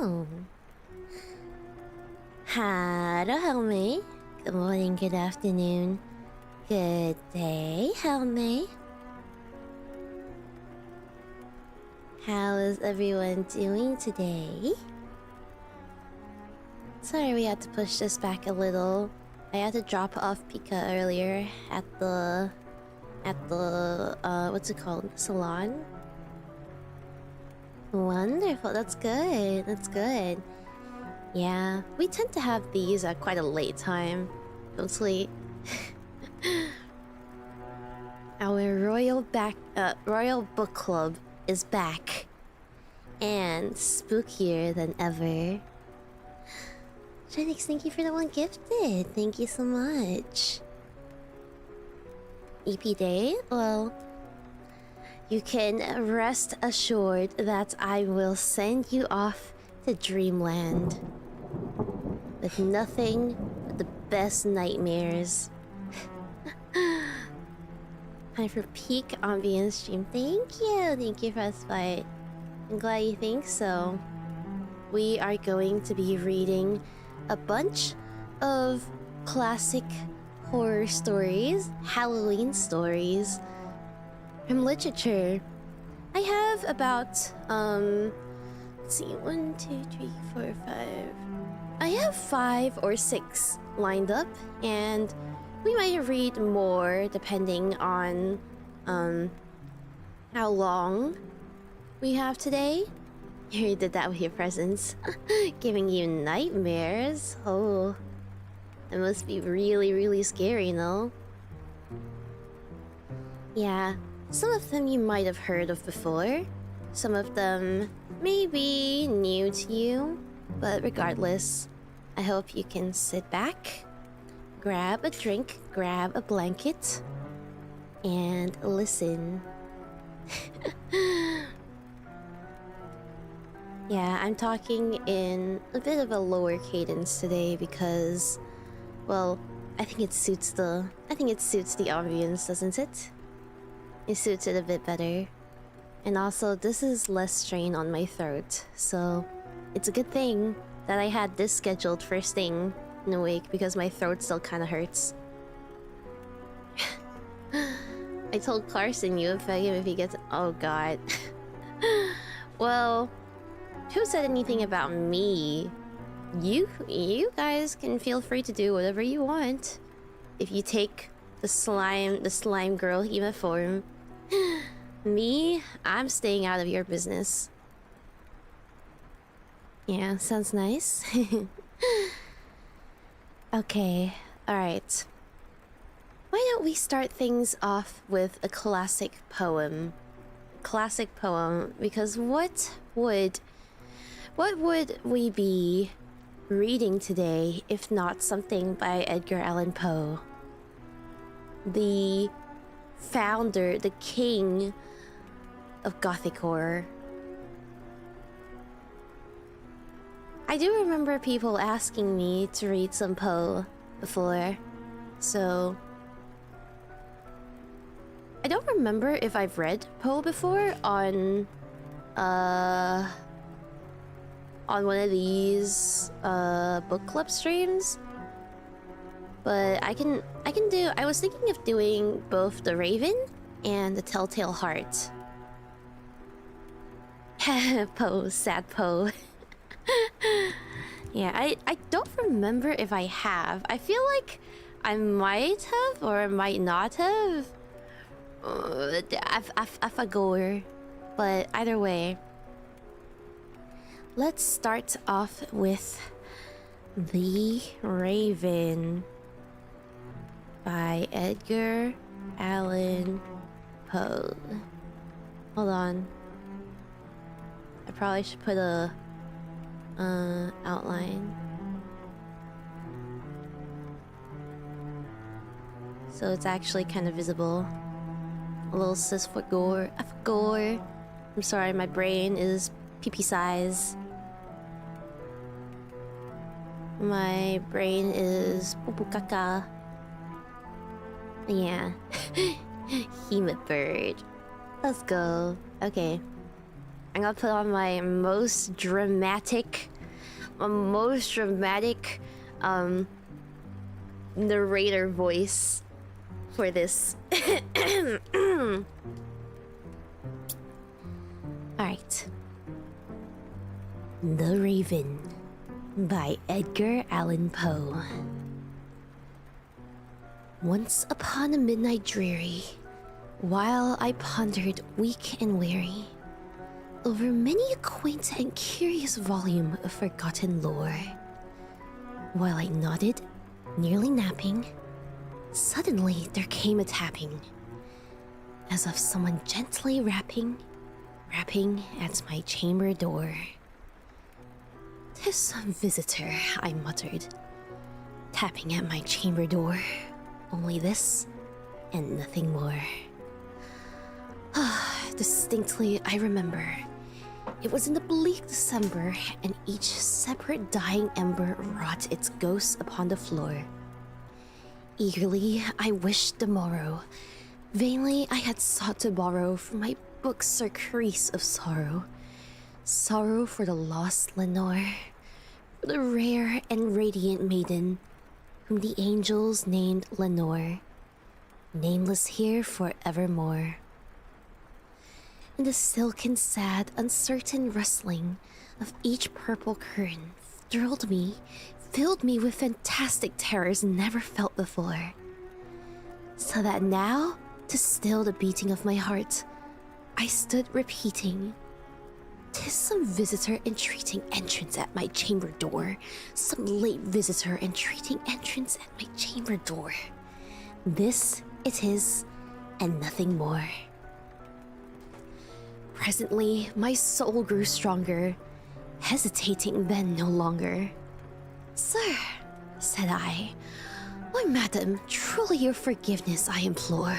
Oh. Hello, 𝐃𝐽. Good morning, good afternoon, good day, 𝐃𝐽. How is everyone doing today? Sorry we had to push this back a little. I had to drop off Pika earlier at the what's it called? Salon? Wonderful, that's good, that's good. Yeah, we tend to have these at quite a late time, mostly. Our Royal Book Club is back. And spookier than ever. Shenix, thank you for the one gifted. Thank you so much. Eepy Day? Well, you can rest assured that I will send you off to Dreamland. With nothing but the best nightmares. Time for peak ambience stream. Thank you, Frostbite. I'm glad you think so. We are going to be reading a bunch of classic horror stories, Halloween stories from literature. I have about, let's see, 1, 2, 3, 4, 5. I have 5 or 6 lined up, and we might read more depending on, how long we have today. You did that with your presents. Giving you nightmares. Oh. It must be really, really scary, no? Yeah. Some of them you might have heard of before. Some of them may be new to you. But regardless, I hope you can sit back, grab a drink, grab a blanket, and listen. Yeah, I'm talking in a bit of a lower cadence today because, well, I think it suits the ambience, doesn't it? It suits it a bit better. And also, this is less strain on my throat, so it's a good thing that I had this scheduled first thing in the week because my throat still kind of hurts. I told Carson you would beg him if he gets... Oh god. Well... Who said anything about me? You guys can feel free to do whatever you want. If you take the slime girl Hima form. Me, I'm staying out of your business. Yeah, sounds nice. Okay, alright. Why don't we start things off with a classic poem? Classic poem, because what would we be reading today if not something by Edgar Allan Poe? The founder, the king of Gothic horror. I do remember people asking me to read some Poe before, so... I don't remember if I've read Poe before on one of these book club streams, but I was thinking of doing both The Raven and The Telltale Heart. Poe, sad Poe. Yeah, I don't remember if I have. I feel like I might have or might not have. I forgot, but either way. Let's start off with The Raven by Edgar Allan Poe. Hold on. I probably should put a outline. So it's actually kind of visible. A little sis for gore. I forgot. I'm sorry, my brain is pee-pee size. My brain is pupukaka. Yeah. Himebird. Let's go. Okay. I'm gonna put on my most dramatic most dramatic narrator voice for this. Alright. The Raven by Edgar Allan Poe. Once upon a midnight dreary, while I pondered weak and weary over many a quaint and curious volume of forgotten lore, while I nodded, nearly napping, suddenly there came a tapping, as of someone gently rapping at my chamber door. "'Tis some visitor," I muttered, tapping at my chamber door. Only this and nothing more. Distinctly, I remember. It was in the bleak December, and each separate dying ember wrought its ghost upon the floor. Eagerly, I wished the morrow. Vainly, I had sought to borrow from my book's surcease of sorrow. Sorrow for the lost Lenore, for the rare and radiant maiden, whom the angels named Lenore, nameless here forevermore. And the silken, sad, uncertain rustling of each purple curtain thrilled me, filled me with fantastic terrors never felt before. So that now, to still the beating of my heart, I stood repeating, "'Tis some visitor entreating entrance at my chamber door, some late visitor entreating entrance at my chamber door. This it is, and nothing more." Presently, my soul grew stronger, hesitating then no longer. "Sir," said I, "why, madam, truly your forgiveness I implore.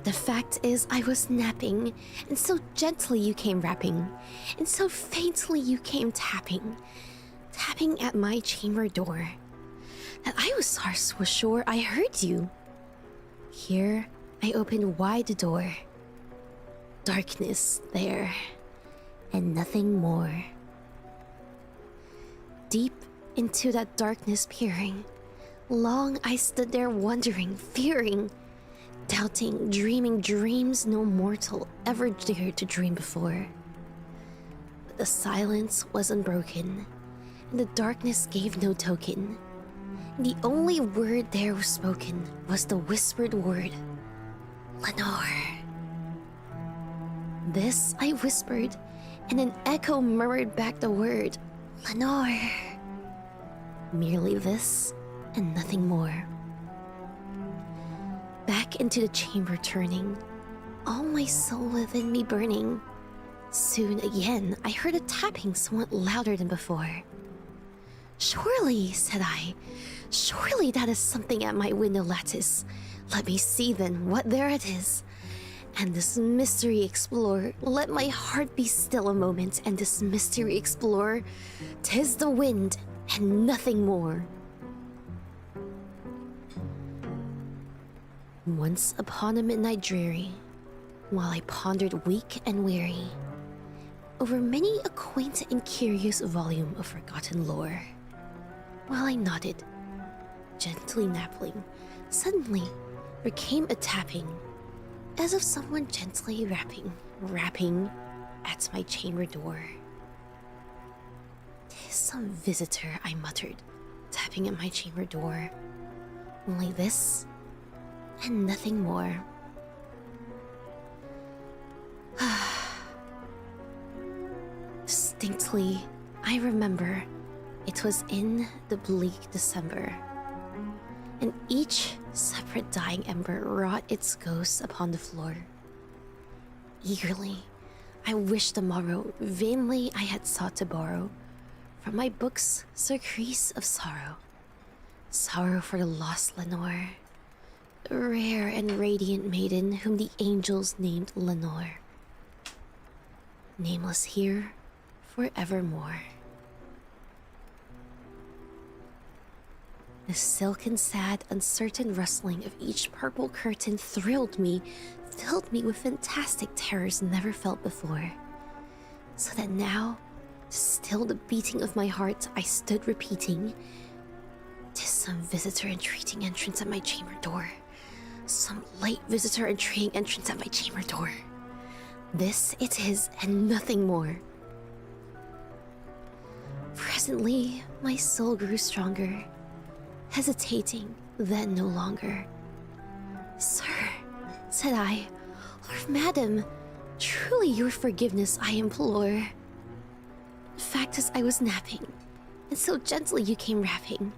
The fact is I was napping, and so gently you came rapping, and so faintly you came tapping at my chamber door, that I was sure I heard you. Here I opened wide the door. Darkness there, and nothing more. Deep into that darkness peering, long I stood there wondering, fearing, doubting, dreaming dreams no mortal ever dared to dream before. But the silence was unbroken, and the darkness gave no token. And the only word there was spoken was the whispered word, "Lenore." This I whispered, and an echo murmured back the word, "Lenore." Merely this, and nothing more. Back into the chamber turning, all my soul within me burning. Soon again I heard a tapping somewhat louder than before. "Surely," said I, "surely that is something at my window lattice. Let me see then what there it is, and this mystery explore. Let my heart be still a moment, and this mystery explore. 'Tis the wind, and nothing more." Once upon a midnight dreary, while I pondered weak and weary over many a quaint and curious volume of forgotten lore, while I nodded, gently napping, suddenly there came a tapping, as of someone gently rapping at my chamber door. "'Tis some visitor," I muttered, tapping at my chamber door. Only this, and nothing more. Distinctly, I remember it was in the bleak December, and each separate dying ember wrought its ghost upon the floor. Eagerly, I wished the morrow. Vainly I had sought to borrow from my book's surcease of sorrow. Sorrow for the lost Lenore, the rare and radiant maiden whom the angels named Lenore, nameless here forevermore. The silken, sad, uncertain rustling of each purple curtain thrilled me, filled me with fantastic terrors never felt before. So that now, to To still the beating of my heart, I stood repeating, "'Tis some visitor entreating entrance at my chamber door. Some late visitor entreating entrance at my chamber door. This it is, and nothing more." Presently, my soul grew stronger, hesitating, then no longer. "Sir," said I, "or madam, truly your forgiveness I implore. The fact is I was napping, and so gently you came rapping,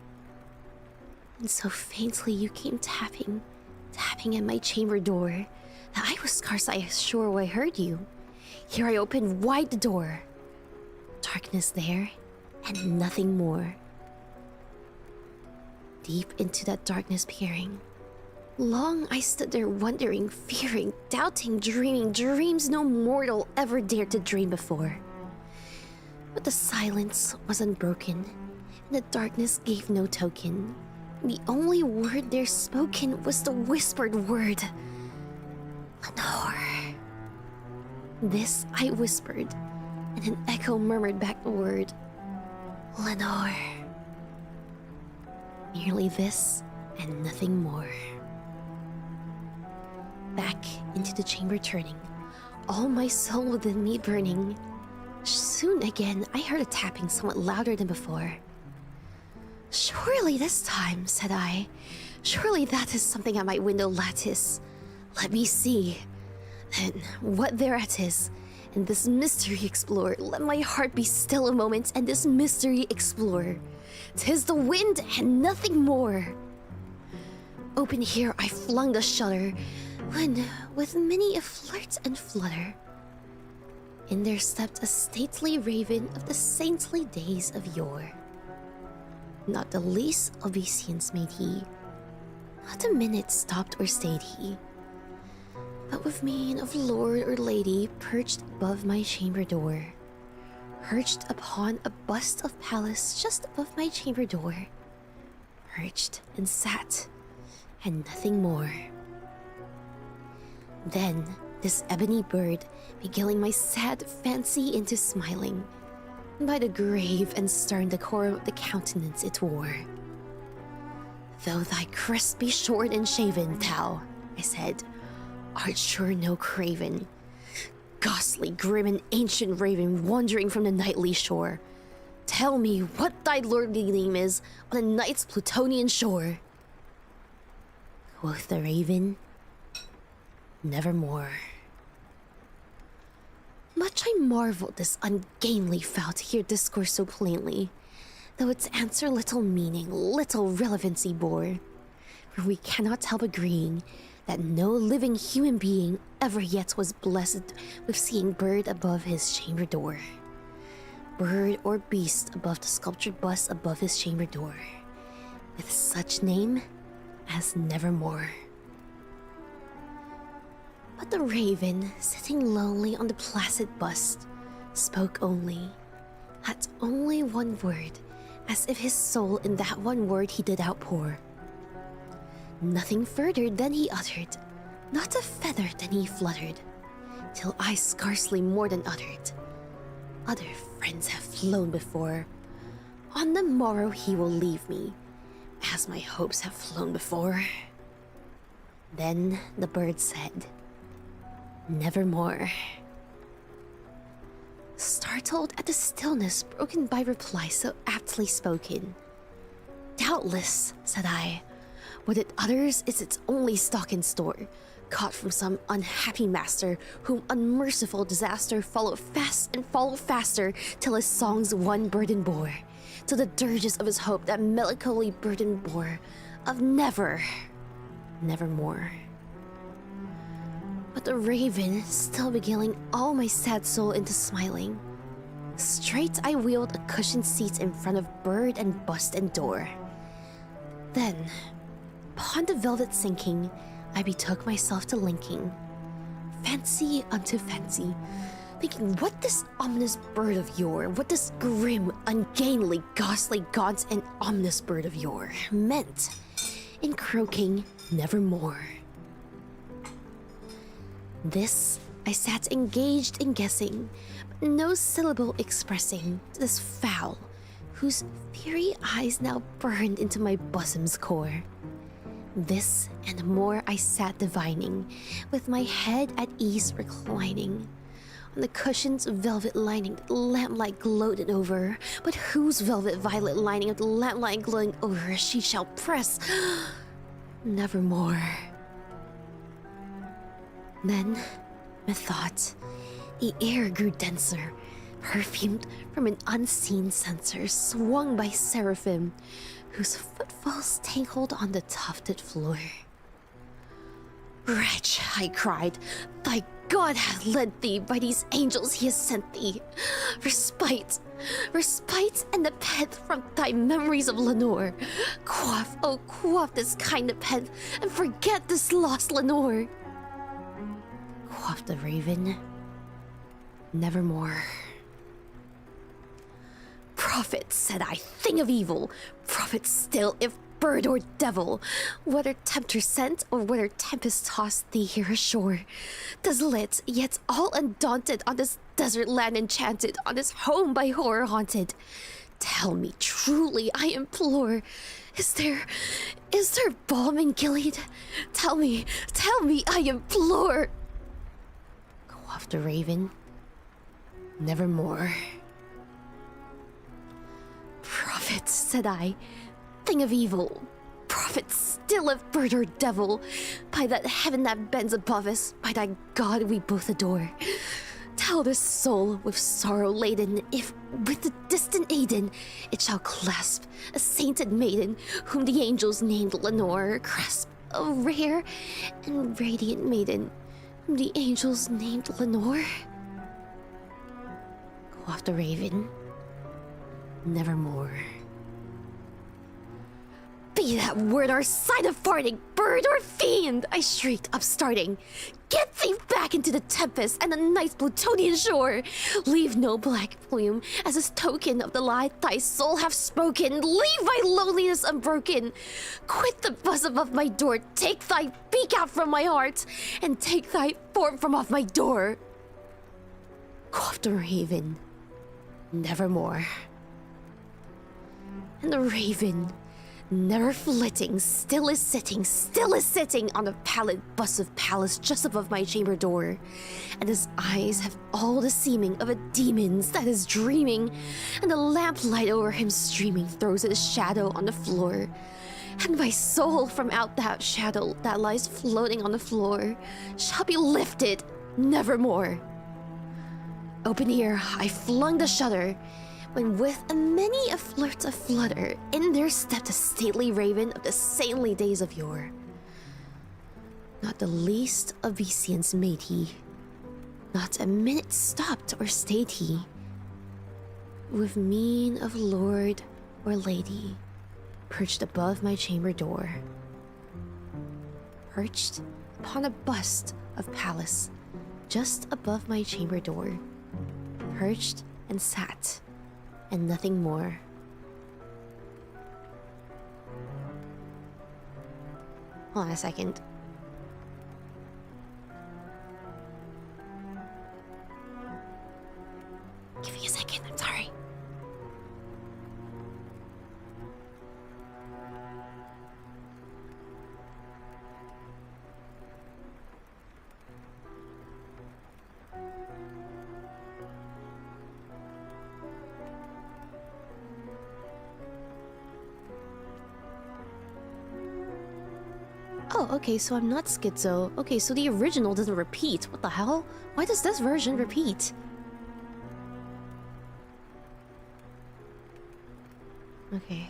and so faintly you came tapping at my chamber door, that I was scarcely sure where I heard you. Here I opened wide the door. Darkness there, and nothing more. Deep into that darkness peering, long I stood there wondering, fearing, doubting, dreaming dreams no mortal ever dared to dream before. But the silence was unbroken, and the darkness gave no token. The only word there spoken was the whispered word, "Lenore." This I whispered, and an echo murmured back the word, "Lenore." Merely this, and nothing more. Back into the chamber turning, all my soul within me burning. Soon again, I heard a tapping somewhat louder than before. "Surely this time," said I, "surely that is something at my window lattice. Let me see. Then what thereat is, and this mystery explore. Let my heart be still a moment, and this mystery explore. 'Tis the wind and nothing more." Open here I flung the shutter, when, with many a flirt and flutter, in there stepped a stately raven of the saintly days of yore. Not the least obeisance made he, not a minute stopped or stayed he, but with mien of lord or lady perched above my chamber door, perched upon a bust of Pallas just above my chamber door, perched and sat, and nothing more. Then this ebony bird, beguiling my sad fancy into smiling, by the grave and stern decorum of the countenance it wore. "Though thy crest be shorn and shaven, thou," I said, "art sure no craven. Ghastly, grim, and ancient raven wandering from the nightly shore. Tell me what thy lordly name is on a night's Plutonian shore." Quoth the raven, "Nevermore." Much I marveled this ungainly fowl to hear discourse so plainly, though its answer little meaning, little relevancy bore. For we cannot help agreeing that no living human being ever yet was blessed with seeing bird above his chamber door, bird or beast above the sculptured bust above his chamber door, with such name as Nevermore. But the raven, sitting lonely on the placid bust, spoke only, at only one word, as if his soul in that one word he did outpour. Nothing further than he uttered, not a feather than he fluttered, till I scarcely more than uttered, "Other friends have flown before. On the morrow he will leave me, as my hopes have flown before." Then the bird said, "Nevermore." Startled at the stillness broken by reply so aptly spoken, "Doubtless," said I, "what it utters is its only stock in store, caught from some unhappy master, whom unmerciful disaster followed fast and followed faster, till his songs one burden bore, till the dirges of his hope that melancholy burden bore, of nevermore." But the raven, still beguiling all my sad soul into smiling, straight I wheeled a cushioned seat in front of bird and bust and door. Then, upon the velvet sinking, I betook myself to linking fancy unto fancy, thinking what this ominous bird of yore, what this grim, ungainly, ghastly, gaunt, and ominous bird of yore meant in croaking "Nevermore." This I sat engaged in guessing, but no syllable expressing to this fowl, whose fiery eyes now burned into my bosom's core. This and more I sat divining, with my head at ease reclining on the cushion's velvet lining that lamplight gloated over. But whose velvet violet lining of the lamplight glowing over she shall press nevermore. Then, methought, the air grew denser, perfumed from an unseen censer swung by seraphim, whose footfalls tangled on the tufted floor. Wretch, I cried, thy God hath led thee, by these angels he has sent thee. Respite, respite and nepenthe from thy memories of Lenore. Quaff, oh quaff this kind nepenthe, and forget this lost Lenore. Quaffed the raven, nevermore. Prophet, said I, thing of evil, prophet still, if bird or devil, whether tempter sent or whether tempest tossed thee here ashore, desolate, yet all undaunted, on this desert land enchanted, on this home by horror haunted. Tell me truly, I implore, is there balm in Gilead? Tell me, I implore. Quoth the raven, nevermore. Prophet, said I, thing of evil, prophet still of bird or devil, by that heaven that bends above us, by that God we both adore. Tell this soul with sorrow laden, if with the distant Aiden it shall clasp a sainted maiden, whom the angels named Lenore, grasp a rare and radiant maiden, whom the angels named Lenore. Quoth the raven, nevermore. Be that word or sign of farting, bird or fiend, I shrieked, upstarting. Get thee back into the tempest and the night's Plutonian shore. Leave no black plume as a token of the lie thy soul hath spoken. Leave thy loneliness unbroken. Quit the buzz above my door. Take thy beak out from my heart, and take thy form from off my door. Quoth the raven, nevermore. And the raven, never flitting, still is sitting on a pallid bust of palace just above my chamber door. And his eyes have all the seeming of a demon's that is dreaming, and the lamplight over him streaming throws its shadow on the floor. And my soul from out that shadow that lies floating on the floor shall be lifted nevermore. Open ear, I flung the shutter, when with a many a flirt of flutter, in there stepped a stately raven of the saintly days of yore. Not the least obeisance made he, not a minute stopped or stayed he, with mien of lord or lady, perched above my chamber door. Perched upon a bust of Pallas, just above my chamber door, perched and sat, and nothing more. Hold on a second. Give me a second, I'm sorry. Oh, okay, so I'm not schizo. Okay, so the original doesn't repeat. What the hell? Why does this version repeat? Okay.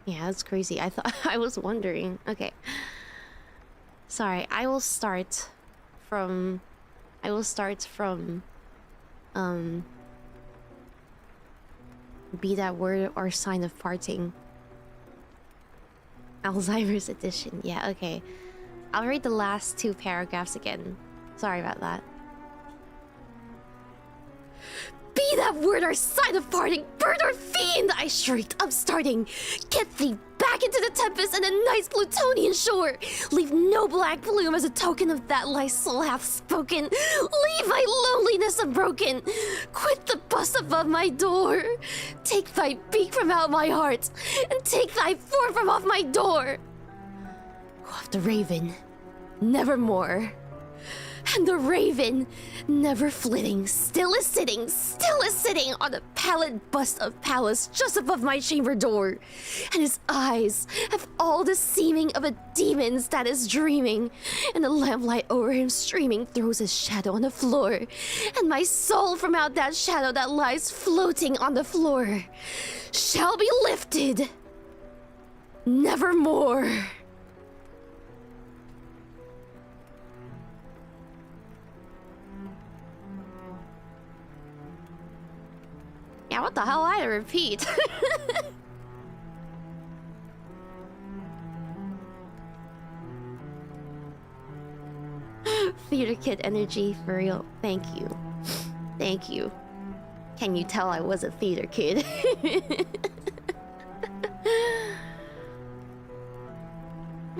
Yeah, that's crazy. I thought I was wondering. Okay. Sorry, I will start from be that word or sign of farting. Alzheimer's edition. Yeah, okay. I'll read the last two paragraphs again. Sorry about that. Be that word or sign of farting, bird or fiend, I shrieked, upstarting. Get thee back back into the tempest and a nice Plutonian shore. Leave no black plume as a token of that thy soul hath spoken. Leave thy loneliness unbroken. Quit the bust above my door. Take thy beak from out my heart, and take thy form from off my door. Quoth the raven, nevermore. And the raven, never flitting, still is sitting on a pallid bust of Pallas just above my chamber door. And his eyes have all the seeming of a demon's that is dreaming, and the lamplight over him streaming throws his shadow on the floor, and my soul from out that shadow that lies floating on the floor shall be lifted nevermore. Yeah, what the hell? I had to repeat. Theater kid energy for real. Thank you. Thank you. Can you tell I was a theater kid?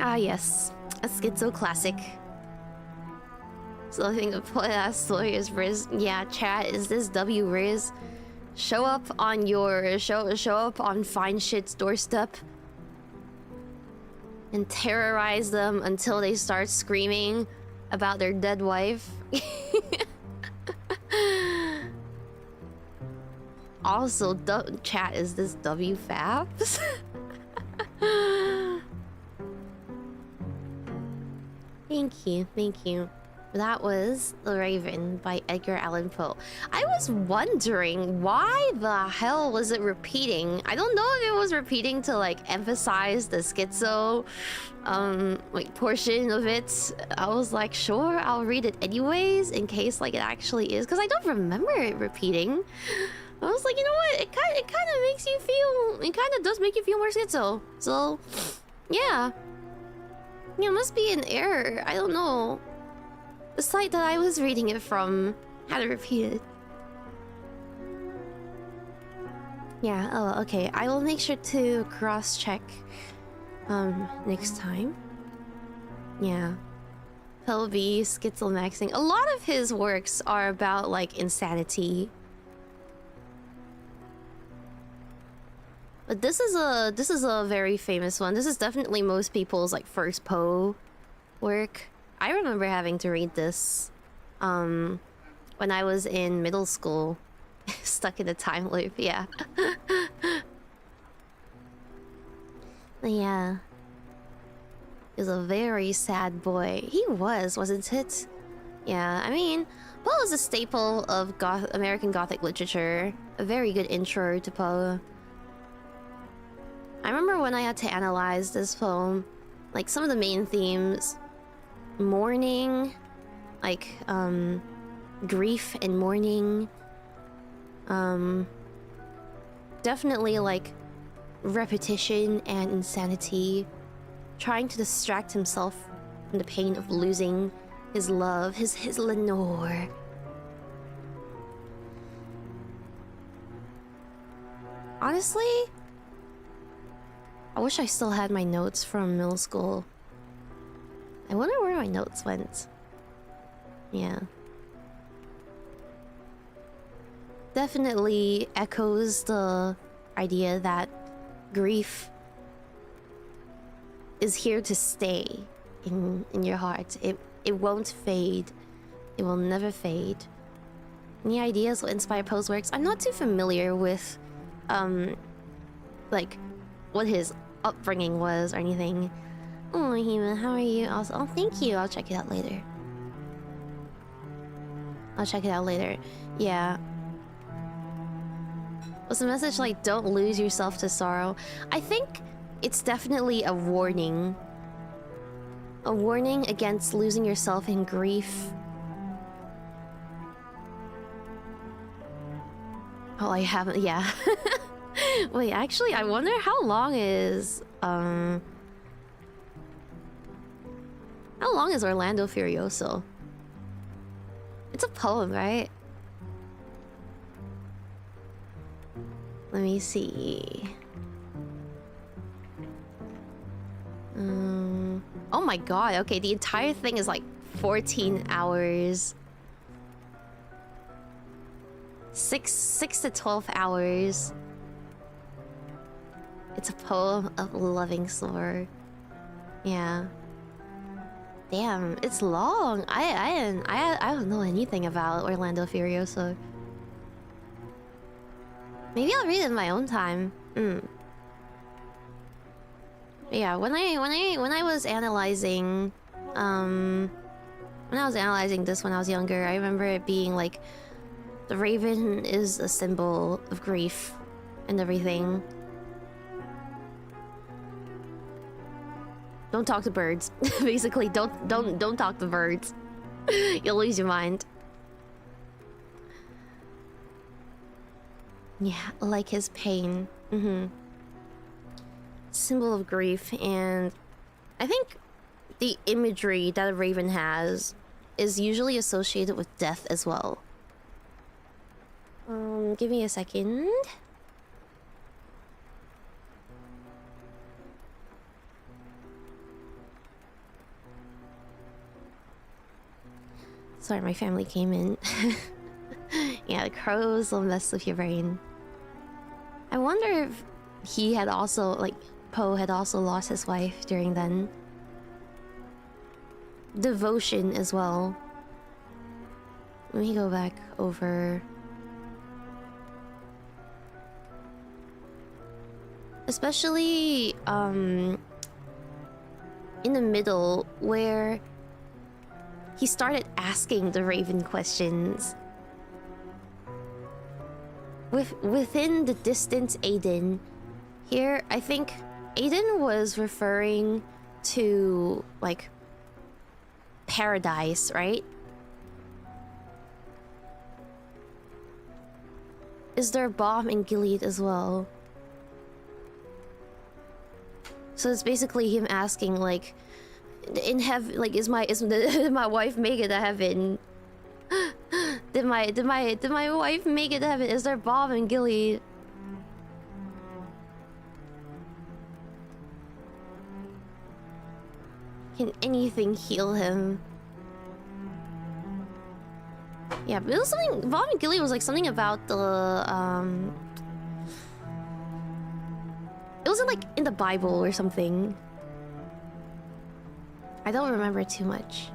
Ah, yes. A schizo classic. Something to play that story is Riz. Yeah, chat, is this W Riz? Show up on your show up on Fine Shit's doorstep and terrorize them until they start screaming about their dead wife. Also, chat, is this W Fabs? Thank you, thank you. That was The Raven by Edgar Allan Poe. I was wondering why the hell was it repeating? I don't know if it was repeating to like emphasize the schizo like portion of it. I was like, sure, I'll read it anyways in case like it actually is, because I don't remember it repeating. I was like, you know what? It kind of makes you feel. It kind of does make you feel more schizo. So, yeah. Yeah, it must be an error. I don't know. The site that I was reading it from had it repeated. Yeah, oh, okay. I will make sure to cross-check next time. Yeah. He'll be schizomaxing. A lot of his works are about, like, insanity. But this is a very famous one. This is definitely most people's, like, first Poe work. I remember having to read this when I was in middle school. Stuck in a time loop, yeah. Yeah. He was a very sad boy. He was, wasn't it? Yeah, I mean, Poe is a staple of American Gothic literature. A very good intro to Poe. I remember when I had to analyze this poem, like some of the main themes. Mourning, like grief and mourning, definitely like repetition and insanity, trying to distract himself from the pain of losing his love, his Lenore. Honestly, I wish I still had my notes from middle school. I wonder where my notes went. Yeah. Definitely echoes the idea that grief is here to stay in your heart. It won't fade. It will never fade. Any ideas what inspired Poe's works? I'm not too familiar with like what his upbringing was or anything. Oh, Hima, how are you? Also, oh, thank you. I'll check it out later. I'll check it out later. Yeah. Was the message like, don't lose yourself to sorrow? I think it's definitely a warning. A warning against losing yourself in grief. Oh, I haven't. Yeah. Wait, actually, I wonder how long is how long is Orlando Furioso? It's a poem, right? Let me see. Oh my god, okay, the entire thing is like 14 hours. 6 to 12 hours. It's a poem of loving sore. Yeah. Damn, it's long. I don't know anything about Orlando Furioso. Maybe I'll read it in my own time. Yeah, when I was analyzing this when I was younger, I remember it being like the raven is a symbol of grief and everything. Don't talk to birds. Basically, don't talk to birds. You'll lose your mind. Yeah, like his pain. Symbol of grief, and I think the imagery that a raven has is usually associated with death as well. Give me a second. Sorry, my family came in. Yeah, the crows will mess with your brain. I wonder if he had also, like, Poe had also lost his wife during then. Devotion as well. Let me go back over. Especially, in the middle, where he started asking the raven questions. Within the distant Aiden. Here, I think Aiden was referring to, like, paradise, right? Is there a bomb in Gilead as well? So it's basically him asking, like, in heaven, like, did my wife make it to heaven? Did my wife make it to heaven? Is there a bomb in Gilead? Can anything heal him? Yeah, but it was something. Bomb in Gilead was like something about the It wasn't like in the Bible or something. I don't remember too much.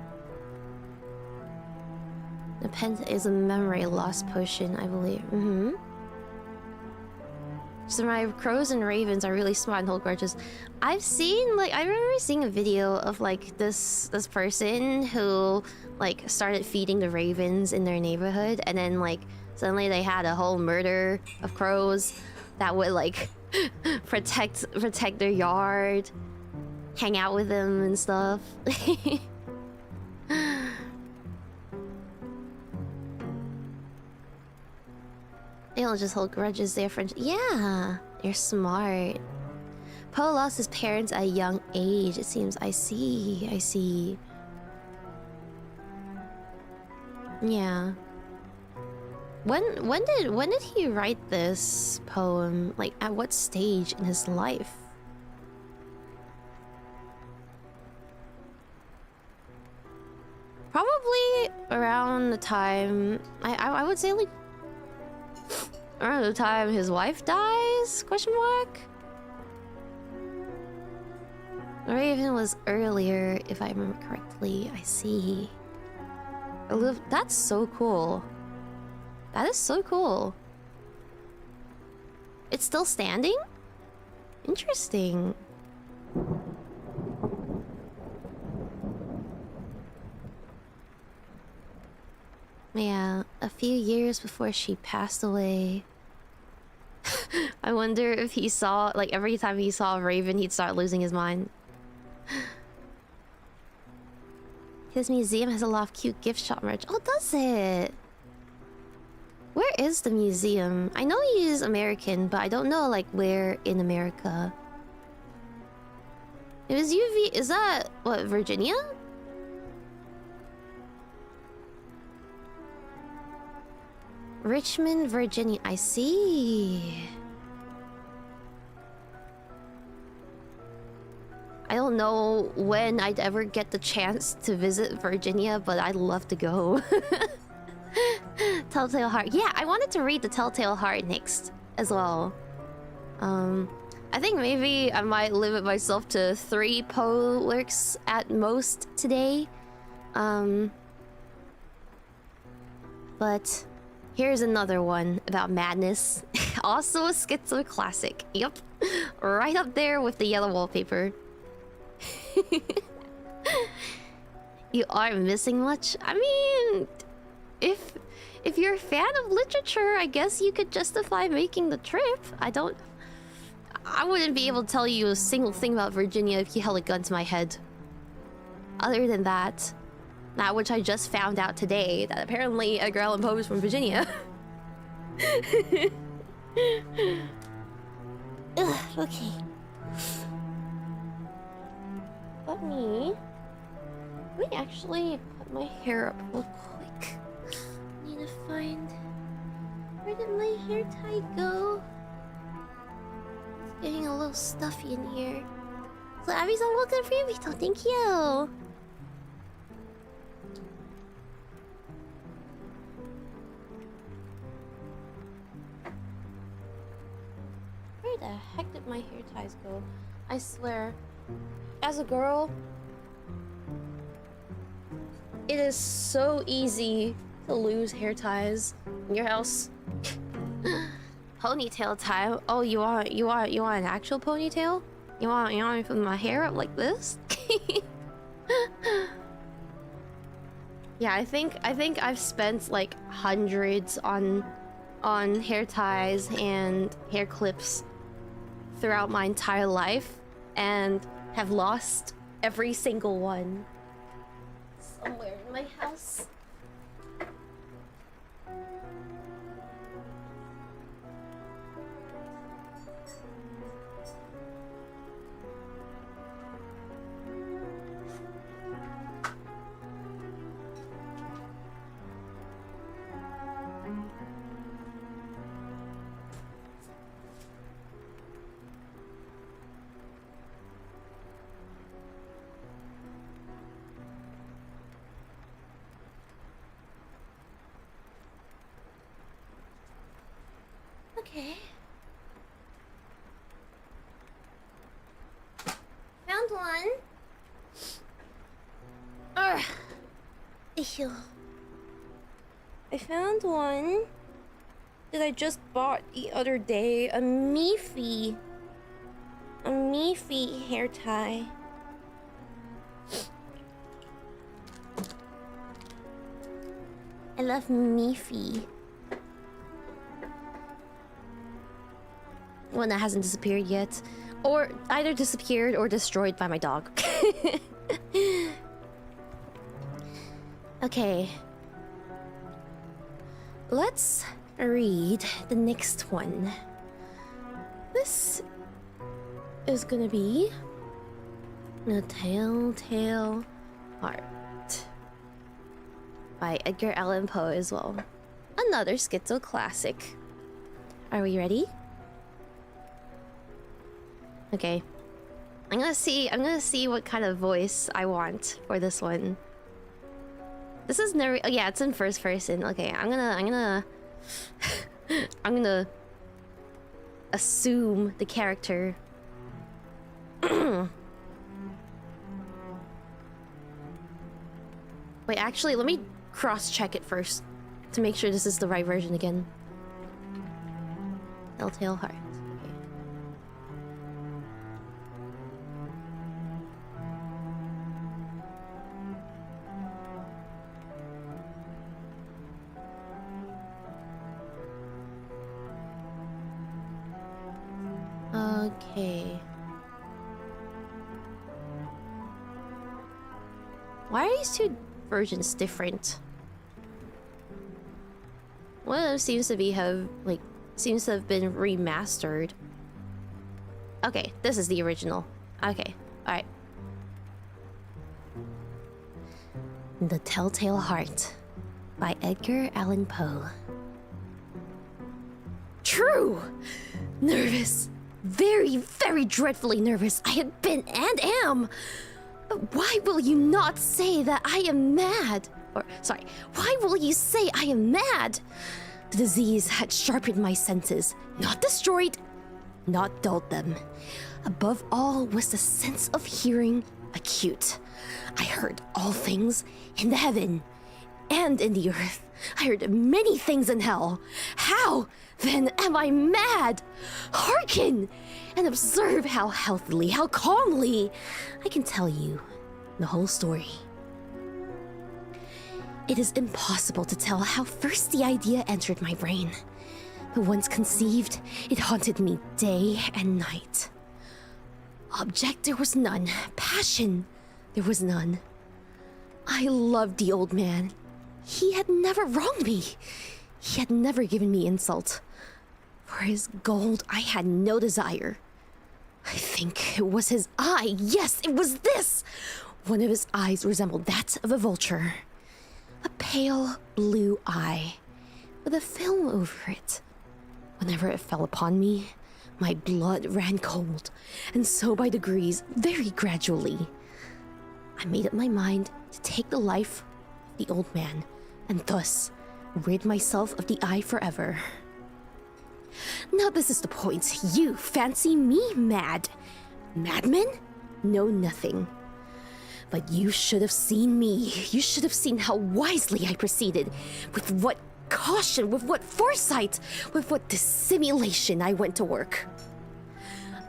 The pen is a memory loss potion, I believe. So my crows and ravens are really smart and hold grudges. I've seen, like, I remember seeing a video of, like, this person who, like, started feeding the ravens in their neighborhood, and then, like, suddenly they had a whole murder of crows that would, like, protect their yard, hang out with them and stuff. They don't just hold grudges, they're friends. Yeah, you're smart. Poe lost his parents at a young age, it seems. I see. Yeah. When did he write this poem? Like, at what stage in his life? Probably around the time I would say, like, around the time his wife dies? Question mark? Raven was earlier, if I remember correctly. I see. That's so cool. That is so cool. It's still standing? Interesting. Yeah, a few years before she passed away. I wonder if he saw, like, every time he saw a raven, he'd start losing his mind. His museum has a lot of cute gift shop merch. Oh, does it? Where is the museum? I know he is American, but I don't know, like, where in America. It was UV. Is that, what, Virginia? Richmond, Virginia. I see. I don't know when I'd ever get the chance to visit Virginia, but I'd love to go. Telltale Heart. Yeah, I wanted to read the Telltale Heart next as well. I think maybe I might limit myself to 3 Poe works at most today. But here's another one about madness. Also a schizo classic. Yep. Right up there with the yellow wallpaper. You aren't missing much? I mean, if you're a fan of literature, I guess you could justify making the trip. I wouldn't be able to tell you a single thing about Virginia if you held a gun to my head. Other than that which I just found out today, that apparently Edgar Allan Poe is from Virginia. Ugh, okay. Let me actually put my hair up real quick. Need to find... Where did my hair tie go? It's getting a little stuffy in here. So Abby's on welcome for Himebito, thank you! Where the heck did my hair ties go? I swear, as a girl, it is so easy to lose hair ties in your house. Ponytail time. Oh, you want an actual ponytail? You want me to put my hair up like this? Yeah, I think I've spent like hundreds on hair ties and hair clips throughout my entire life, and have lost every single one somewhere in my house. Okay. Found one. Ugh. Ew. I found one that I just bought the other day. A Miffy hair tie. I love Miffy. One that hasn't disappeared yet. Or either disappeared or destroyed by my dog. Okay. Let's read the next one. This is gonna be The Telltale Heart by Edgar Allan Poe as well. Another schizo classic. Are we ready? Okay. I'm gonna see what kind of voice I want for this one. This is never... Oh yeah, it's in first person. Okay, I'm gonna assume the character. Wait, actually, let me cross-check it first to make sure this is the right version again. Telltale Heart. Okay. Why are these two versions different? One of them seems to have been remastered. Okay, this is the original. Okay, alright. The Telltale Heart by Edgar Allan Poe. True! Nervous, very, very dreadfully nervous I had been and am. But why will you not say that I am mad? Why will you say I am mad? The disease had sharpened my senses, not destroyed, not dulled them. Above all was the sense of hearing acute. I heard all things in the heaven and in the earth. I heard many things in hell. How, then, am I mad? Hearken and observe how healthily, how calmly I can tell you the whole story. It is impossible to tell how first the idea entered my brain. But once conceived, it haunted me day and night. Object there was none. Passion there was none. I loved the old man. He had never wronged me. He had never given me insult. For his gold, I had no desire. I think it was his eye. Yes, it was this! One of his eyes resembled that of a vulture. A pale blue eye with a film over it. Whenever it fell upon me, my blood ran cold, and so by degrees, very gradually, I made up my mind to take the life of the old man, and thus rid myself of the eye forever. Now this is the point. You fancy me mad. Madman? No, nothing. But you should have seen me. You should have seen how wisely I proceeded, with what caution, with what foresight, with what dissimulation I went to work.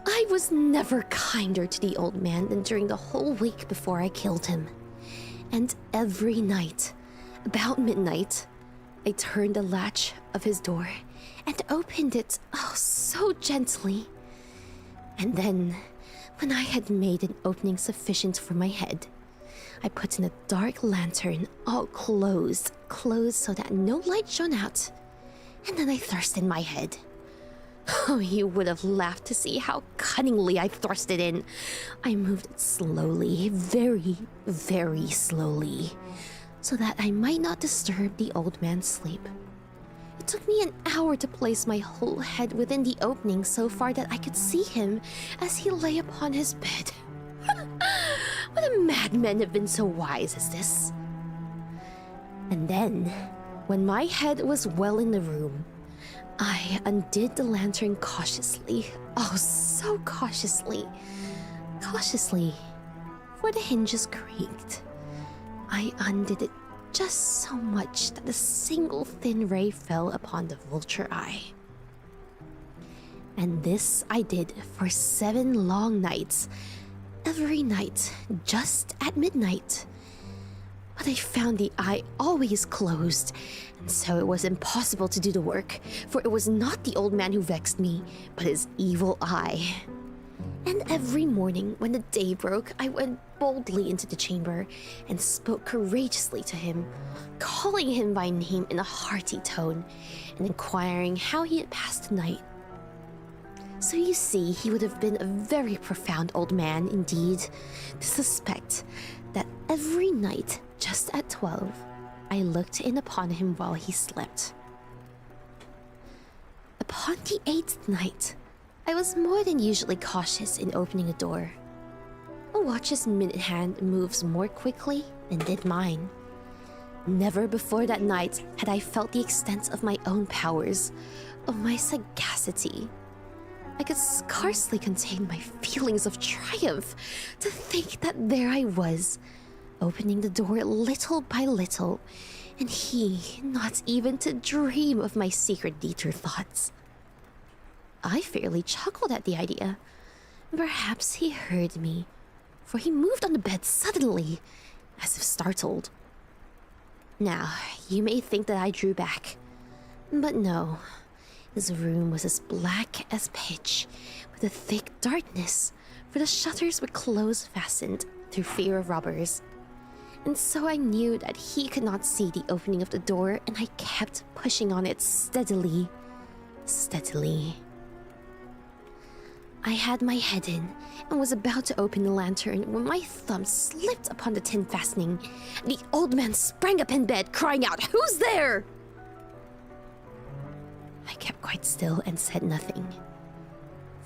I was never kinder to the old man than during the whole week before I killed him. And every night, about midnight, I turned the latch of his door and opened it, oh, so gently. And then, when I had made an opening sufficient for my head, I put in a dark lantern, all closed so that no light shone out, and then I thrust in my head. Oh, you would have laughed to see how cunningly I thrust it in. I moved it slowly, very, very slowly, so that I might not disturb the old man's sleep. It took me an hour to place my whole head within the opening so far that I could see him as he lay upon his bed. Would a madman have been so wise as this? And then, when my head was well in the room, I undid the lantern cautiously. Oh, so cautiously. Cautiously, for the hinges creaked. I undid it just so much that a single thin ray fell upon the vulture eye. And this I did for 7 long nights, every night, just at midnight. But I found the eye always closed, and so it was impossible to do the work, for it was not the old man who vexed me, but his evil eye. And every morning, when the day broke, I went boldly into the chamber and spoke courageously to him, calling him by name in a hearty tone, and inquiring how he had passed the night. So you see, he would have been a very profound old man indeed to suspect that every night, just at 12, I looked in upon him while he slept. Upon the 8th night, I was more than usually cautious in opening a door. A watch's minute hand moves more quickly than did mine. Never before that night had I felt the extent of my own powers, of my sagacity. I could scarcely contain my feelings of triumph to think that there I was, opening the door little by little, and he not even to dream of my secret deeper thoughts. I fairly chuckled at the idea. Perhaps he heard me, for he moved on the bed suddenly, as if startled. Now, you may think that I drew back, but no. His room was as black as pitch, with a thick darkness, for the shutters were close fastened through fear of robbers. And so I knew that he could not see the opening of the door, and I kept pushing on it steadily. I had my head in and was about to open the lantern when my thumb slipped upon the tin fastening, and the old man sprang up in bed, crying out, "Who's there?" I kept quite still and said nothing.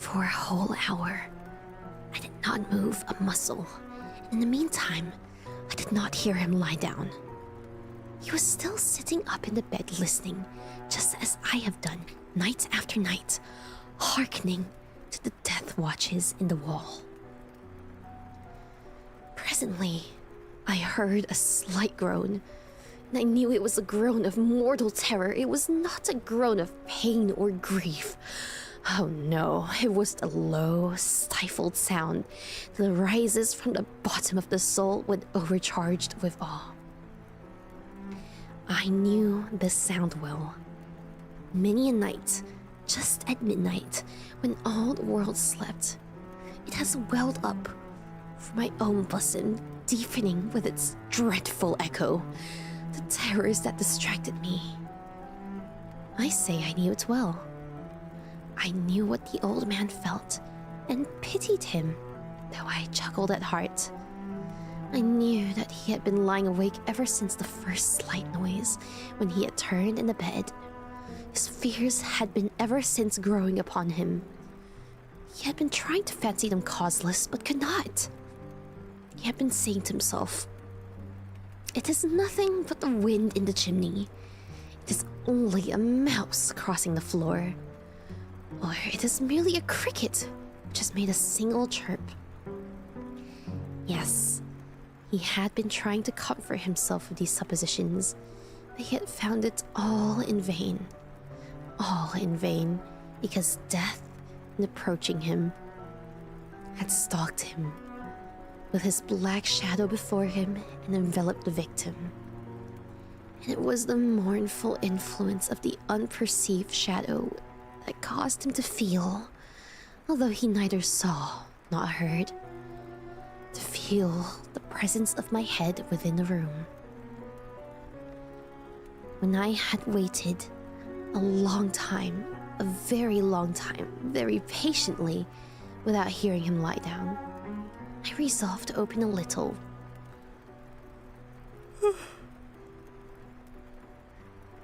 For a whole hour, I did not move a muscle. In the meantime, I did not hear him lie down. He was still sitting up in the bed listening, just as I have done night after night, hearkening to the death watches in the wall. Presently, I heard a slight groan, and I knew it was a groan of mortal terror. It was not a groan of pain or grief. Oh no, it was the low, stifled sound that rises from the bottom of the soul when overcharged with awe. I knew this sound well. Many a night, just at midnight, when all the world slept, it has welled up from my own bosom, deafening with its dreadful echo the terrors that distracted me. I say I knew it well. I knew what the old man felt and pitied him, though I chuckled at heart. I knew that he had been lying awake ever since the first slight noise when he had turned in the bed. His fears had been ever since growing upon him. He had been trying to fancy them causeless, but could not. He had been saying to himself, "It is nothing but the wind in the chimney. It is only a mouse crossing the floor. Or it is merely a cricket which has made a single chirp." Yes, he had been trying to comfort himself with these suppositions, but he had found it all in vain. All in vain, because death, in approaching him, had stalked him, with his black shadow before him and enveloped the victim. And it was the mournful influence of the unperceived shadow that caused him to feel, although he neither saw nor heard, to feel the presence of my head within the room. When I had waited a long time, a very long time, very patiently, without hearing him lie down, I resolved to open a little.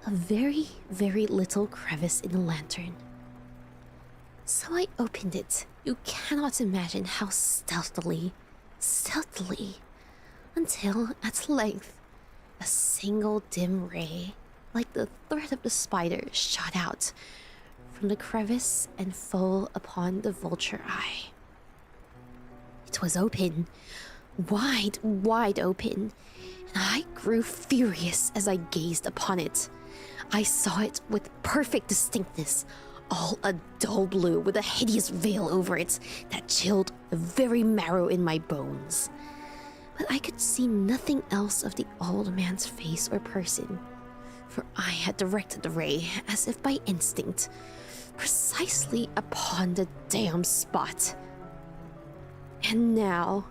A very, very little crevice in the lantern. So I opened it. You cannot imagine how stealthily, until at length a single dim ray, like the thread of the spider, shot out from the crevice and full upon the vulture eye. It was open, wide open, and I grew furious as I gazed upon it. I saw it with perfect distinctness, all a dull blue with a hideous veil over it that chilled the very marrow in my bones. But I could see nothing else of the old man's face or person, for I had directed the ray, as if by instinct, precisely upon the damned spot. And now,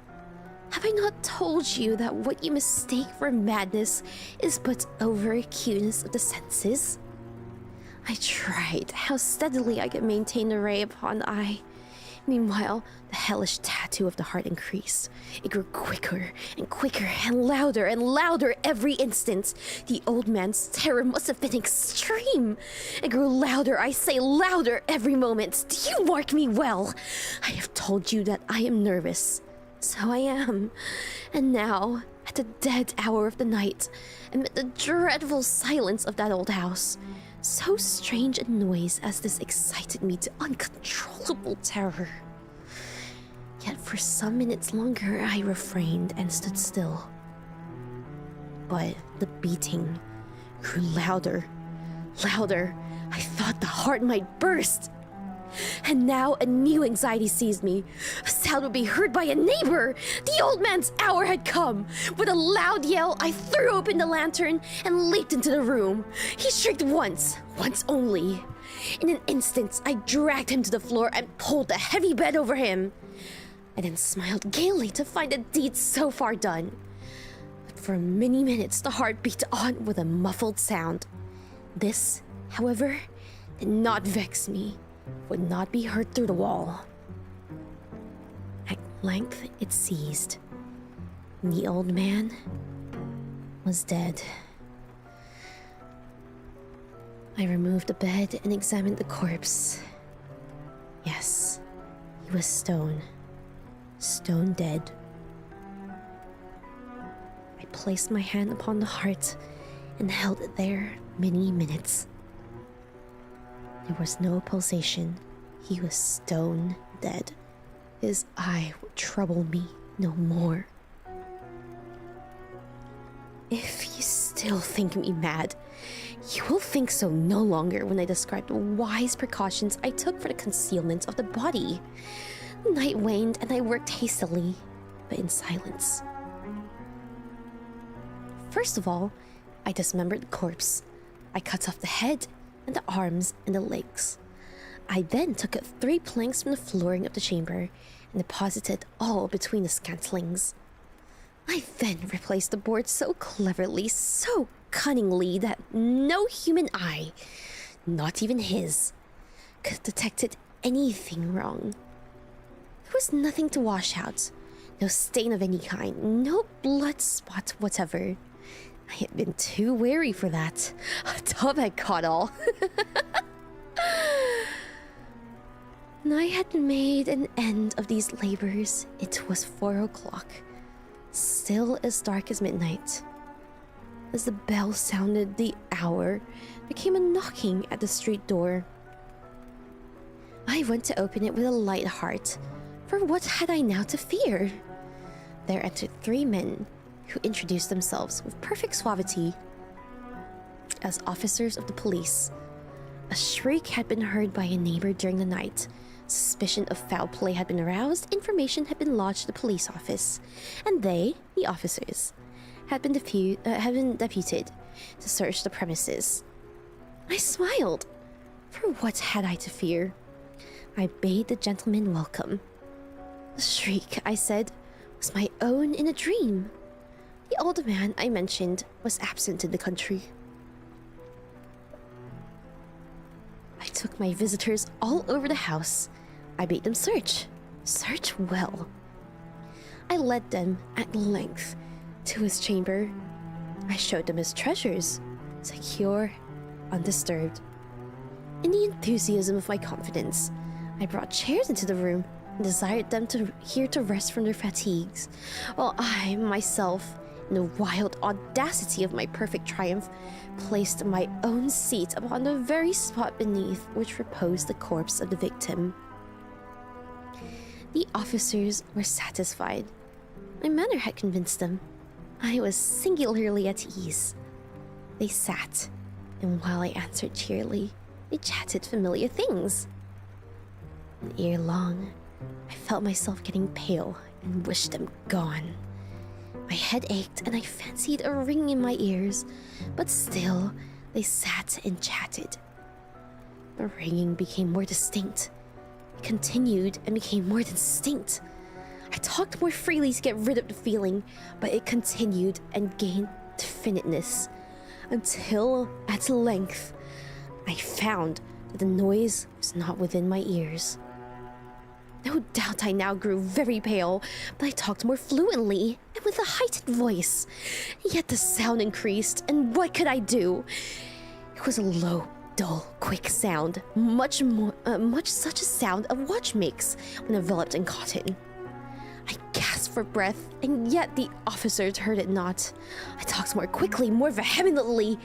have I not told you that what you mistake for madness is but over-acuteness of the senses? I tried how steadily I could maintain the ray upon the eye. Meanwhile, the hellish tattoo of the heart increased. It grew quicker and quicker and louder every instant. The old man's terror must have been extreme. It grew louder, I say louder every moment. Do you mark me well? I have told you that I am nervous. So I am. And now, at the dead hour of the night, amid the dreadful silence of that old house, so strange a noise as this excited me to uncontrollable terror. Yet for some minutes longer I refrained and stood still. But the beating grew louder. I thought the heart might burst. And now a new anxiety seized me. A sound would be heard by a neighbor. The old man's hour had come. With a loud yell, I threw open the lantern and leaped into the room. He shrieked once only. In an instant, I dragged him to the floor and pulled the heavy bed over him. I then smiled gaily to find the deed so far done. But for many minutes, the heart beat on with a muffled sound. This, however, did not vex me. Would not be heard through the wall. At length it ceased. The old man was dead. I removed the bed and examined the corpse. Yes, He was stone dead. I placed my hand upon the heart and held it there many minutes. There was no pulsation. He was stone dead. His eye would trouble me no more. If you still think me mad, you will think so no longer when I describe the wise precautions I took for the concealment of the body. The night waned and I worked hastily, but in silence. First of all, I dismembered the corpse. I cut off the head and the arms and the legs. I then took out 3 planks from the flooring of the chamber and deposited all between the scantlings. I then replaced the board so cleverly, so cunningly, that no human eye, not even his, could have detected anything wrong. There was nothing to wash out, no stain of any kind, no blood spot whatever. I had been too wary for that. Tom had caught all. When I had made an end of these labors, it was 4 o'clock, still as dark as midnight. As the bell sounded the hour, there came a knocking at the street door. I went to open it with a light heart, for what had I now to fear? There entered 3 men, who introduced themselves with perfect suavity as officers of the police. A shriek had been heard by a neighbor during the night. Suspicion of foul play had been aroused, information had been lodged to the police office, and they, the officers, had been deputed to search the premises. I smiled, for what had I to fear? I bade the gentleman welcome. The shriek, I said, was my own in a dream. The old man I mentioned was absent in the country. I took my visitors all over the house. I bade them search well. I led them at length to his chamber. I showed them his treasures, secure, undisturbed. In the enthusiasm of my confidence, I brought chairs into the room and desired them here to rest from their fatigues, while I, myself, in the wild audacity of my perfect triumph, placed my own seat upon the very spot beneath which reposed the corpse of the victim. The officers were satisfied. My manner had convinced them. I was singularly at ease. They sat, and while I answered cheerily, they chatted familiar things. Ere long, I felt myself getting pale and wished them gone. My head ached and I fancied a ringing in my ears, but still they sat and chatted. The ringing became more distinct. It continued and became more distinct. I talked more freely to get rid of the feeling, but it continued and gained definiteness, until at length I found that the noise was not within my ears. No doubt I now grew very pale, but I talked more fluently and with a heightened voice. Yet the sound increased, and what could I do? It was a low, dull, quick sound, much such a sound a watch makes when enveloped in cotton. I gasped for breath, and yet the officers heard it not. I talked more quickly, more vehemently.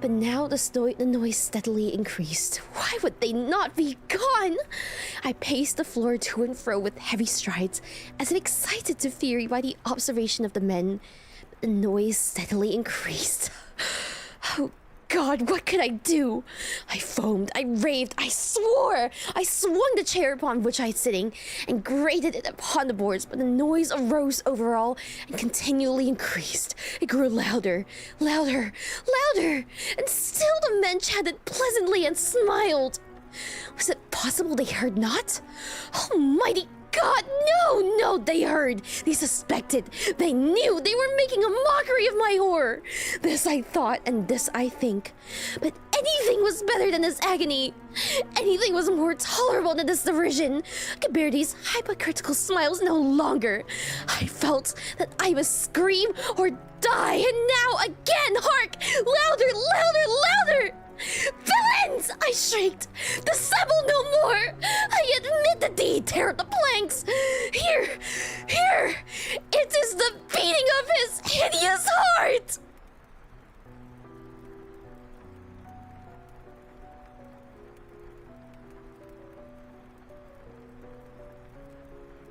But now the noise steadily increased. Why would they not be gone? I paced the floor to and fro with heavy strides, as if excited to fury by the observation of the men. But the noise steadily increased. Oh God, what could I do? I foamed, I raved, I swore! I swung the chair upon which I was sitting and grated it upon the boards, but the noise arose over all and continually increased. It grew louder, louder, louder, and still the men chatted pleasantly and smiled. Was it possible they heard not? Almighty God, no, they heard, they suspected, they knew, they were making a mockery of my horror. This I thought, and this I think. But anything was better than this agony. Anything was more tolerable than this derision. I could bear these hypocritical smiles no longer. I felt that I must scream or die, and now again, hark! Louder, louder, louder! Villains! I shrieked. Dissemble no more! I admit the deed, tear up the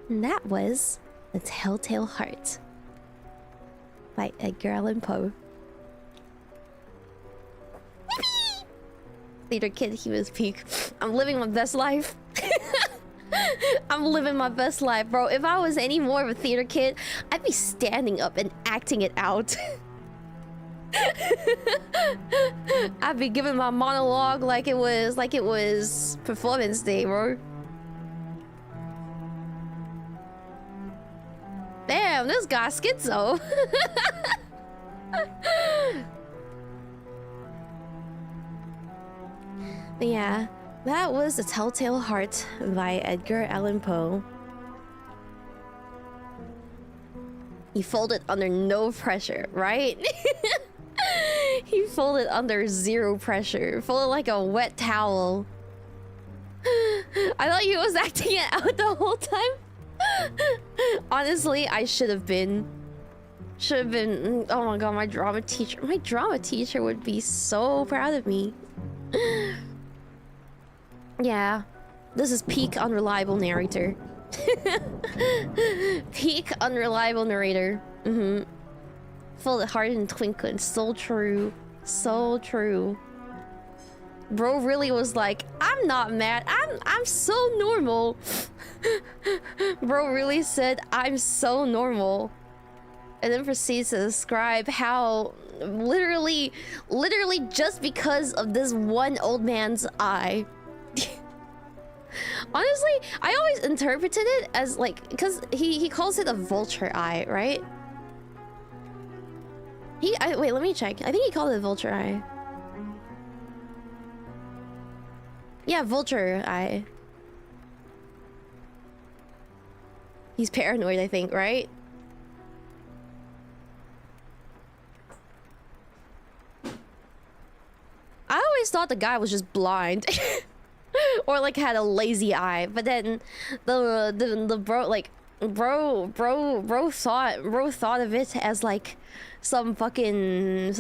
And that was The Telltale Heart by Edgar Allan Poe. Theater kid, he was peak. I'm living my best life. I'm living my best life, bro. If I was any more of a theater kid, I'd be standing up and acting it out. I'd be giving my monologue like it was performance day, bro. Damn, this guy's schizo. But yeah, that was The Telltale Heart by Edgar Allan Poe. He folded under no pressure, right? He folded under zero pressure. Folded like a wet towel. I thought he was acting it out the whole time. Honestly, I should have been. Oh my god, my drama teacher would be so proud of me. Yeah, this is peak unreliable narrator. Peak unreliable narrator. Full of heart and twinkling. So true. So true. Bro really was like, I'm not mad. I'm so normal. Bro really said, I'm so normal. And then proceeds to describe how literally just because of this one old man's eye. Honestly, I always interpreted it as like, because he calls it a vulture eye, right? Wait, let me check. I think he called it a vulture eye. Yeah, vulture eye. He's paranoid, I think, right? I always thought the guy was just blind. Or like had a lazy eye, but then the bro thought of it as like some fucking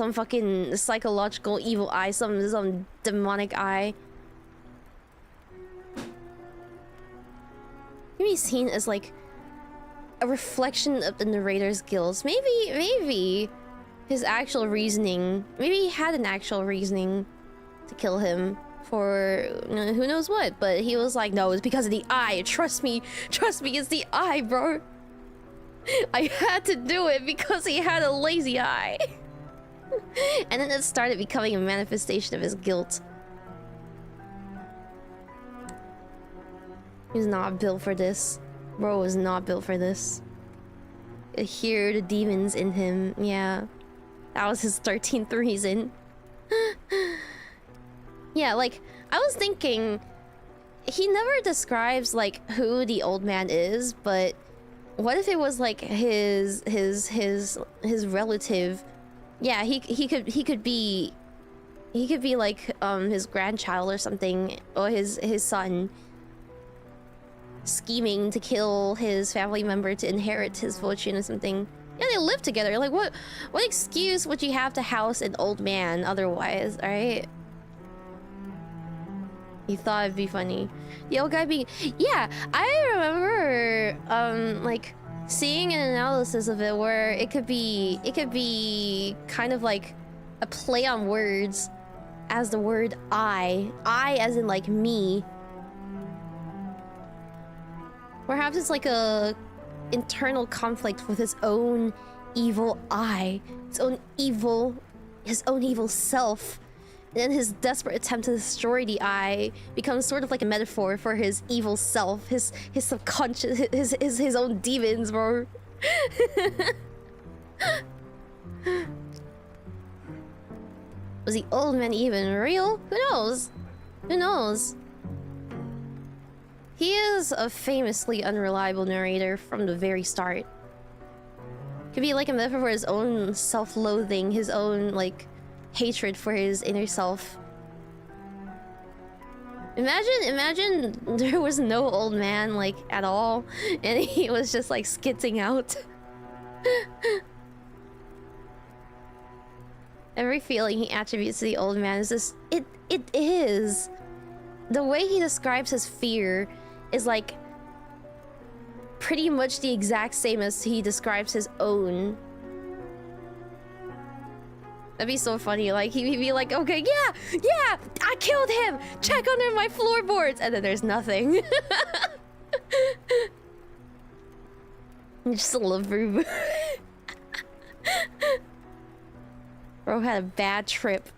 psychological evil eye, some demonic eye. Maybe seen as like a reflection of the narrator's guilt. Maybe his actual reasoning. Maybe he had an actual reasoning to kill him. For who knows what, but he was like, no, it's because of the eye. Trust me, it's the eye, bro. I had to do it because he had a lazy eye. And then it started becoming a manifestation of his guilt. He's not built for this. Bro was not built for this. I hear the demons in him. Yeah, that was his 13th reason. Yeah, like, I was thinking, he never describes, like, who the old man is, but what if it was, like, his relative? Yeah, he could be, like, his grandchild or something, or his son, scheming to kill his family member to inherit his fortune or something. Yeah, they live together. Like, what excuse would you have to house an old man otherwise, right? He thought it'd be funny. The old guy being... Yeah, I remember, like, seeing an analysis of it where it could be kind of like a play on words as the word I. I as in, like, me. Perhaps it's like a internal conflict with his own evil I. His own evil self. And then his desperate attempt to destroy the eye becomes sort of like a metaphor for his evil self, his subconscious, his own demons, bro. Was the old man even real? Who knows? Who knows? He is a famously unreliable narrator from the very start. Could be like a metaphor for his own self-loathing, his own, like, hatred for his inner self. Imagine there was no old man, like, at all, and he was just, like, skitzing out. Every feeling he attributes to the old man is just... It is. The way he describes his fear is, like, pretty much the exact same as he describes his own. That'd be so funny. Like, he'd be like, okay, yeah, I killed him. Check under my floorboards. And then there's nothing. Just a love room. Bro had a bad trip.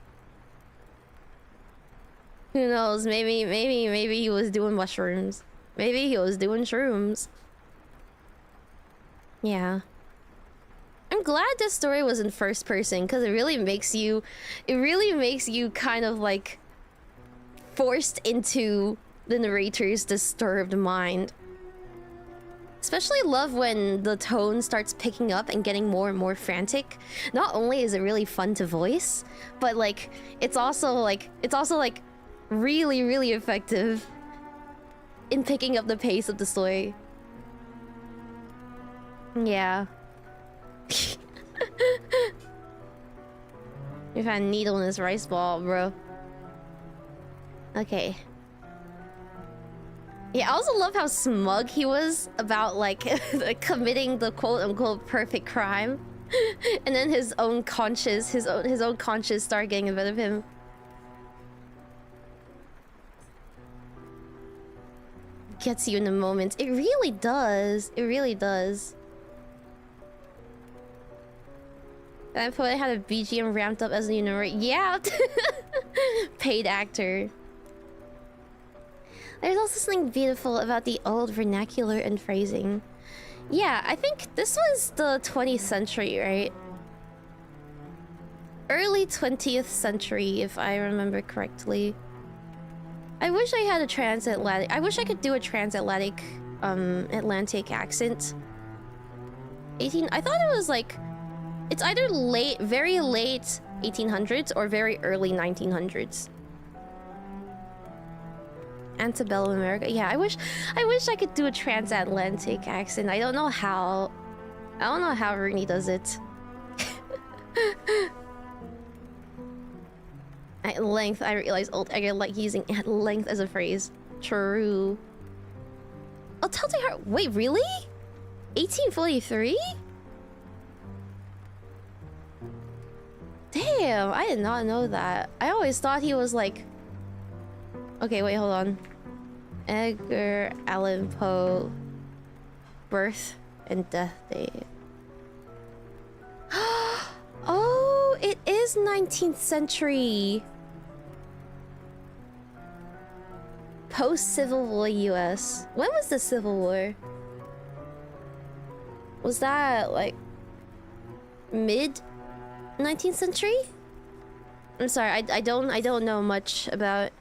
Who knows? Maybe he was doing mushrooms. Maybe he was doing shrooms. Yeah. I'm glad this story was in first person, because it really makes you kind of like forced into the narrator's disturbed mind. Especially love when the tone starts picking up and getting more and more frantic. Not only is it really fun to voice, but like it's also like really, really effective in picking up the pace of the story. Yeah. You found a needle in this rice ball, bro. Okay. Yeah, I also love how smug he was about like committing the quote-unquote perfect crime, and then his own conscience start getting a bit of him. Gets you in the moment. It really does. It really does. That poet had a BGM ramped up as a narrator. Yeah! Paid actor. There's also something beautiful about the old vernacular and phrasing. Yeah, I think this was the 20th century, right? Early 20th century, if I remember correctly. I wish I had a transatlantic... I wish I could do a transatlantic Atlantic accent. I thought it was like... It's either very late 1800s or very early 1900s. Antebellum America. Yeah, I wish I could do a transatlantic accent. I don't know how. I don't know how Rooney does it. At length, I realized old Edgar like using at length as a phrase. True. Oh, Telltale Heart. Wait, really? 1843? Damn, I did not know that. I always thought he was like... Okay, wait, hold on. Edgar Allan Poe. Birth and death date. Oh, it is 19th century. Post-Civil War US. When was the Civil War? Was that like mid 19th century? I'm sorry, I don't know much about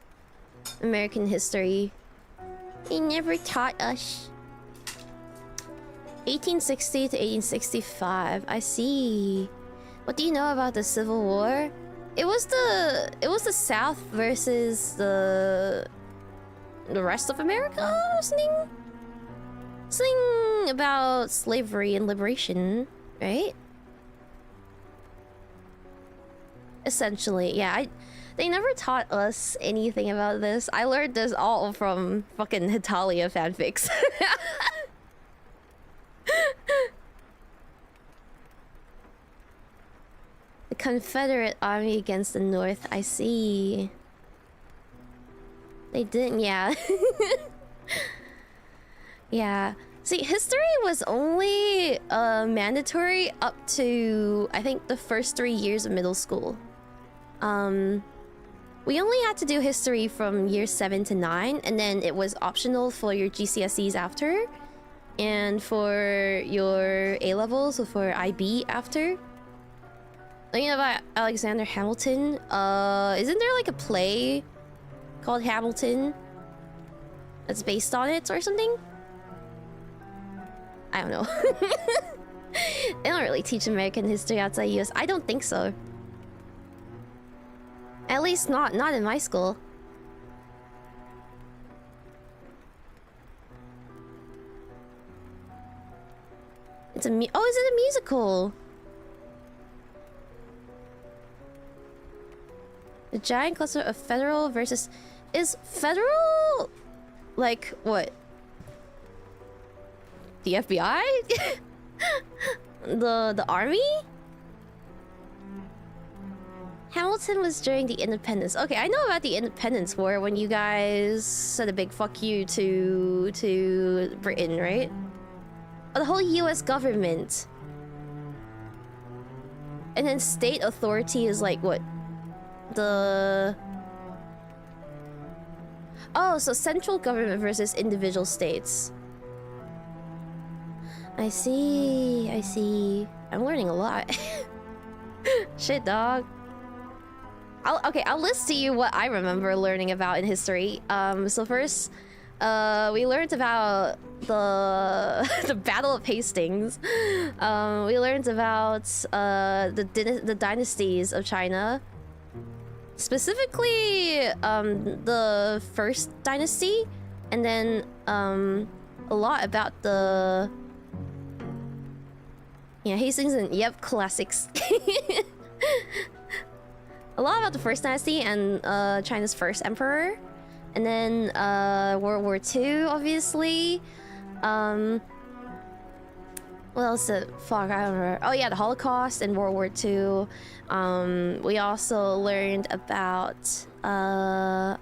American history. He never taught us. 1860 to 1865. I see. What do you know about the Civil War? It was the South versus the rest of America or something? Something about slavery and liberation, right? Essentially, yeah. They never taught us anything about this. I learned this all from fucking Hitalia fanfics. The Confederate Army against the North. I see. They didn't, yeah. Yeah. See, history was only mandatory up to, I think, the first 3 years of middle school. We only had to do history from year 7 to 9, and then it was optional for your GCSEs after, and for your A-levels, so for IB after. You know about Alexander Hamilton? Isn't there like a play called Hamilton that's based on it or something? I don't know. They don't really teach American history outside US. I don't think so. At least not in my school. It's a is it a musical? The giant cluster of federal versus... Is federal... like, what? The FBI? the army? Hamilton was during the independence. Okay, I know about the independence war when you guys said a big fuck you to Britain, right? Oh, the whole US government. And then state authority is like what? The... Oh, so central government versus individual states. I see, I see. I'm learning a lot. Shit, dog. I'll list to you what I remember learning about in history. So first, we learned about the Battle of Hastings. We learned about the dynasties of China. Specifically, the first dynasty, and then a lot about the Hastings and yep, classics. A lot about the first dynasty and China's first emperor, and then World War II, obviously. What else? Fuck, I don't remember. Oh yeah, the Holocaust and World War II. We also learned about. I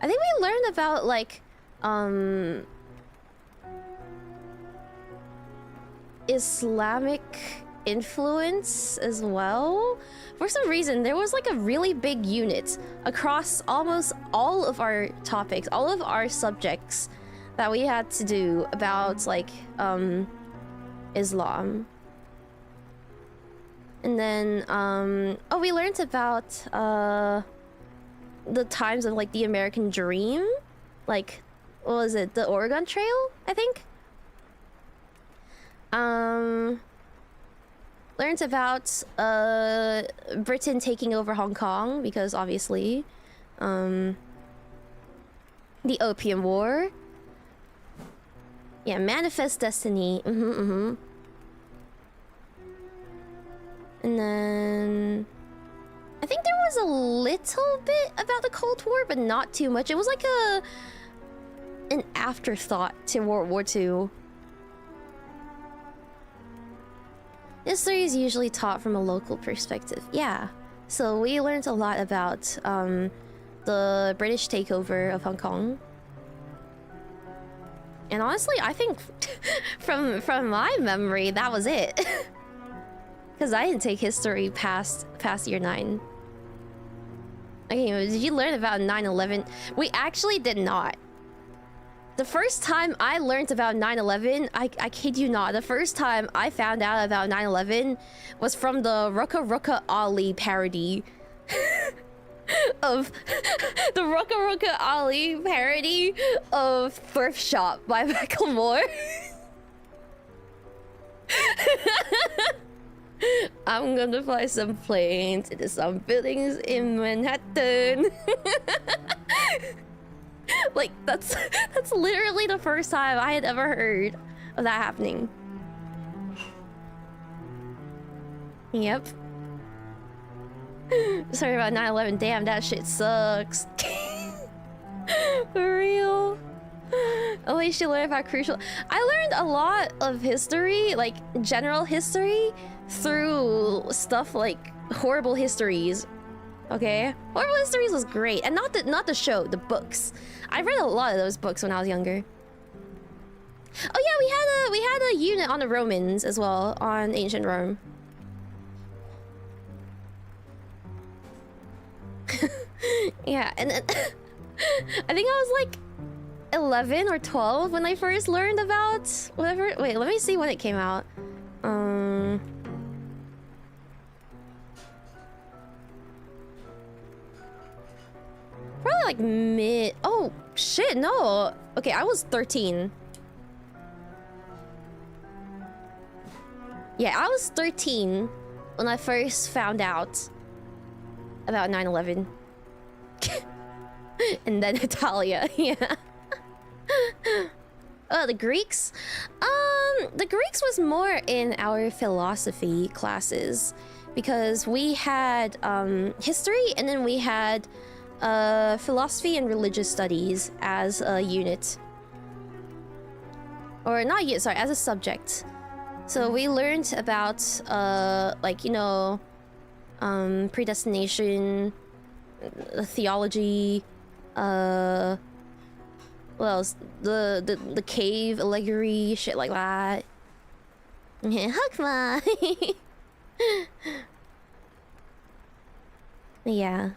think we learned about like Islamic influence as well. For some reason, there was like a really big unit across almost all of our topics, all of our subjects that we had to do about like Islam. And then oh, we learned about the times of like the American Dream, like what was it, the Oregon Trail, I think. Learned about Britain taking over Hong Kong because obviously the Opium War. Yeah, Manifest Destiny. And then I think there was a little bit about the Cold War, but not too much. It was like an afterthought to World War II. History is usually taught from a local perspective. Yeah. So we learned a lot about the British takeover of Hong Kong. And honestly, I think from my memory, that was it. Because I didn't take history past year 9. Okay, did you learn about 9/11? We actually did not. The first time I learned about 9/11, I kid you not, the first time I found out about 9/11 was from the Rucka Rucka Ali parody. Of the Rucka Rucka Ali parody of Thrift Shop by Macklemore. I'm gonna fly some planes into some buildings in Manhattan. Like that's literally the first time I had ever heard of that happening. Yep. Sorry about 9/11. Damn, that shit sucks. For real. At least you learn about crucial. I learned a lot of history, like general history, through stuff like Horrible Histories. Okay, Horrible Histories was great, and not the show, the books. I read a lot of those books when I was younger. Oh yeah, we had a unit on the Romans as well, on ancient Rome. Yeah, and then I think I was like 11 or 12 when I first learned about whatever. Wait, let me see when it came out. Probably like mid. Oh shit, no. Okay, I was 13. Yeah, I was 13 when I first found out about 9/11. And then Italia, yeah. Oh, the Greeks? The Greeks was more in our philosophy classes because we had history, and then we had philosophy and religious studies as a unit. Or not yet, sorry, as a subject. So we learned about, like, you know, predestination, theology, what else? The cave allegory, shit like that. Hakma! Yeah.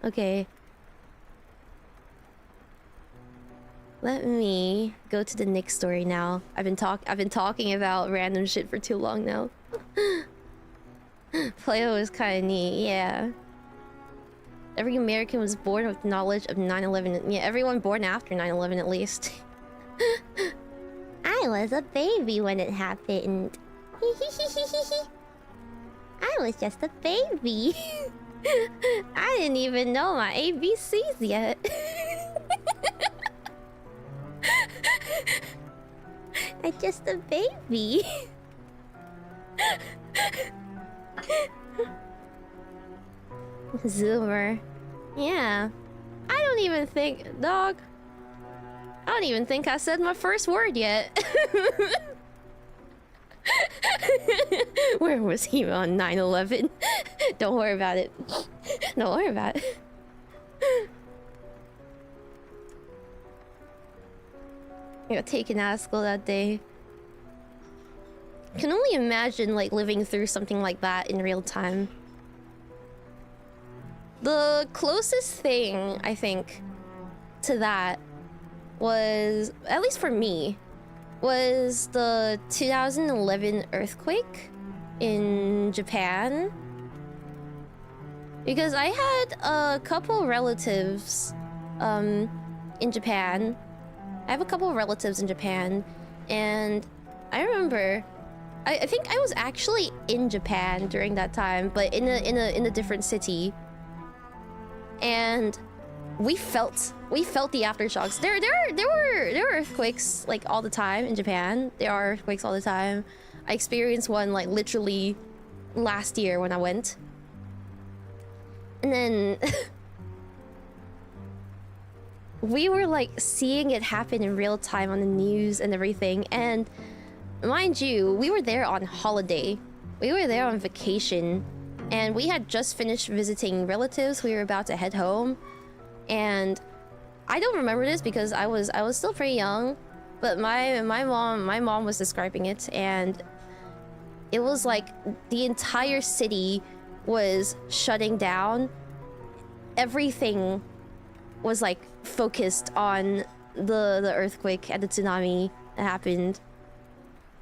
Okay. Let me go to the next story now. I've been talking about random shit for too long now. Play-O is kinda neat, yeah. Every American was born with knowledge of 9/11. Yeah, everyone born after 9/11 at least. I was a baby when it happened. I was just a baby. I didn't even know my ABCs yet. I'm just a baby. Zoomer. Yeah. I don't even think... Dog. I don't even think I said my first word yet. Where was he on 9/11? Don't worry about it. Don't worry about it. I got taken out of school that day. Can only imagine like living through something like that in real time. The closest thing, I think, to that was, at least for me, was the 2011 earthquake in Japan. Because I had a couple relatives in Japan. I have a couple of relatives in Japan, and I remember I think I was actually in Japan during that time, but in a different city. And we felt the aftershocks. There were earthquakes like all the time in Japan. There are earthquakes all the time. I experienced one like literally last year when I went. And then we were like seeing it happen in real time on the news and everything. And mind you, we were there on holiday. We were there on vacation. And we had just finished visiting relatives. We were about to head home. And I don't remember this because I was still pretty young. But my mom was describing it, and it was like the entire city was shutting down. Everything was like focused on the earthquake and the tsunami that happened.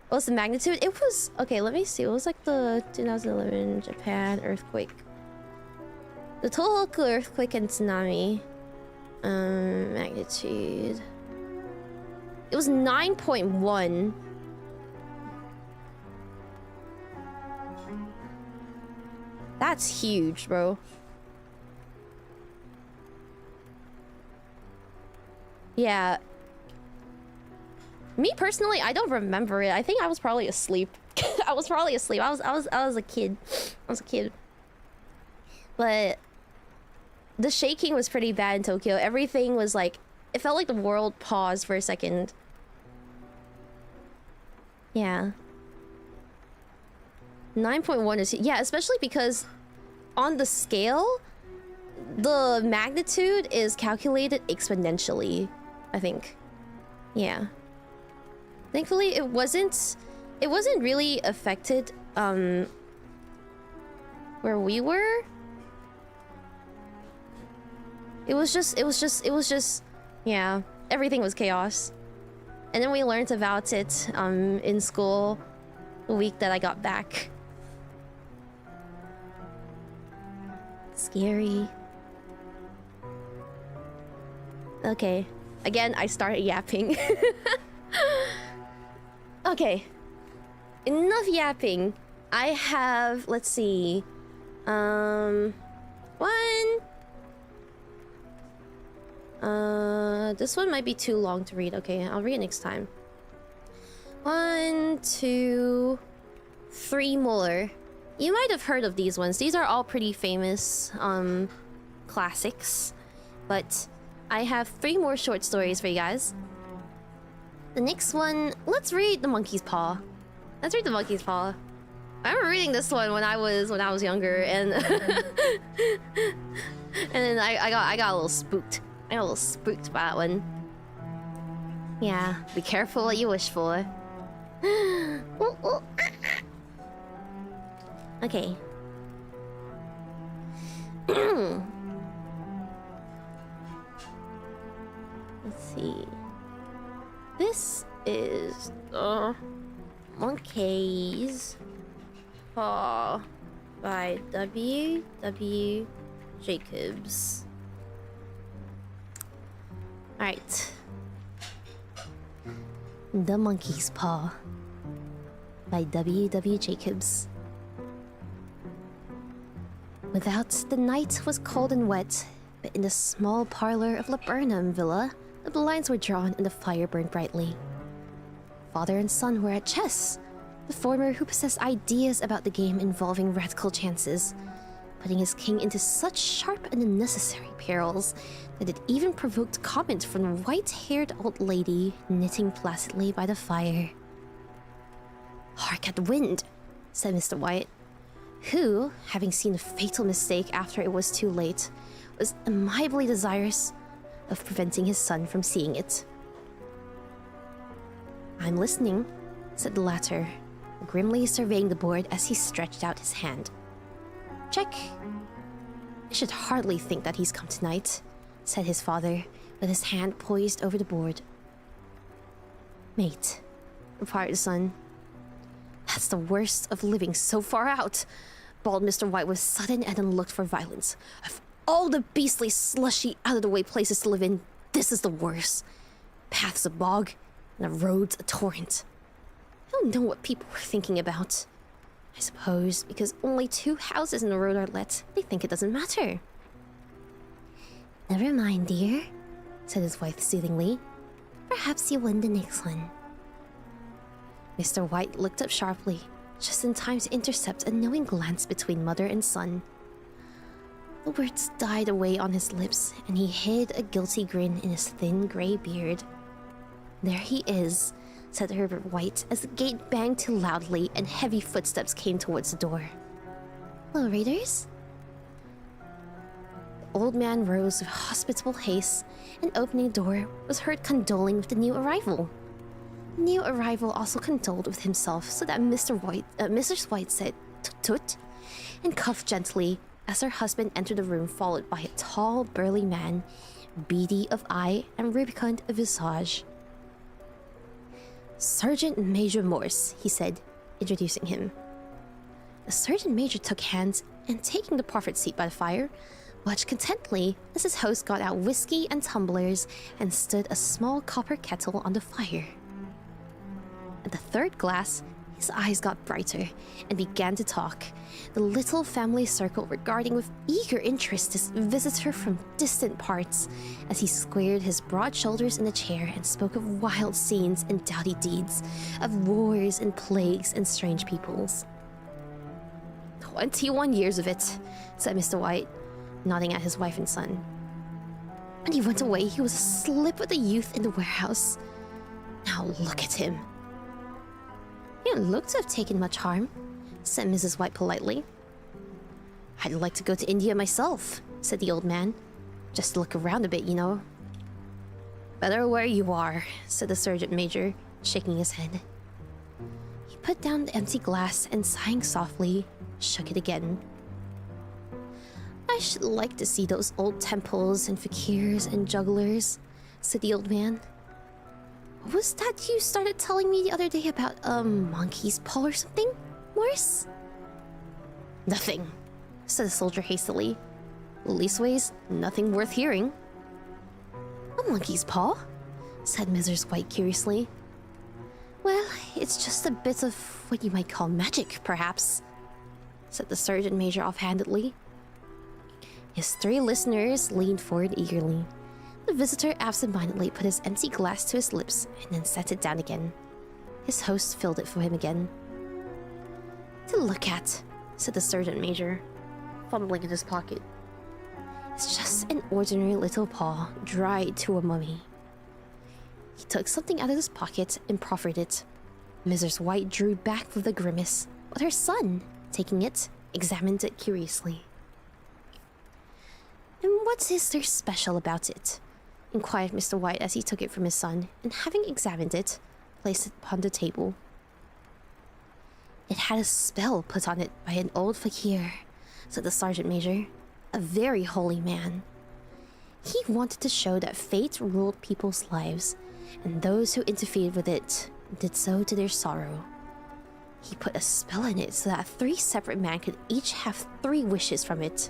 What was the magnitude? It was... Okay, let me see. It was like the 2011 Japan earthquake. The Tohoku earthquake and tsunami. Magnitude... It was 9.1. That's huge, bro. Yeah. Me personally, I don't remember it. I think I was probably asleep. I was probably asleep. I was a kid. I was a kid. But the shaking was pretty bad in Tokyo. Everything was like, it felt like the world paused for a second. Yeah. 9.1 is... Yeah, especially because on the scale, the magnitude is calculated exponentially, I think. Yeah. Thankfully, it wasn't really affected, where we were. It was just, yeah, everything was chaos. And then we learned about it, in school the week that I got back. Scary. Okay. Again, I started yapping. Okay. Enough yapping. I have... Let's see. This one might be too long to read. Okay, I'll read it next time. 1, 2, 3 more. You might have heard of these ones. These are all pretty famous, classics. But I have 3 more short stories for you guys. The next one, let's read The Monkey's Paw. Let's read The Monkey's Paw. I remember reading this one when I was younger, and and then I got a little spooked. I got a little spooked by that one. Yeah, be careful what you wish for. Ooh, ooh. Okay. Let's see. This is the Monkey's Paw by 𝐷𝐵 Jacobs. Alright. The Monkey's Paw by 𝐷𝐵 Jacobs. Without, the night was cold and wet, but in the small parlor of Laburnum Villa, the blinds were drawn and the fire burned brightly. Father and son were at chess, the former who possessed ideas about the game involving radical chances, putting his king into such sharp and unnecessary perils that it even provoked comment from the white-haired old lady knitting placidly by the fire. "Hark at the wind," said Mr. White, who, having seen a fatal mistake after it was too late, was amiably desirous of preventing his son from seeing it. "I'm listening," said the latter, grimly surveying the board as he stretched out his hand. "Check. I should hardly think that he's come tonight," said his father, with his hand poised over the board. "Mate," replied the son. "That's the worst of living so far out," bawled Mr. White with sudden and unlooked for violence. "Of all the beastly, slushy, out-of-the-way places to live in, this is the worst. Paths a bog, and the roads a torrent. I don't know what people were thinking about. I suppose because only 2 houses in the road are let, they think it doesn't matter." "Never mind, dear," said his wife soothingly. "Perhaps you win the next one." Mr. White looked up sharply, just in time to intercept a knowing glance between mother and son. The words died away on his lips, and he hid a guilty grin in his thin grey beard. "There he is," said Herbert White as the gate banged too loudly and heavy footsteps came towards the door. "Hello, Raiders." The old man rose with hospitable haste, and opening the door, was heard condoling with the new arrival. The new arrival also condoled with himself, so that Mrs. White said "tut tut" and coughed gently as her husband entered the room, followed by a tall, burly man, beady of eye and rubicund of visage. "Sergeant Major Morse," he said, introducing him. The sergeant major took hands and, taking the proffered seat by the fire, watched contentedly as his host got out whiskey and tumblers and stood a small copper kettle on the fire. At the 3rd glass, his eyes got brighter and began to talk, the little family circle regarding with eager interest this visitor from distant parts, as he squared his broad shoulders in the chair and spoke of wild scenes and doughty deeds, of wars and plagues and strange peoples. 21 years of it," said Mr. White, nodding at his wife and son. "When he went away, he was a slip with a youth in the warehouse. Now look at him." "He didn't look to have taken much harm," said Mrs. White politely. "I'd like to go to India myself," said the old man. "Just to look around a bit, you know." "Better where you are," said the sergeant major, shaking his head. He put down the empty glass and, sighing softly, shook it again. "I should like to see those old temples and fakirs and jugglers," said the old man. "What was that you started telling me the other day about monkey's paw or something, Morse?" "Nothing," said the soldier hastily. "Leastways, nothing worth hearing." "A monkey's paw?" said Mrs. White curiously. "Well, it's just a bit of what you might call magic, perhaps," said the sergeant major offhandedly. His 3 listeners leaned forward eagerly. The visitor absent-mindedly put his empty glass to his lips and then set it down again. His host filled it for him again. "To look at," said the sergeant major, fumbling in his pocket. "It's just an ordinary little paw dried to a mummy. He took something out of his pocket and proffered it. Mrs. White drew back with a grimace, but her son, taking it, examined it curiously. "And what is there special about it?" inquired Mr. White as he took it from his son, and having examined it, placed it upon the table. "It had a spell put on it by an old fakir," said the sergeant major, "a very holy man. He wanted to show that fate ruled people's lives, and those who interfered with it did so to their sorrow. He put a spell in it so that 3 separate men could each have 3 wishes from it.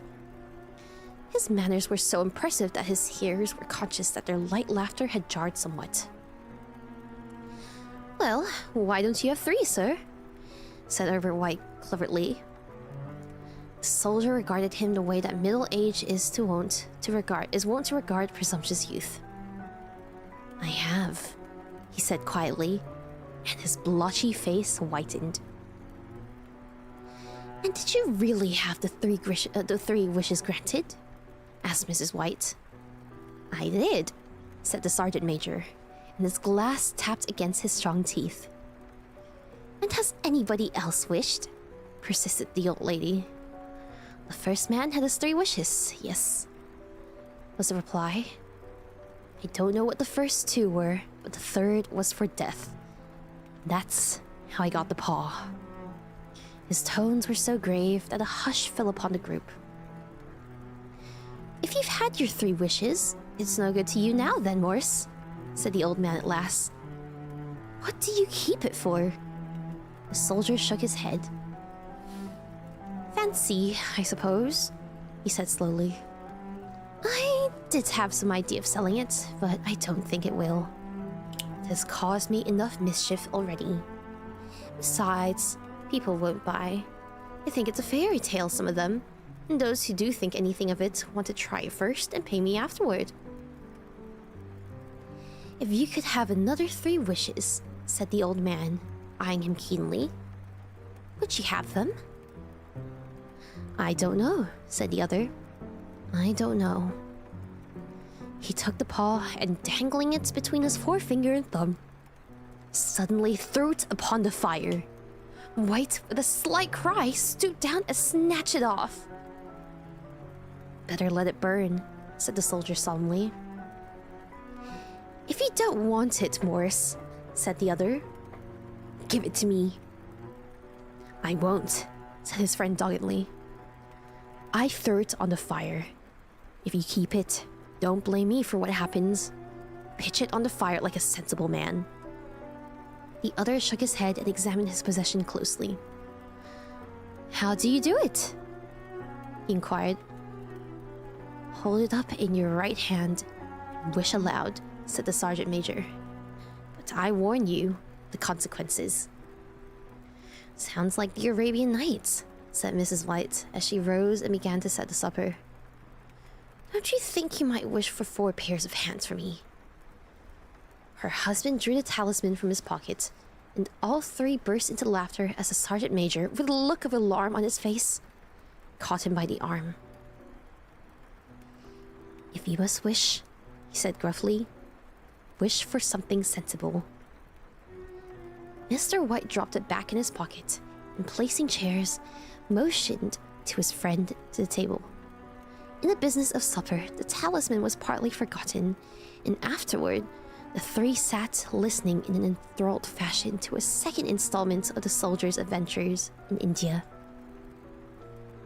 His manners were so impressive that his hearers were conscious that their light laughter had jarred somewhat. "Well, why don't you have 3, sir?" said Herbert White cleverly. The soldier regarded him the way that middle age is wont to regard presumptuous youth. "I have," he said quietly, and his blotchy face whitened. "And did you really have the 3 wishes granted?" asked Mrs. White. "I did," said the sergeant major, and his glass tapped against his strong teeth. "And has anybody else wished?" persisted the old lady. "The first man had his 3 wishes, yes," was the reply. "I don't know what the first 2 were, but the 3rd was for death. That's how I got the paw." His tones were so grave that a hush fell upon the group. "If you've had your 3 wishes, it's no good to you now then, Morse," said the old man at last. "What do you keep it for?" The soldier shook his head. "Fancy, I suppose," he said slowly. "I did have some idea of selling it, but I don't think it will. It has caused me enough mischief already. Besides, people won't buy. They think it's a fairy tale, some of them, and those who do think anything of it want to try it first and pay me afterward." "If you could have another 3 wishes," said the old man, eyeing him keenly, "would you have them?" "I don't know," said the other. "I don't know." He took the paw and, dangling it between his forefinger and thumb, suddenly threw it upon the fire. White, with a slight cry, stooped down and snatched it off. "Better let it burn," said the soldier solemnly. "If you don't want it, Morris," said the other, "give it to me." "I won't," said his friend doggedly. "I threw it on the fire. If you keep it, don't blame me for what happens. Pitch it on the fire like a sensible man." The other shook his head and examined his possession closely. "How do you do it?" he inquired. "Hold it up in your right hand and wish aloud," said the sergeant major. "But I warn you, the consequences." "Sounds like the Arabian Nights," said Mrs. White as she rose and began to set the supper. "Don't you think you might wish for 4 pairs of hands for me?" Her husband drew the talisman from his pocket, and all 3 burst into laughter as the sergeant major, with a look of alarm on his face, caught him by the arm. "If you must wish," he said gruffly, "wish for something sensible." Mr. White dropped it back in his pocket, and placing chairs, motioned to his friend to the table. In the business of supper, the talisman was partly forgotten, and afterward, the 3 sat listening in an enthralled fashion to a second installment of the soldier's adventures in India.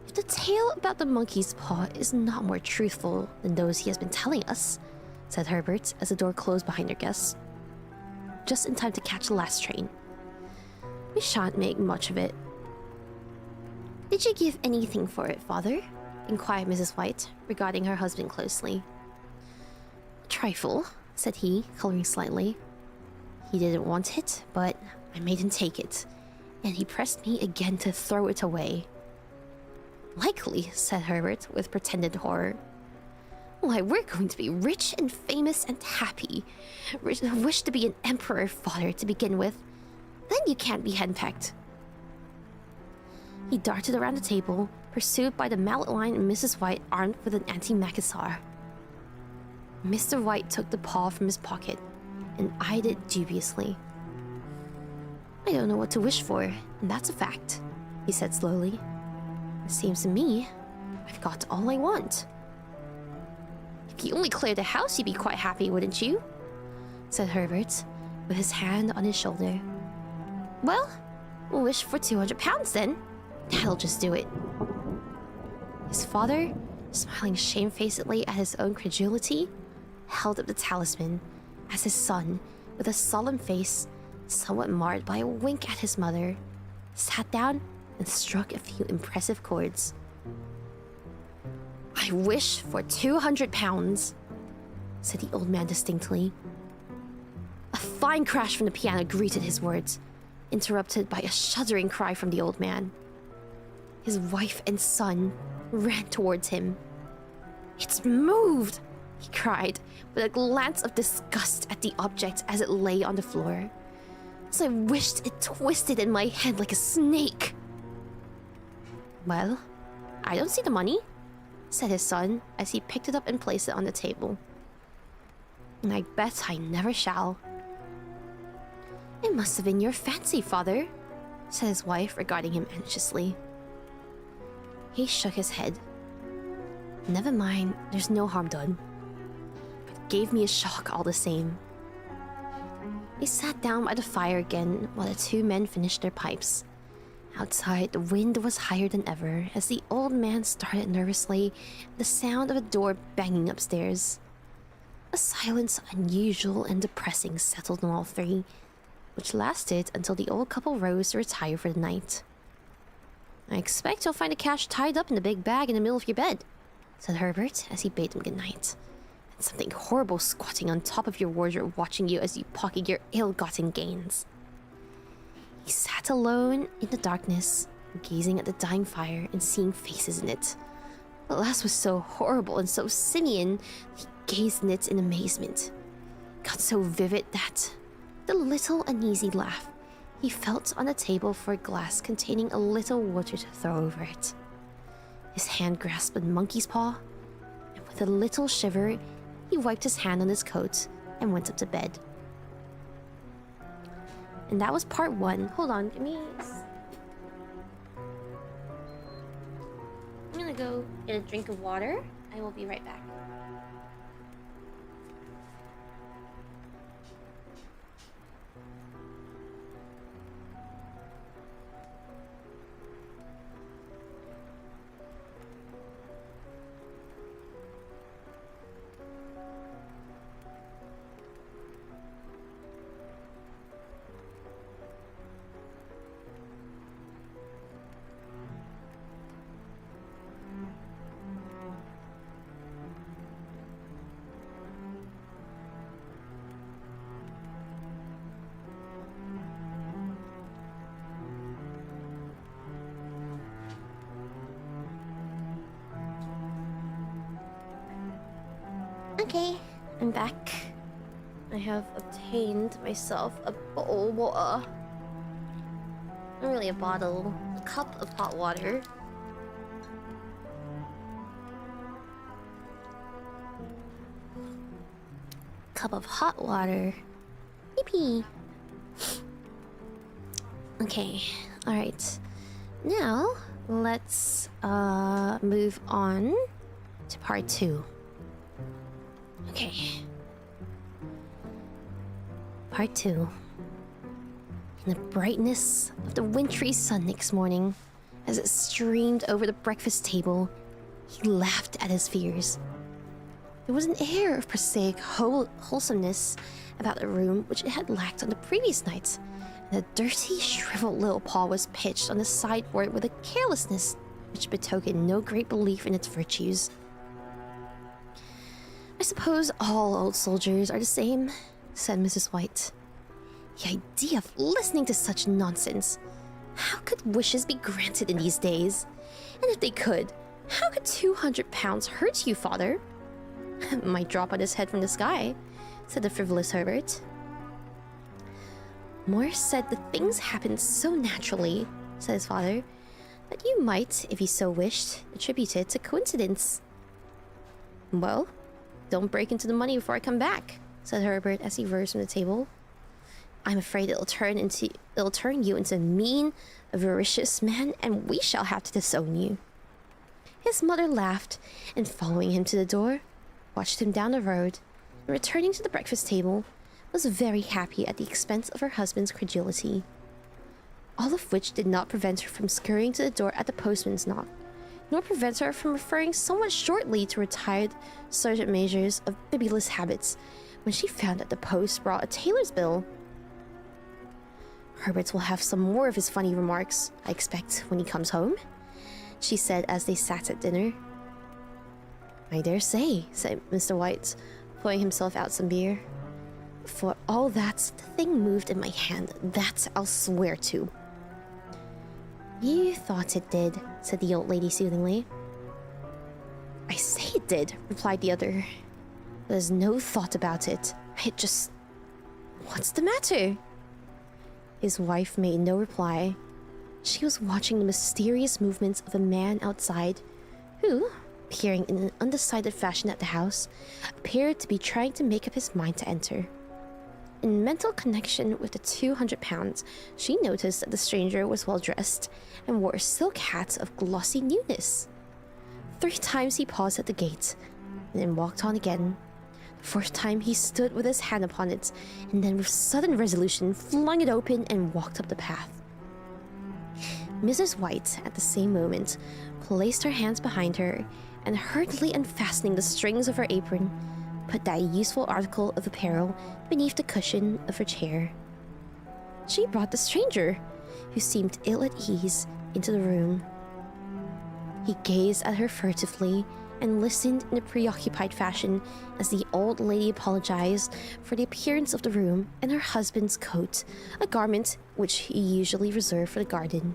"If the tale about the monkey's paw is not more truthful than those he has been telling us," said Herbert as the door closed behind their guests, just in time to catch the last train, "we shan't make much of it." "Did you give anything for it, father?" inquired Mrs. White, regarding her husband closely. "A trifle," said he, coloring slightly. "He didn't want it, but I made him take it, and he pressed me again to throw it away." "Likely," said Herbert with pretended horror. "Why, we're going to be rich and famous and happy. Wish to be an emperor, father, to begin with. Then you can't be henpecked." He darted around the table, pursued by the mallet line and Mrs. White armed with an anti-macassar. Mr. White took the paw from his pocket and eyed it dubiously. "I don't know what to wish for, and that's a fact," he said slowly. "It seems to me I've got all I want." "If you only cleared the house, you'd be quite happy, wouldn't you?" said Herbert, with his hand on his shoulder. "Well, we'll wish for 200 pounds then. That'll just do it." His father, smiling shamefacedly at his own credulity, held up the talisman as his son, with a solemn face, somewhat marred by a wink at his mother, sat down and struck a few impressive chords. "I wish for 200 pounds, said the old man distinctly. A fine crash from the piano greeted his words, interrupted by a shuddering cry from the old man. His wife and son ran towards him. "It's moved!" he cried, with a glance of disgust at the object as it lay on the floor. "As I wished it twisted in my hand like a snake." "Well, I don't see the money," said his son as he picked it up and placed it on the table. "And I bet I never shall." "It must have been your fancy, father," said his wife, regarding him anxiously. He shook his head. "Never mind, there's no harm done. But it gave me a shock all the same." They sat down by the fire again while the two men finished their pipes. Outside, the wind was higher than ever as the old man started nervously at the sound of a door banging upstairs. A silence unusual and depressing settled on all three, which lasted until the old couple rose to retire for the night. "I expect you'll find the cash tied up in the big bag in the middle of your bed," said Herbert as he bade them good night. "And something horrible squatting on top of your wardrobe watching you as you pocket your ill-gotten gains." He sat alone in the darkness, gazing at the dying fire and seeing faces in it. The last was so horrible and so simian, he gazed in it in amazement. It got so vivid that, with a little uneasy laugh, he felt on the table for a glass containing a little water to throw over it. His hand grasped a monkey's paw, and with a little shiver, he wiped his hand on his coat and went up to bed. And that was part 1. Hold on, give me... I'm gonna go get a drink of water. I will be right back. Okay, I'm back. I have obtained myself a bowl of water. Not really a bottle, a cup of hot water. Cup of hot water. Eepy. Okay, alright. Now, let's move on to part 2. Okay. Part 2. In the brightness of the wintry sun next morning, as it streamed over the breakfast table, he laughed at his fears. There was an air of prosaic wholesomeness about the room which it had lacked on the previous night, and a dirty, shriveled little paw was pitched on the sideboard with a carelessness which betokened no great belief in its virtues. "I suppose all old soldiers are the same," said Mrs. White. "The idea of listening to such nonsense! How could wishes be granted in these days? And if they could, how could 200 pounds hurt you, father?" "Might drop on his head from the sky," said the frivolous Herbert. "Morse said the things happened so naturally," said his father, "that you might, if you so wished, attribute it to coincidence." "Well, don't break into the money before I come back," said Herbert as he rose from the table. I'm afraid it'll turn you into a mean, avaricious man, and we shall have to disown you. His mother laughed, and following him to the door, watched him down the road, and returning to the breakfast table, was very happy at the expense of her husband's credulity. All of which did not prevent her from scurrying to the door at the postman's knock, nor prevent her from referring somewhat shortly to retired sergeant majors of bibulous habits when she found that the post brought a tailor's bill. Herbert will have some more of his funny remarks, I expect, when he comes home, she said as they sat at dinner. I dare say, said Mr. White, pouring himself out some beer. For all that, the thing moved in my hand, that I'll swear to. You thought it did, said the old lady soothingly. I say it did, replied the other. There's no thought about it. It just... What's the matter? His wife made no reply. She was watching the mysterious movements of a man outside, who, peering in an undecided fashion at the house, appeared to be trying to make up his mind to enter. In mental connection with the 200 pounds, she noticed that the stranger was well dressed and wore a silk hat of glossy newness. 3 times he paused at the gate, and then walked on again. The 4th time he stood with his hand upon it, and then with sudden resolution flung it open and walked up the path. Mrs. White, at the same moment, placed her hands behind her, and hurriedly unfastening the strings of her apron, put that useful article of apparel beneath the cushion of her chair. She brought the stranger, who seemed ill at ease, into the room. He gazed at her furtively and listened in a preoccupied fashion as the old lady apologized for the appearance of the room and her husband's coat, a garment which he usually reserved for the garden.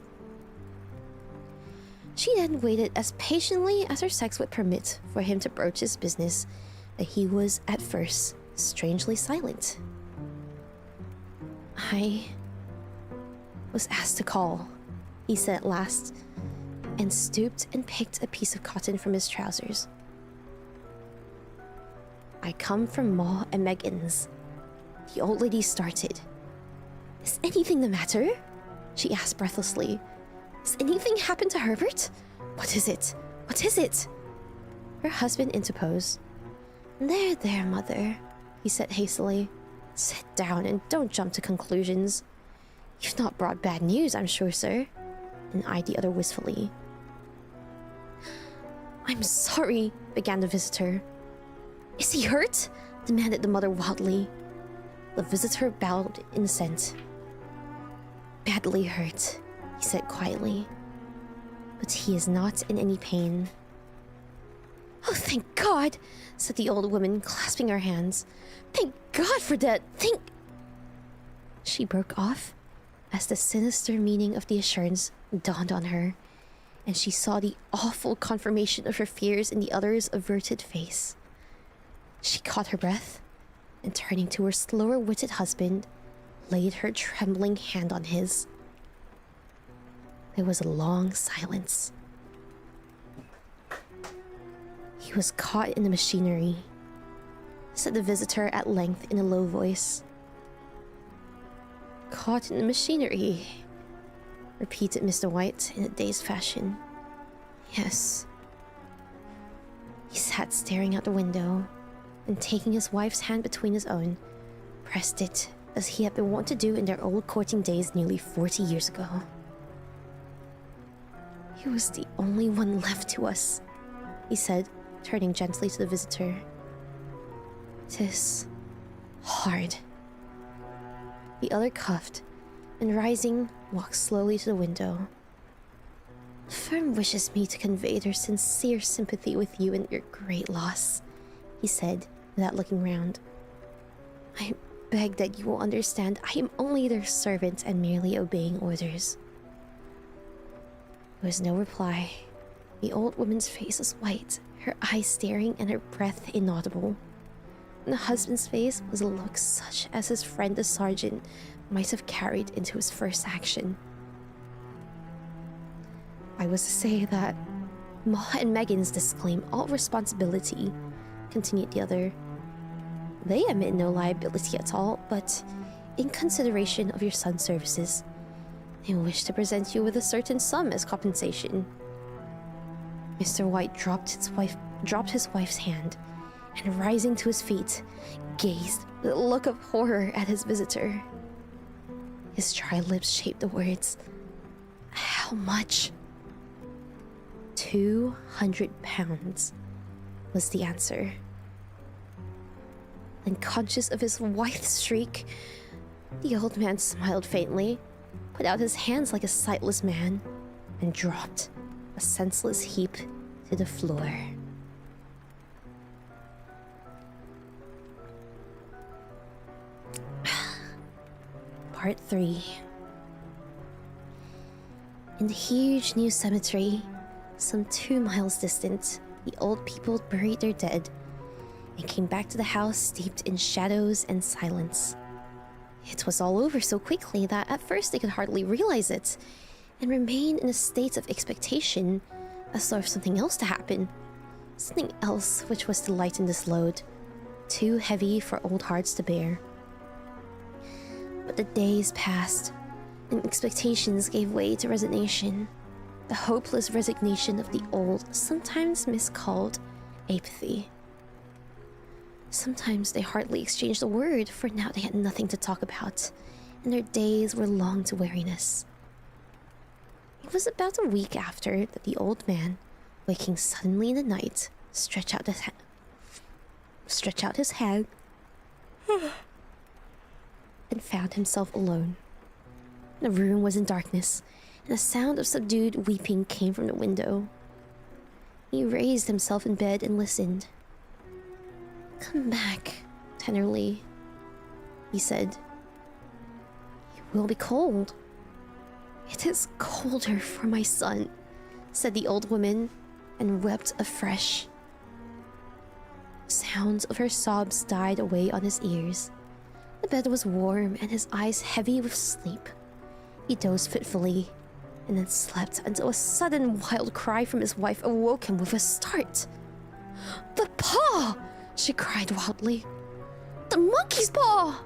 She then waited as patiently as her sex would permit for him to broach his business, but he was, at first, strangely silent. I was asked to call, he said at last, and stooped and picked a piece of cotton from his trousers. I come from Ma and Megan's. The old lady started. Is anything the matter? She asked breathlessly. Has anything happened to Herbert? What is it? What is it? Her husband interposed. There, mother, he said hastily. Sit down and don't jump to conclusions. You've not brought bad news, I'm sure, sir, and eyed the other wistfully. I'm sorry, began the visitor. Is he hurt? Demanded the mother wildly. The visitor bowed in assent. Badly hurt, he said quietly. But he is not in any pain. Oh, thank God, said the old woman, clasping her hands. Thank God for that, thank... She broke off as the sinister meaning of the assurance dawned on her, and she saw the awful confirmation of her fears in the other's averted face. She caught her breath, and turning to her slower-witted husband, laid her trembling hand on his. There was a long silence. He was caught in the machinery, said the visitor at length in a low voice. Caught in the machinery, repeated Mr. White in a dazed fashion. Yes. He sat staring out the window, and taking his wife's hand between his own, pressed it as he had been wont to do in their old courting days nearly 40 years ago. He was the only one left to us, he said, turning gently to the visitor. "'Tis hard." The other coughed, and rising, walked slowly to the window. "The firm wishes me to convey their sincere sympathy with you in your great loss," he said, without looking round. "I beg that you will understand I am only their servant and merely obeying orders." There was no reply. The old woman's face was white, her eyes staring and her breath inaudible. And the husband's face was a look such as his friend the sergeant might have carried into his first action. "I was to say that Ma and Megan's disclaim all responsibility," continued the other. They admit no liability at all, but in consideration of your son's services, they wish to present you with a certain sum as compensation. Mr. White dropped his wife's hand, and rising to his feet, gazed with a look of horror at his visitor. His dry lips shaped the words, "How much?" 200 pounds was the answer. Unconscious of his wife's shriek, the old man smiled faintly, put out his hands like a sightless man, and dropped, a senseless heap, to the floor. Part 3. In the huge new cemetery, some 2 miles distant, the old people buried their dead and came back to the house steeped in shadows and silence. It was all over so quickly that at first they could hardly realize it and remained in a state of expectation as though of something else to happen. Something else which was to lighten this load, too heavy for old hearts to bear. But the days passed, and expectations gave way to resignation. The hopeless resignation of the old, sometimes miscalled apathy. Sometimes they hardly exchanged a word, for now they had nothing to talk about, and their days were long to weariness. It was about a week after that the old man, waking suddenly in the night, stretched out his hand and found himself alone. The room was in darkness, and a sound of subdued weeping came from the window. He raised himself in bed and listened. "Come back," tenderly, he said. "You will be cold." "It is colder for my son," said the old woman, and wept afresh. Sounds of her sobs died away on his ears. The bed was warm and his eyes heavy with sleep. He dozed fitfully, and then slept until a sudden wild cry from his wife awoke him with a start. "The paw!" she cried wildly. "The monkey's paw!"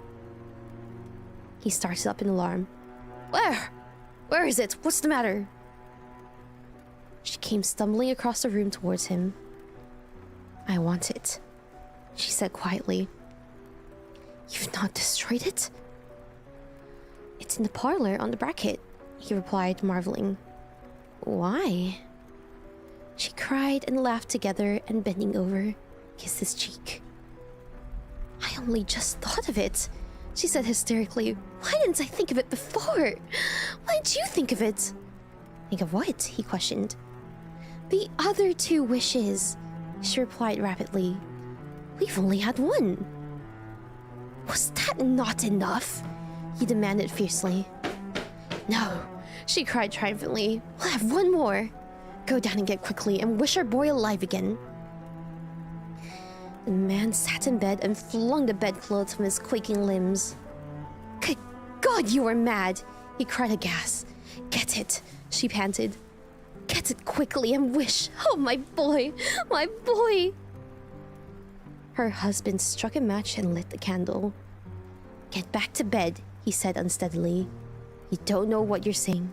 He started up in alarm. "Where? Where is it? What's the matter?" She came stumbling across the room towards him. "I want it," she said quietly. "You've not destroyed it?" "It's in the parlor on the bracket," he replied, marveling. "Why?" She cried and laughed together, and bending over, kissed his cheek. "I only just thought of it," she said hysterically. "Why didn't I think of it before? Why did you think of it?" "Think of what?" he questioned. "The other 2 wishes," she replied rapidly. "We've only had 1. "Was that not enough?" he demanded fiercely. "No," she cried triumphantly. "We'll have 1 more. Go down and get quickly and wish our boy alive again." The man sat in bed and flung the bedclothes from his quaking limbs. "Good God, you are mad!" he cried aghast. "Get it," she panted. "Get it quickly and wish. Oh, my boy, my boy!" Her husband struck a match and lit the candle. "Get back to bed," he said unsteadily. "You don't know what you're saying."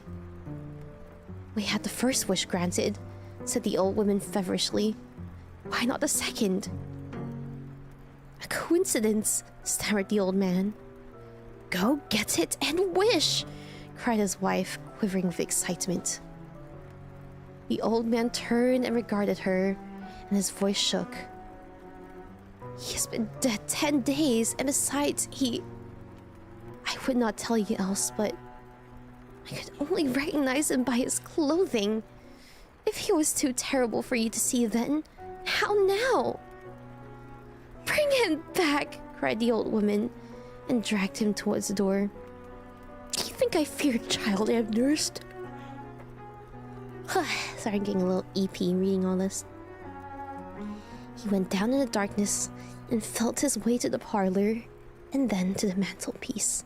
"We had the first wish granted," said the old woman feverishly. "Why not the second?" "A coincidence," stammered the old man. "Go get it and wish," cried his wife, quivering with excitement. The old man turned and regarded her, and his voice shook. "He has been dead 10 days, and besides, I would not tell you else, but I could only recognize him by his clothing. If he was too terrible for you to see then, how now?" "Bring him back," cried the old woman, and dragged him towards the door. "Do you think I fear a child I have nursed?" Sorry, I'm getting a little Eepy reading all this. He went down in the darkness and felt his way to the parlor, and then to the mantelpiece.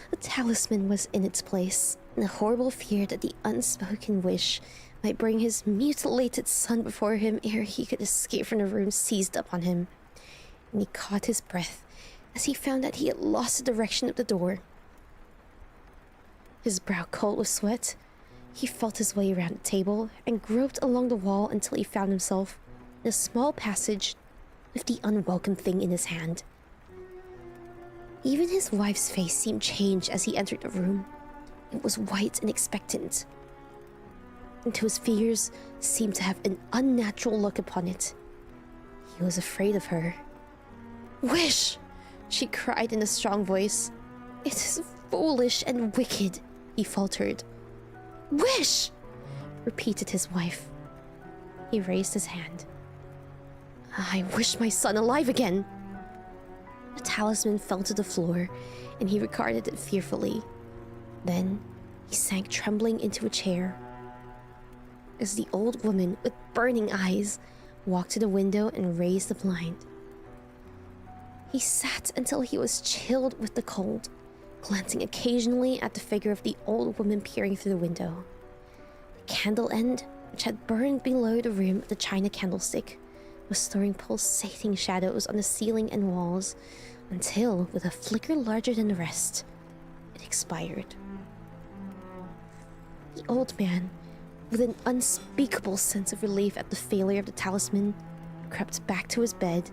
The talisman was in its place, and the horrible fear that the unspoken wish might bring his mutilated son before him ere he could escape from the room seized upon him. and he caught his breath as he found that he had lost the direction of the door. His brow cold with sweat, he felt his way around the table and groped along the wall until he found himself in a small passage with the unwelcome thing in his hand. Even his wife's face seemed changed as he entered the room. It was white and expectant, and to his fears seemed to have an unnatural look upon it. He was afraid of her. "Wish!" she cried in a strong voice. "It is foolish and wicked," he faltered. "Wish!" repeated his wife. He raised his hand. "I wish my son alive again." The talisman fell to the floor, and he regarded it fearfully. Then he sank trembling into a chair. As the old woman with burning eyes walked to the window and raised the blind, he sat until he was chilled with the cold, glancing occasionally at the figure of the old woman peering through the window. The candle end, which had burned below the rim of the china candlestick, was throwing pulsating shadows on the ceiling and walls until, with a flicker larger than the rest, it expired. The old man, with an unspeakable sense of relief at the failure of the talisman, crept back to his bed,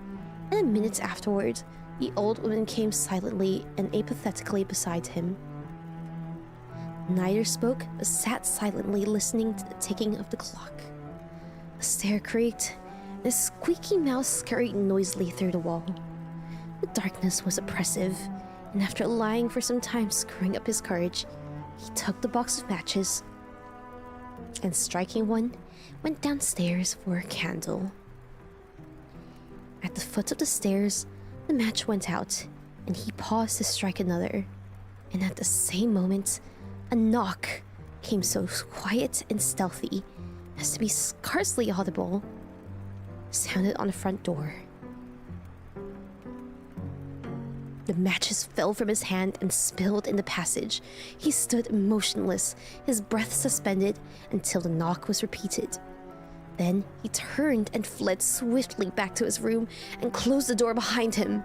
and minutes afterward, the old woman came silently and apathetically beside him. Neither spoke, but sat silently listening to the ticking of the clock. A stair creaked, and a squeaky mouse scurried noisily through the wall. The darkness was oppressive, and after lying for some time screwing up his courage, he took the box of matches and, striking one, went downstairs for a candle. At the foot of the stairs, the match went out, and he paused to strike another, and at the same moment, a knock came so quiet and stealthy as to be scarcely audible, sounded on the front door. The matches fell from his hand and spilled in the passage. He stood motionless, his breath suspended, until the knock was repeated. Then he turned and fled swiftly back to his room and closed the door behind him.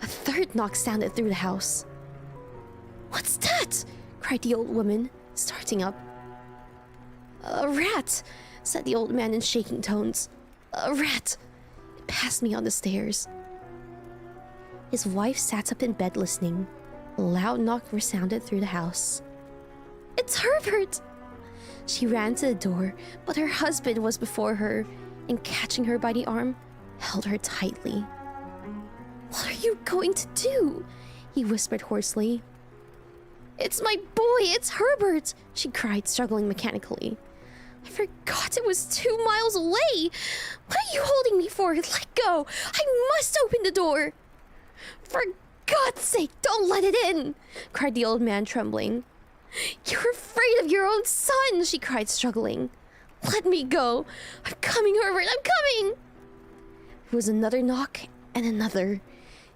A third knock sounded through the house. "What's that?" cried the old woman, starting up. "A rat," said the old man in shaking tones. "A rat. It passed me on the stairs." His wife sat up in bed listening. A loud knock resounded through the house. "It's Herbert!" She ran to the door, but her husband was before her, and catching her by the arm, held her tightly. "What are you going to do?" he whispered hoarsely. "It's my boy! It's Herbert!" she cried, struggling mechanically. "I forgot it was 2 miles away! What are you holding me for? Let go! I must open the door!" "For God's sake, don't let it in!" cried the old man, trembling. "You're afraid of your own son!" she cried, struggling. "Let me go! I'm coming, Herbert! I'm coming!" There was another knock and another.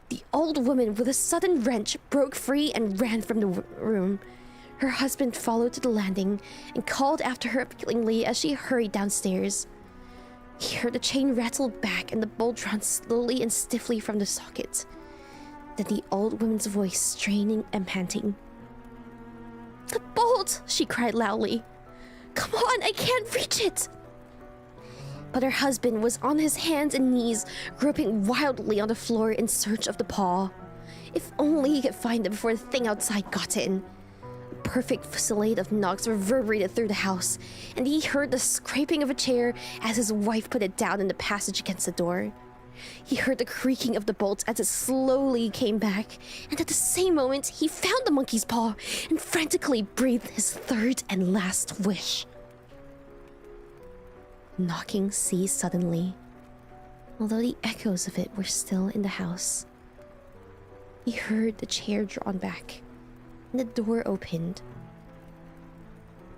The old woman, with a sudden wrench, broke free and ran from the room. Her husband followed to the landing and called after her appealingly as she hurried downstairs. He heard the chain rattle back and the bolt drawn slowly and stiffly from the socket. Then the old woman's voice, straining and panting. "The bolt!" she cried loudly. "Come on, I can't reach it!" But her husband was on his hands and knees, groping wildly on the floor in search of the paw. If only he could find it before the thing outside got in. A perfect fusillade of knocks reverberated through the house, and he heard the scraping of a chair as his wife put it down in the passage against the door. He heard the creaking of the bolts as it slowly came back, and at the same moment he found the monkey's paw and frantically breathed his third and last wish. Knocking ceased suddenly, although the echoes of it were still in the house. He heard the chair drawn back, and the door opened.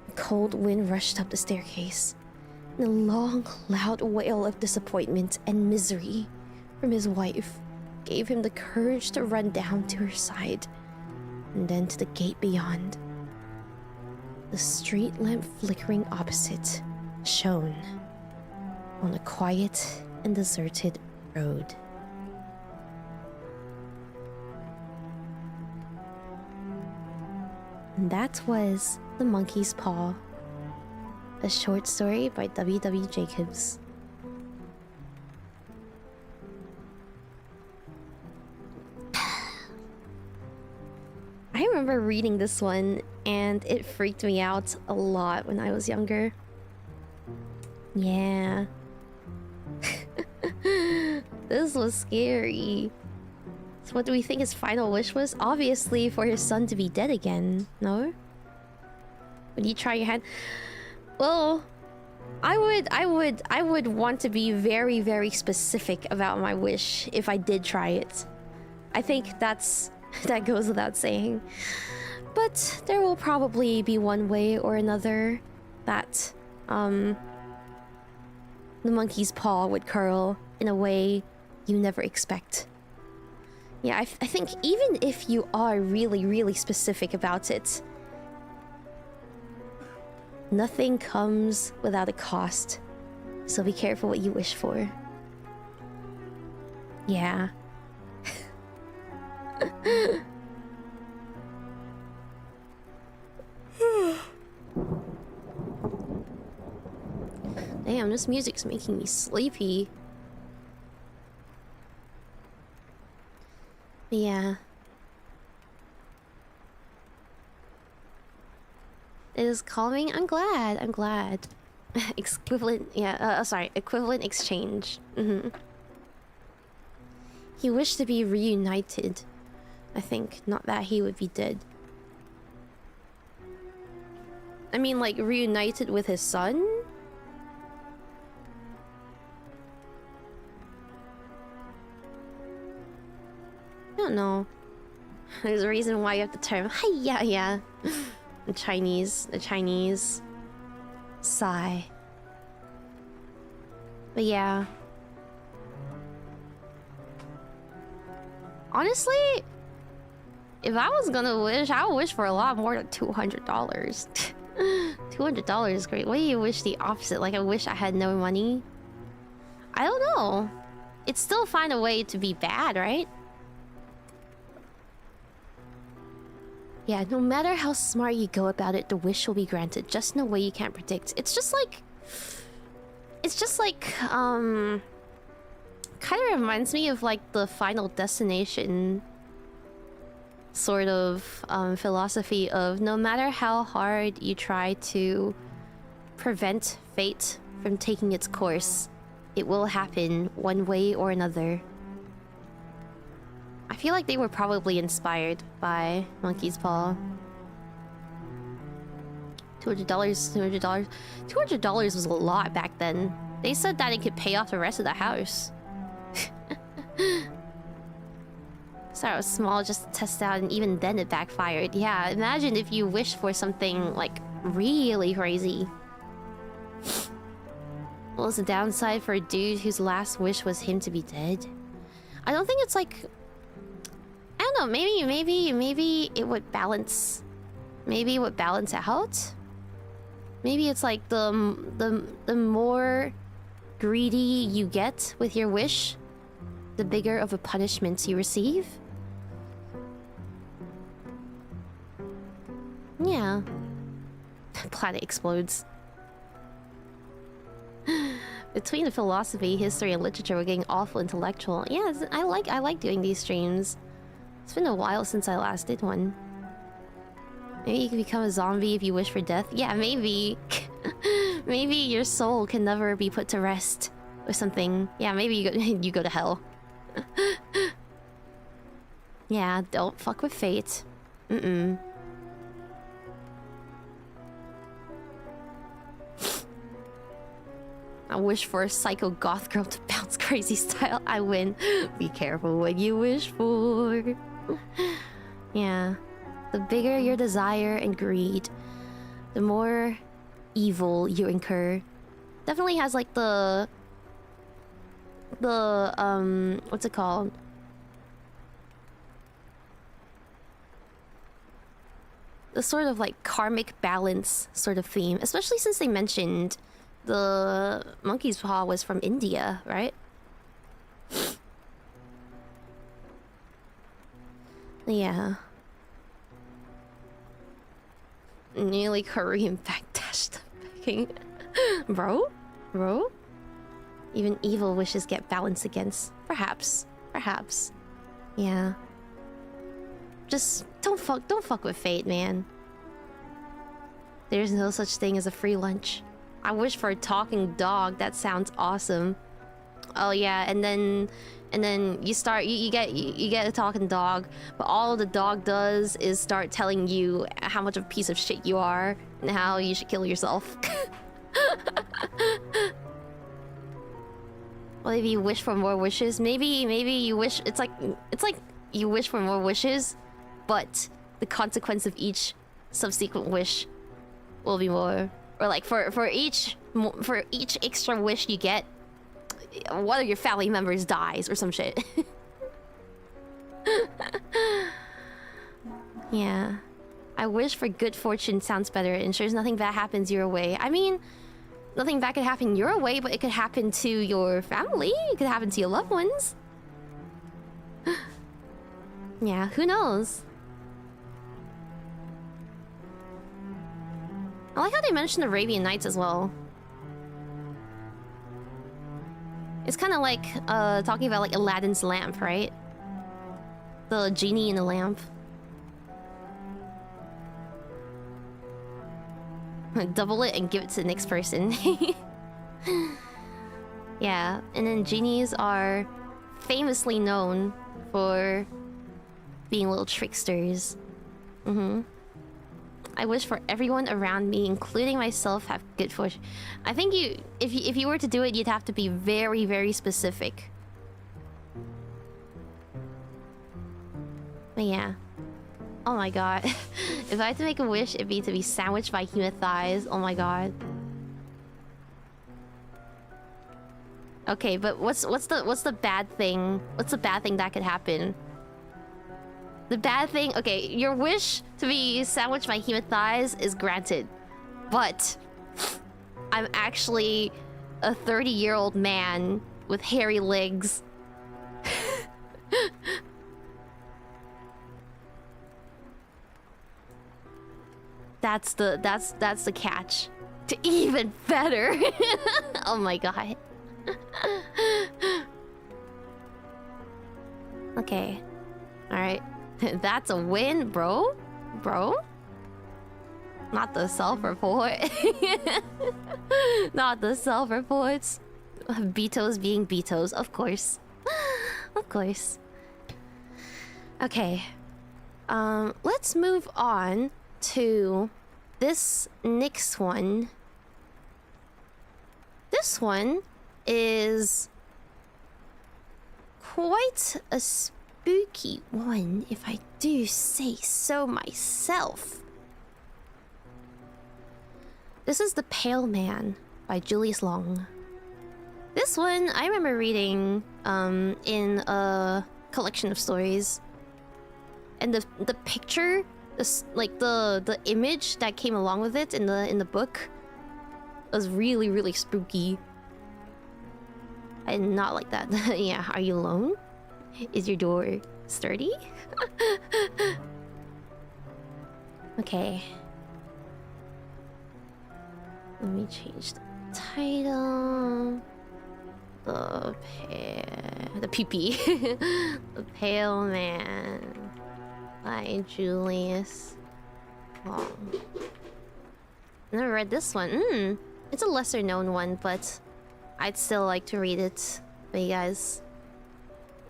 A cold wind rushed up the staircase, and a long, loud wail of disappointment and misery from his wife gave him the courage to run down to her side, and then to the gate beyond. The street lamp flickering opposite shone on a quiet and deserted road. And that was The Monkey's Paw, a short story by W.W. Jacobs. I remember reading this one and it freaked me out a lot when I was younger. Yeah. This was scary. So what do we think his final wish was? Obviously for his son to be dead again, no? Would you try your hand? Well, I would want to be very, very specific about my wish if I did try it. I think that goes without saying. But there will probably be one way or another that the monkey's paw would curl in a way you never expect. Yeah, I think even if you are really, really specific about it, nothing comes without a cost. So be careful what you wish for. Yeah. Damn, this music's making me sleepy. Yeah. It is calming. I'm glad. I'm glad. Equivalent. Yeah. Sorry. Equivalent exchange. He wished to be reunited. I think. Not that he would be dead. I mean, like, reunited with his son? I don't know. There's a reason why you have the term yeah. The Chinese sigh. But yeah. Honestly, if I was gonna wish, I would wish for a lot more than $200. $200 is great. What do you wish the opposite? Like, I wish I had no money? I don't know. It's still find a way to be bad, right? Yeah, no matter how smart you go about it, the wish will be granted, just in a way you can't predict. It's just like... kind of reminds me of, like, the Final Destination sort of philosophy of no matter how hard you try to prevent fate from taking its course, it will happen one way or another. I feel like they were probably inspired by Monkey's Paw. $200, $200. $200 was a lot back then. They said that it could pay off the rest of the house. Sorry, I was small just to test out, and even then it backfired. Yeah, imagine if you wished for something, like, really crazy. What was the downside for a dude whose last wish was him to be dead? I don't think it's like... I don't know, maybe it would balance... Maybe it would balance out? Maybe it's like the more greedy you get with your wish, the bigger of a punishment you receive? Yeah. Planet explodes. Between the philosophy, history, and literature, we're getting awful intellectual. Yeah, I like doing these streams. It's been a while since I last did one. Maybe you can become a zombie if you wish for death. Yeah, maybe. Maybe your soul can never be put to rest or something. Yeah, maybe you go to hell. Yeah, don't fuck with fate. I wish for a psycho goth girl to bounce crazy style. I win. Be careful what you wish for. Yeah. The bigger your desire and greed, the more evil you incur. Definitely has like the what's it called? The sort of like karmic balance sort of theme, especially since they mentioned the monkey's paw was from India, right? Yeah. Nearly Korean backdash the fucking... Bro? Bro? Even evil wishes get balanced against. Perhaps. Perhaps. Yeah. Just don't fuck with fate, man. There's no such thing as a free lunch. I wish for a talking dog. That sounds awesome. Oh yeah, and then you get a talking dog, but all the dog does is start telling you how much of a piece of shit you are and how you should kill yourself. Well, if you wish for more wishes, maybe you wish it's like you wish for more wishes, but the consequence of each subsequent wish will be more, or like for each extra wish you get, one of your family members dies or some shit. Yeah. I wish for good fortune sounds better. It ensures nothing bad happens your way. I mean, nothing bad could happen your way, but it could happen to your family. It could happen to your loved ones. Yeah, who knows? I like how they mentioned Arabian Nights as well. It's kind of like talking about like Aladdin's lamp, right? The genie in the lamp. Double it and give it to the next person. Yeah, and then genies are famously known for being little tricksters. I wish for everyone around me, including myself, have good fortune. I think if you were to do it, you'd have to be very, very specific. But yeah. Oh my god. If I had to make a wish, it'd be to be sandwiched by human thighs. Oh my god. Okay, but what's the bad thing? What's the bad thing that could happen? The bad thing... Okay, your wish to be sandwiched by human thighs is granted. But... I'm actually a 30-year-old man with hairy legs. That's the catch. To even better. Oh my god. Okay. Alright. That's a win, bro. Bro? Not the self-report. Not the self-reports. Betos being Betos, of course. Of course. Okay. Let's move on to this next one. This one is quite a spooky one, if I do say so myself. This is The Pale Man by Julius Long. This one I remember reading in a collection of stories, and the picture, like the image that came along with it in the book was really, really spooky. I did not like that. Yeah, are you alone? Is your door sturdy? Okay. Let me change the title. The PP. The Pale Man by Julius Long. Never read this one. It's a lesser known one, but I'd still like to read it for you guys.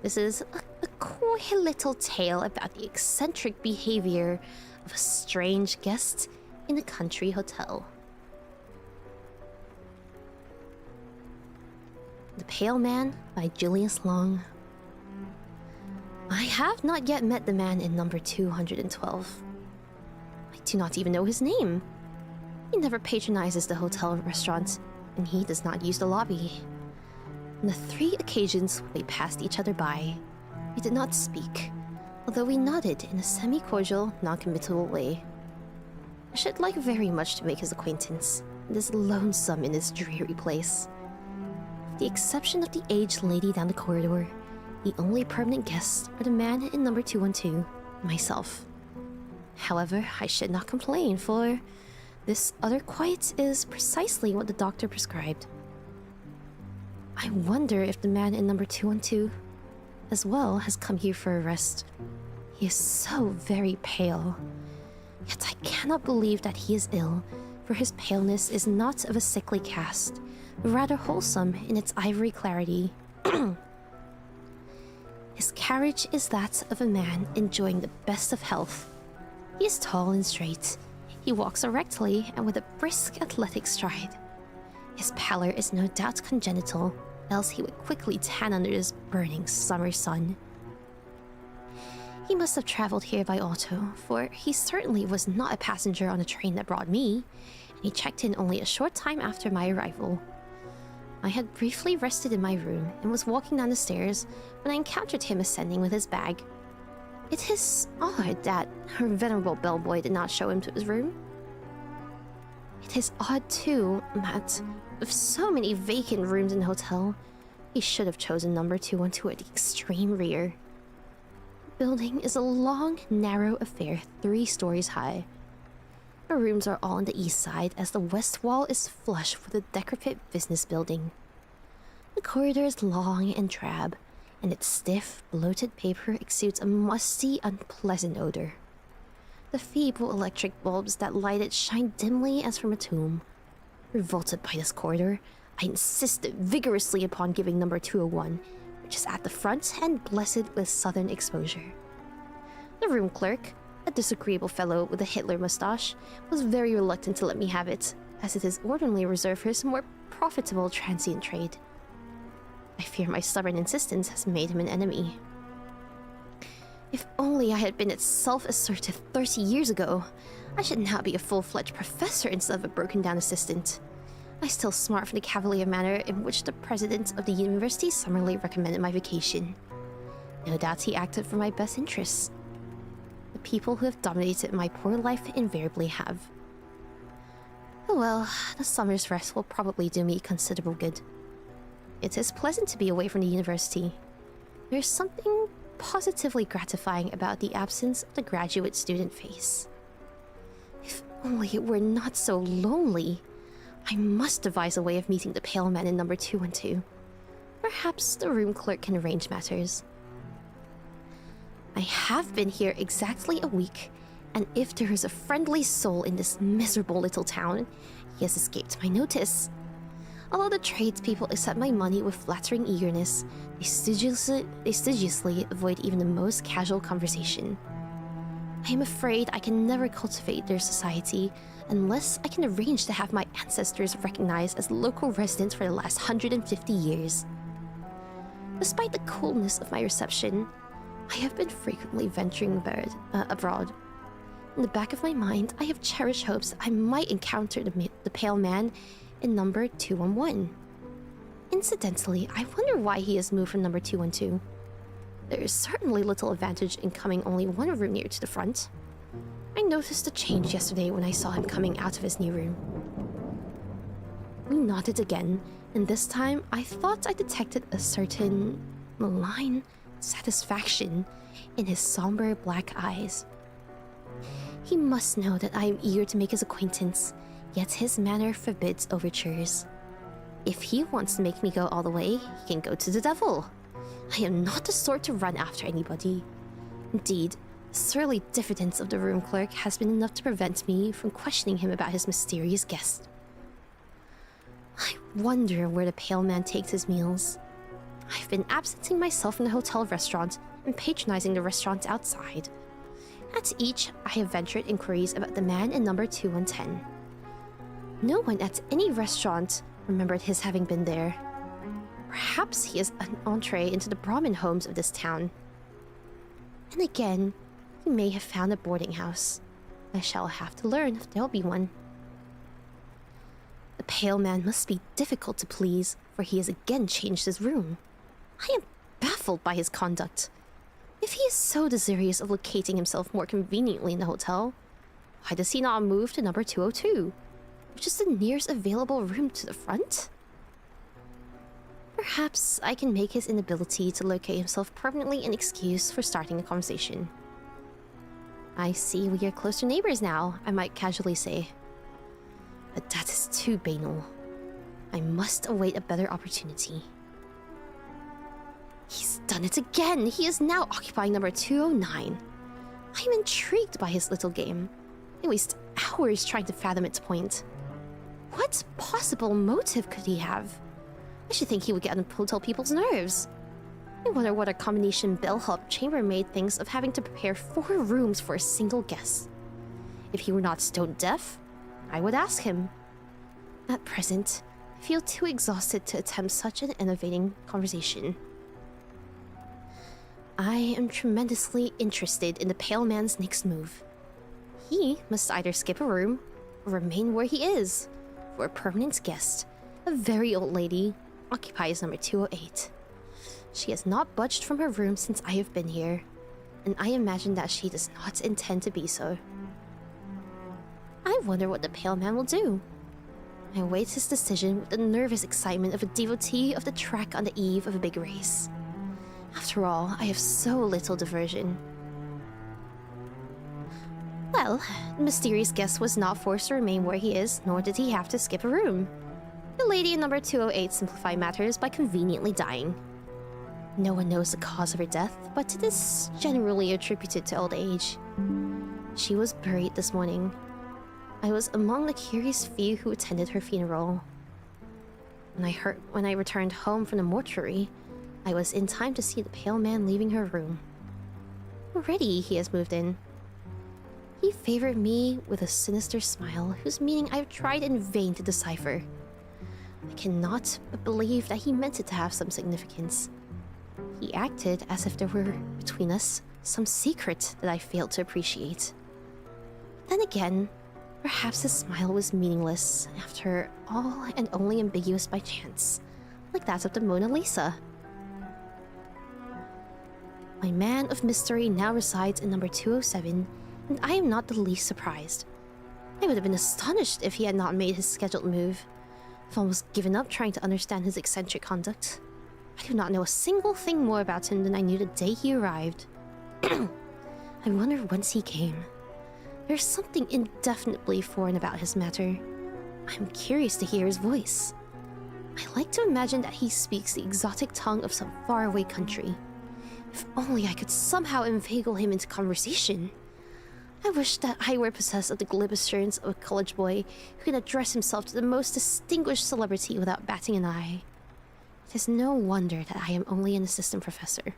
This is a coy little tale about the eccentric behavior of a strange guest in a country hotel. The Pale Man by Julius Long. I have not yet met the man in number 212. I do not even know his name. He never patronizes the hotel restaurant, and he does not use the lobby. On the 3 occasions when we passed each other by, we did not speak, although we nodded in a semi-cordial, non-committal way. I should like very much to make his acquaintance. It is lonesome in this dreary place. With the exception of the aged lady down the corridor, the only permanent guests are the man in number 212 and myself. However, I should not complain, for this other quiet is precisely what the doctor prescribed. I wonder if the man in number 212 as well has come here for a rest. He is so very pale. Yet I cannot believe that he is ill, for his paleness is not of a sickly cast, but rather wholesome in its ivory clarity. His carriage is that of a man enjoying the best of health. He is tall and straight. He walks erectly and with a brisk, athletic stride. His pallor is no doubt congenital, else he would quickly tan under this burning summer sun. He must have traveled here by auto, for he certainly was not a passenger on the train that brought me, and he checked in only a short time after my arrival. I had briefly rested in my room and was walking down the stairs when I encountered him ascending with his bag. It is odd that her venerable bellboy did not show him to his room. It is odd, too, that with so many vacant rooms in the hotel, he should have chosen number 212 at the extreme rear. The building is a long, narrow affair 3 stories high. The rooms are all on the east side, as the west wall is flush with a decrepit business building. The corridor is long and drab, and its stiff, bloated paper exudes a musty, unpleasant odor. The feeble electric bulbs that light it shine dimly as from a tomb. Revolted by this corridor, I insisted vigorously upon giving number 201, which is at the front and blessed with southern exposure. The room clerk, a disagreeable fellow with a Hitler mustache, was very reluctant to let me have it, as it is ordinarily reserved for his more profitable transient trade. I fear my stubborn insistence has made him an enemy. If only I had been as self-assertive 30 years ago, I should now be a full-fledged professor instead of a broken-down assistant. I still smart from the cavalier manner in which the president of the university summarily recommended my vacation. No doubt he acted for my best interests. The people who have dominated my poor life invariably have. Oh well, the summer's rest will probably do me considerable good. It is pleasant to be away from the university. There's something positively gratifying about the absence of the graduate student face. If only it were not so lonely. I must devise a way of meeting the pale man in number 212. Perhaps the room clerk can arrange matters. I have been here exactly a week, and if there is a friendly soul in this miserable little town, he has escaped my notice. Although the tradespeople accept my money with flattering eagerness, they studiously avoid even the most casual conversation. I am afraid I can never cultivate their society unless I can arrange to have my ancestors recognized as local residents for the last 150 years. Despite the coolness of my reception, I have been frequently venturing abroad. In the back of my mind, I have cherished hopes I might encounter the pale man in number 211. Incidentally, I wonder why he has moved from number 212. There is certainly little advantage in coming only one room near to the front. I noticed a change yesterday when I saw him coming out of his new room. We nodded again, and this time I thought I detected a certain malign satisfaction in his somber black eyes. He must know that I am eager to make his acquaintance, yet his manner forbids overtures. If he wants to make me go all the way, he can go to the devil. I am not the sort to run after anybody. Indeed, the surly diffidence of the room clerk has been enough to prevent me from questioning him about his mysterious guest. I wonder where the pale man takes his meals. I've been absenting myself from the hotel restaurant and patronizing the restaurants outside. At each, I have ventured inquiries about the man in number 210. No one at any restaurant remembered his having been there. Perhaps he is an entree into the Brahmin homes of this town. And again, he may have found a boarding house. I shall have to learn if there'll be one. The pale man must be difficult to please, for he has again changed his room. I am baffled by his conduct. If he is so desirous of locating himself more conveniently in the hotel, why does he not move to number 202, which is the nearest available room to the front? Perhaps I can make his inability to locate himself permanently an excuse for starting a conversation. I see we are closer neighbors now, I might casually say. But that is too banal. I must await a better opportunity. He's done it again! He is now occupying number 209. I am intrigued by his little game. I waste hours trying to fathom its point. What possible motive could he have? I should think he would get on hotel people's nerves. I wonder what a combination bellhop chambermaid thinks of having to prepare 4 rooms for a single guest. If he were not stone deaf, I would ask him. At present, I feel too exhausted to attempt such an innovating conversation. I am tremendously interested in the pale man's next move. He must either skip a room or remain where he is, for a permanent guest, a very old lady, occupies number 208. She has not budged from her room since I have been here, and I imagine that she does not intend to be so. I wonder what the pale man will do. I await his decision with the nervous excitement of a devotee of the track on the eve of a big race. After all, I have so little diversion. Well, the mysterious guest was not forced to remain where he is, nor did he have to skip a room. The lady in number 208 simplified matters by conveniently dying. No one knows the cause of her death, but it is generally attributed to old age. She was buried this morning. I was among the curious few who attended her funeral. When I returned home from the mortuary, I was in time to see the pale man leaving her room. Already he has moved in. He favored me with a sinister smile whose meaning I've tried in vain to decipher. I cannot but believe that he meant it to have some significance. He acted as if there were, between us, some secret that I failed to appreciate. Then again, perhaps his smile was meaningless, after all, and only ambiguous by chance, like that of the Mona Lisa. My man of mystery now resides in number 207, and I am not the least surprised. I would have been astonished if he had not made his scheduled move. I've almost given up trying to understand his eccentric conduct. I do not know a single thing more about him than I knew the day he arrived. I wonder whence he came. There's something indefinitely foreign about his matter. I'm curious to hear his voice. I like to imagine that he speaks the exotic tongue of some faraway country. If only I could somehow inveigle him into conversation. I wish that I were possessed of the glib assurance of a college boy who can address himself to the most distinguished celebrity without batting an eye. It is no wonder that I am only an assistant professor.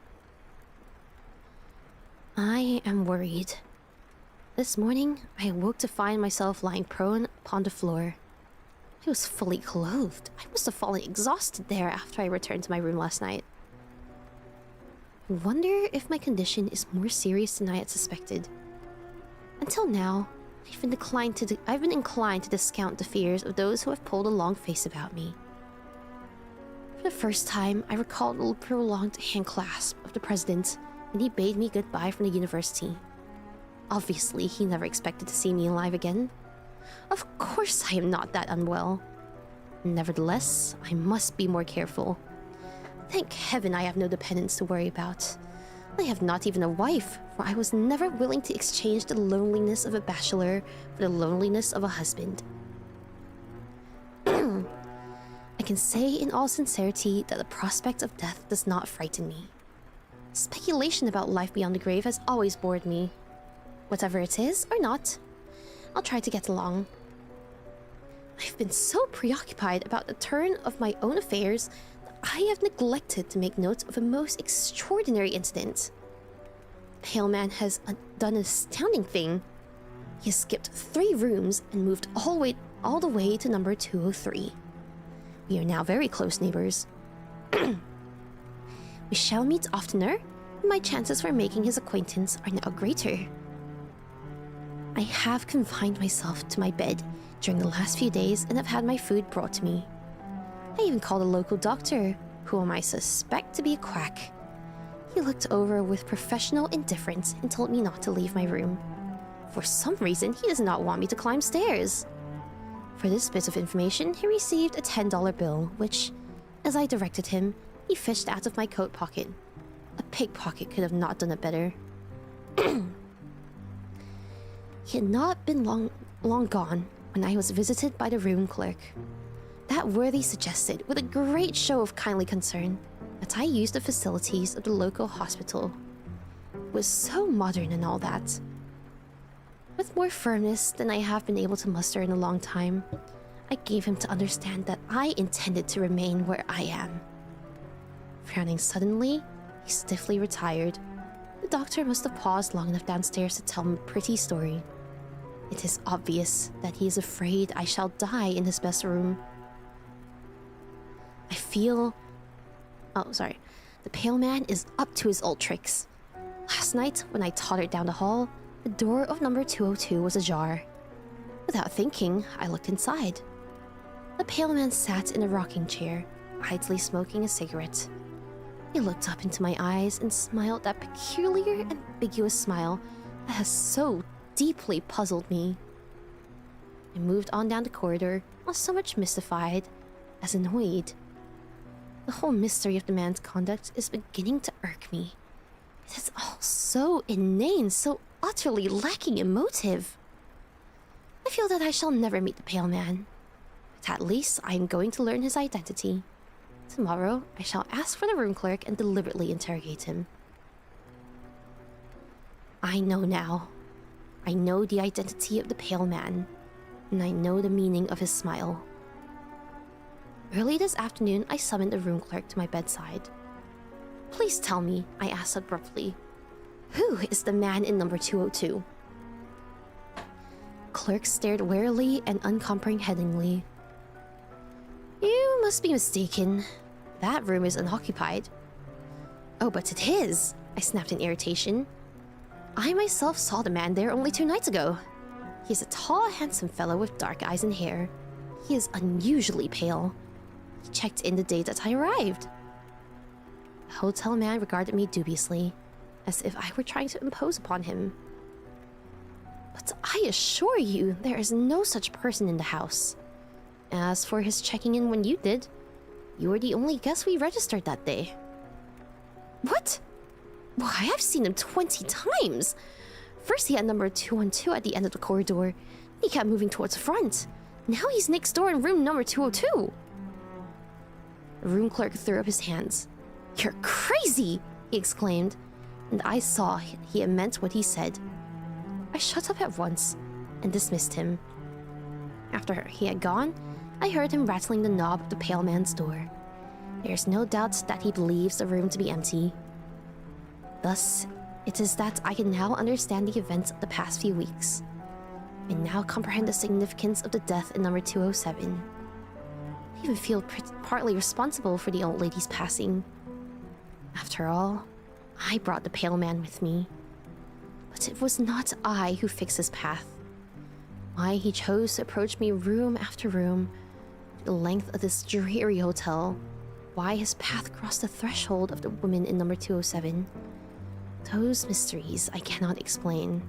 I am worried. This morning, I awoke to find myself lying prone upon the floor. I was fully clothed. I must have fallen exhausted there after I returned to my room last night. I wonder if my condition is more serious than I had suspected. Until now, I've been inclined to discount the fears of those who have pulled a long face about me. For the first time, I recalled the prolonged hand clasp of the president when he bade me goodbye from the university. Obviously, he never expected to see me alive again. Of course I am not that unwell. Nevertheless, I must be more careful. Thank heaven I have no dependents to worry about. I have not even a wife, for I was never willing to exchange the loneliness of a bachelor for the loneliness of a husband. I can say in all sincerity that the prospect of death does not frighten me. Speculation about life beyond the grave has always bored me. Whatever it is, or not, I'll try to get along. I've been so preoccupied about the turn of my own affairs that I have neglected to make note of a most extraordinary incident. The pale man has done an astounding thing. He has skipped 3 rooms and moved all the way to number 203. We are now very close neighbors. We shall meet oftener, and my chances for making his acquaintance are now greater. I have confined myself to my bed during the last few days and have had my food brought to me. I even called a local doctor, whom I suspect to be a quack. He looked over with professional indifference and told me not to leave my room. For some reason, he does not want me to climb stairs. For this bit of information, he received a $10 bill, which, as I directed him, he fished out of my coat pocket. A pickpocket could have not done it better. He had not been long gone when I was visited by the room clerk. That worthy suggested, with a great show of kindly concern, that I use the facilities of the local hospital. It was so modern and all that. With more firmness than I have been able to muster in a long time, I gave him to understand that I intended to remain where I am. Frowning suddenly, he stiffly retired. The doctor must have paused long enough downstairs to tell him a pretty story. It is obvious that he is afraid I shall die in his best room. I feel... Oh, sorry. The pale man is up to his old tricks. Last night, when I tottered down the hall, the door of number 202 was ajar. Without thinking, I looked inside. The pale man sat in a rocking chair, idly smoking a cigarette. He looked up into my eyes and smiled that peculiar, ambiguous smile that has so deeply puzzled me. I moved on down the corridor, not so much mystified as annoyed. The whole mystery of the man's conduct is beginning to irk me. It is all so inane, so utterly lacking in motive. I feel that I shall never meet the pale man, but at least I am going to learn his identity. Tomorrow, I shall ask for the room clerk and deliberately interrogate him. I know now. I know the identity of the pale man, and I know the meaning of his smile. Early this afternoon, I summoned the room clerk to my bedside. Please tell me, I asked abruptly, who is the man in number 202? Clerk stared warily and uncomprehendingly. You must be mistaken. That room is unoccupied. Oh, but it is, I snapped in irritation. I myself saw the man there only 2 nights ago. He is a tall, handsome fellow with dark eyes and hair. He is unusually pale. He checked in the day that I arrived. The hotel man regarded me dubiously, as if I were trying to impose upon him. But I assure you, there is no such person in the house. As for his checking in when you did, you were the only guest we registered that day. What? Why, I've seen him 20 times! First he had number 212 at the end of the corridor. He kept moving towards the front. Now he's next door in room number 202. The room clerk threw up his hands. You're crazy! He exclaimed, and I saw he had meant what he said. I shut up at once and dismissed him. After he had gone, I heard him rattling the knob of the pale man's door. There's no doubt that he believes the room to be empty. Thus, it is that I can now understand the events of the past few weeks. I now comprehend the significance of the death in number 207. I even feel partly responsible for the old lady's passing. After all, I brought the pale man with me. But it was not I who fixed his path. Why he chose to approach me room after room, the length of this dreary hotel, why his path crossed the threshold of the woman in number 207, those mysteries I cannot explain.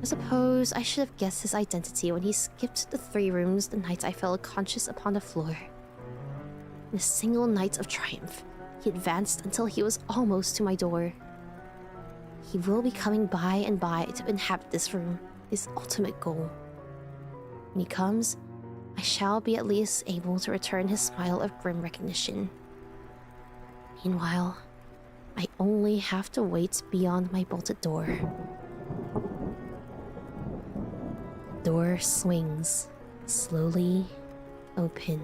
I suppose I should have guessed his identity when he skipped the 3 rooms the night I fell unconscious upon the floor. In a single night of triumph, he advanced until he was almost to my door. He will be coming by and by to inhabit this room, his ultimate goal. When he comes, I shall be at least able to return his smile of grim recognition. Meanwhile, I only have to wait beyond my bolted door. The door swings, slowly open.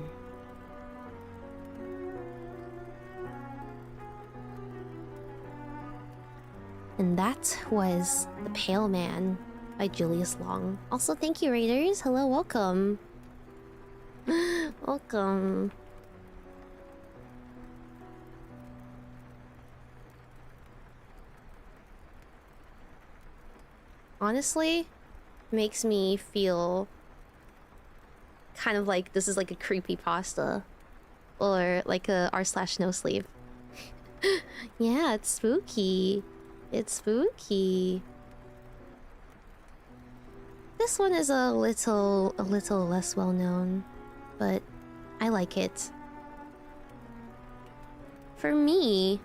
And that was The Pale Man by Julius Long. Also, thank you, Raiders. Hello, welcome. Welcome. Honestly, makes me feel kind of like this is like a creepypasta or like a r/no sleeve. Yeah, it's spooky. It's spooky. This one is a little less well known, but I like it. For me,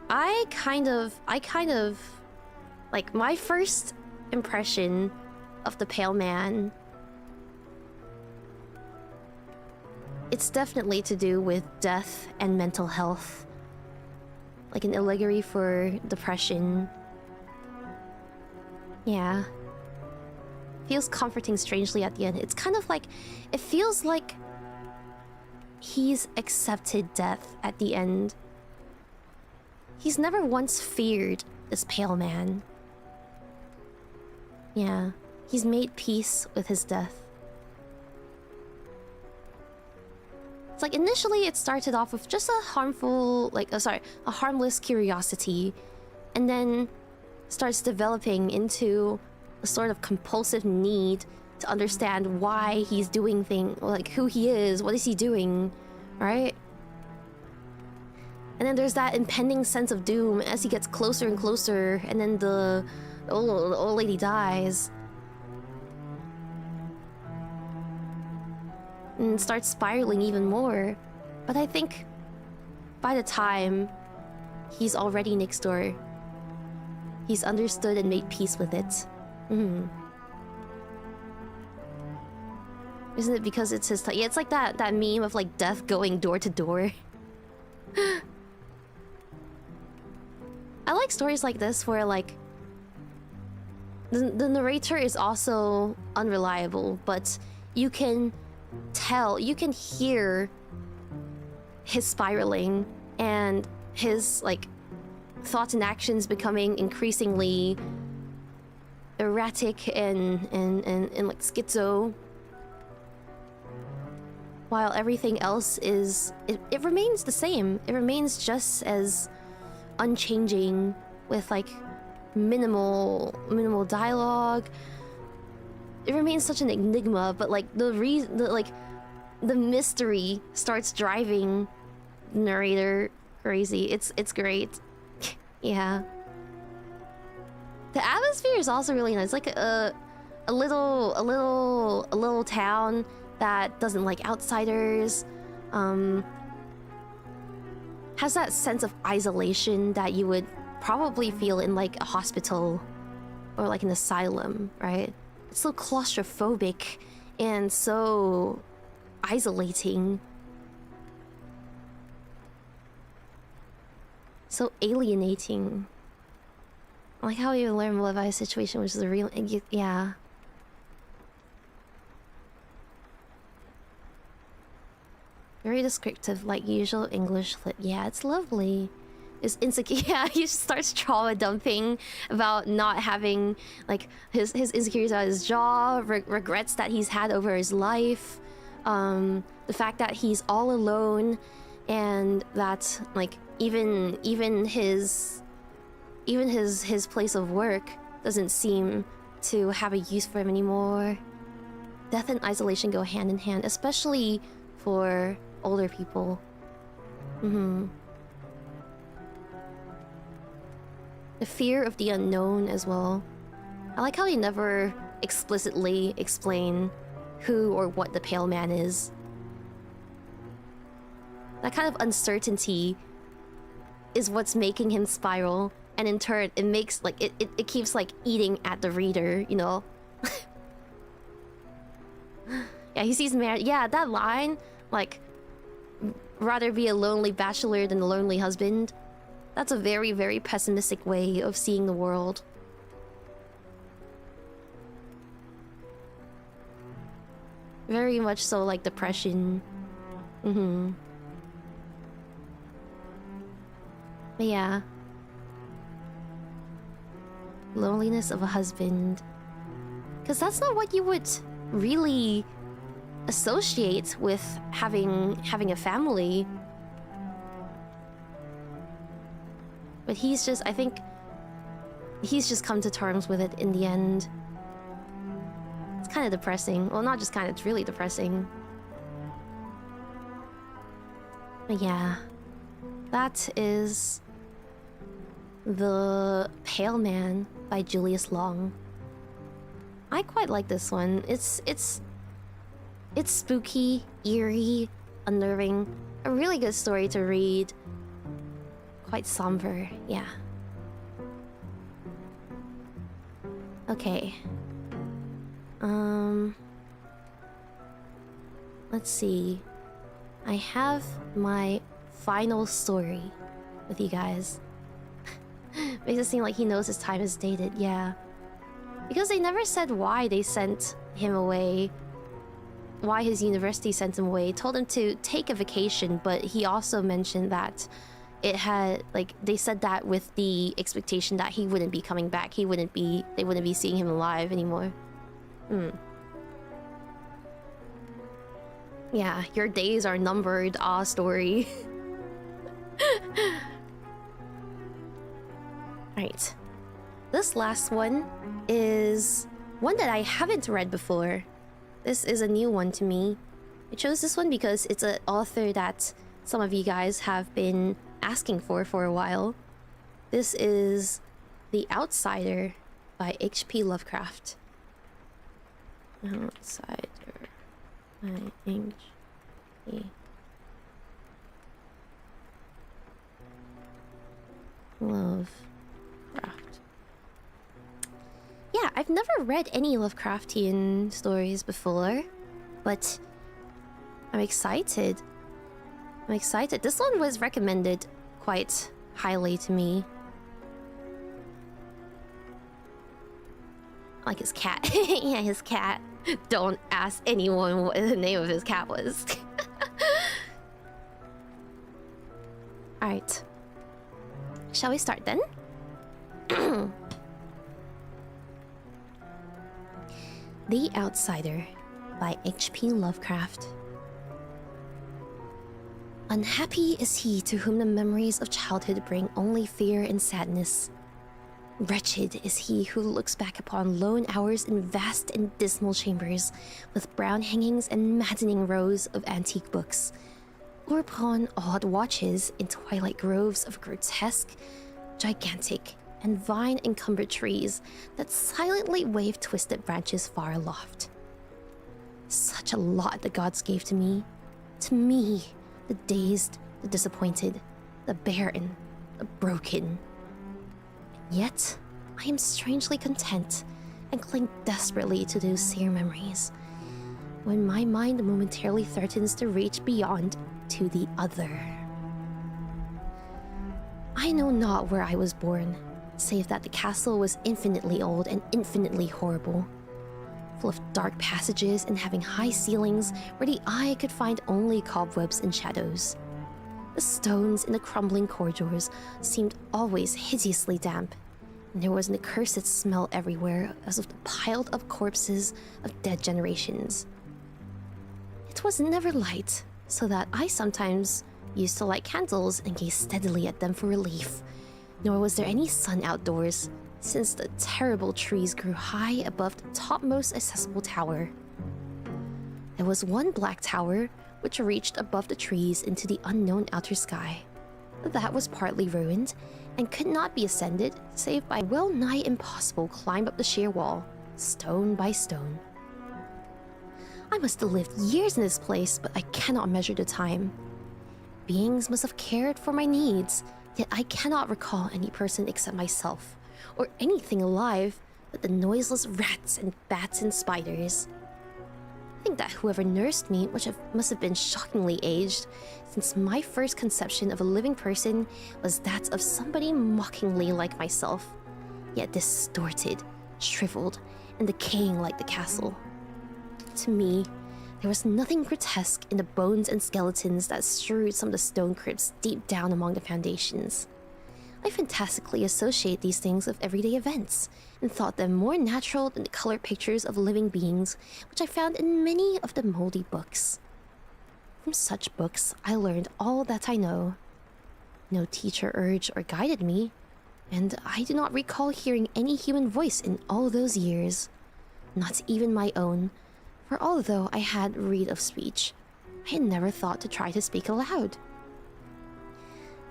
I kind of like my first impression of the Pale Man. It's definitely to do with death and mental health. Like an allegory for depression. Yeah. Feels comforting strangely at the end. It's kind of like... It feels like... he's accepted death at the end. He's never once feared this Pale Man. Yeah. He's made peace with his death. It's like initially it started off with just a harmful, like, a harmless curiosity, and then starts developing into a sort of compulsive need to understand why he's doing things, like who he is, what is he doing, right? And then there's that impending sense of doom as he gets closer and closer, and then the old lady dies. And starts spiraling even more. But I think by the time he's already next door, he's understood and made peace with it. Isn't it because it's his time? Yeah, it's like that meme of like death going door to door. I like stories like this where like the narrator is also unreliable, but you can tell, you can hear his spiraling and his like thoughts and actions becoming increasingly erratic and like schizo, while everything else is it remains the same. It remains just as unchanging, with like minimal dialogue. It remains such an enigma, but like the mystery starts driving the narrator crazy. It's great. Yeah. The atmosphere is also really nice. Like a little town that doesn't like outsiders. Has that sense of isolation that you would probably feel in like a hospital or like an asylum, right? It's so claustrophobic and so isolating. So alienating. I like how you learn more about a situation, which is a real... Yeah. Very descriptive, like usual English lit. Yeah, it's lovely. Is insecure. Yeah, he starts trauma dumping about not having like his insecurities about his job, regrets that he's had over his life, the fact that he's all alone, and that like even his place of work doesn't seem to have a use for him anymore. Death and isolation go hand in hand, especially for older people. The fear of the unknown as well. I like how they never explicitly explain who or what the Pale Man is. That kind of uncertainty is what's making him spiral, and in turn it makes like it keeps like eating at the reader, you know? Yeah, he sees married. Yeah, that line, like, rather be a lonely bachelor than a lonely husband. That's a very, very pessimistic way of seeing the world. Very much so like depression. But yeah. Loneliness of a husband. Because that's not what you would really associate with having a family. But he's just, I think he's just come to terms with it in the end. It's kind of depressing. Well, not just kind of, it's really depressing. But yeah, that is The Pale Man by Julius Long. I quite like this one. It's spooky, eerie, unnerving. A really good story to read. quite somber, yeah. Okay. Let's see. I have my final story with you guys. Makes it seem like he knows his time is dated, yeah. Because they never said why they sent him away. Why his university sent him away. Told him to take a vacation, but he also mentioned that it had, like, they said that with the expectation that he wouldn't be coming back. They wouldn't be seeing him alive anymore. Yeah, your days are numbered, story. Alright. This last one is one that I haven't read before. This is a new one to me. I chose this one because it's an author that some of you guys have been asking for a while. This is The Outsider by H.P. Lovecraft. Outsider by H.P. Lovecraft. Yeah, I've never read any Lovecraftian stories before, but I'm excited. This one was recommended quite highly to me. Like his cat. Yeah, his cat. Don't ask anyone what the name of his cat was. Alright. Shall we start then? The Outsider by H.P. Lovecraft. Unhappy is he to whom the memories of childhood bring only fear and sadness. Wretched is he who looks back upon lone hours in vast and dismal chambers with brown hangings and maddening rows of antique books, or upon odd watches in twilight groves of grotesque, gigantic, and vine-encumbered trees that silently wave twisted branches far aloft. Such a lot the gods gave to me, the dazed, the disappointed, the barren, the broken. Yet, I am strangely content and cling desperately to those sere memories, when my mind momentarily threatens to reach beyond to the other. I know not where I was born, save that the castle was infinitely old and infinitely horrible, full of dark passages and having high ceilings where the eye could find only cobwebs and shadows. The stones in the crumbling corridors seemed always hideously damp, and there was an accursed smell everywhere as of the piled up corpses of dead generations. It was never light, so that I sometimes used to light candles and gaze steadily at them for relief, nor was there any sun outdoors, since the terrible trees grew high above the topmost accessible tower. There was one black tower which reached above the trees into the unknown outer sky. That was partly ruined and could not be ascended save by well-nigh impossible climb up the sheer wall, stone by stone. I must have lived years in this place, but I cannot measure the time. Beings must have cared for my needs, yet I cannot recall any person except myself, or anything alive but the noiseless rats and bats and spiders. I think that whoever nursed me must have been shockingly aged, since my first conception of a living person was that of somebody mockingly like myself, yet distorted, shriveled, and decaying like the castle. To me, there was nothing grotesque in the bones and skeletons that strewed some of the stone crypts deep down among the foundations. I fantastically associate these things with everyday events, and thought them more natural than the colored pictures of living beings which I found in many of the moldy books. From such books, I learned all that I know. No teacher urged or guided me, and I do not recall hearing any human voice in all those years, not even my own, for although I had read of speech, I had never thought to try to speak aloud.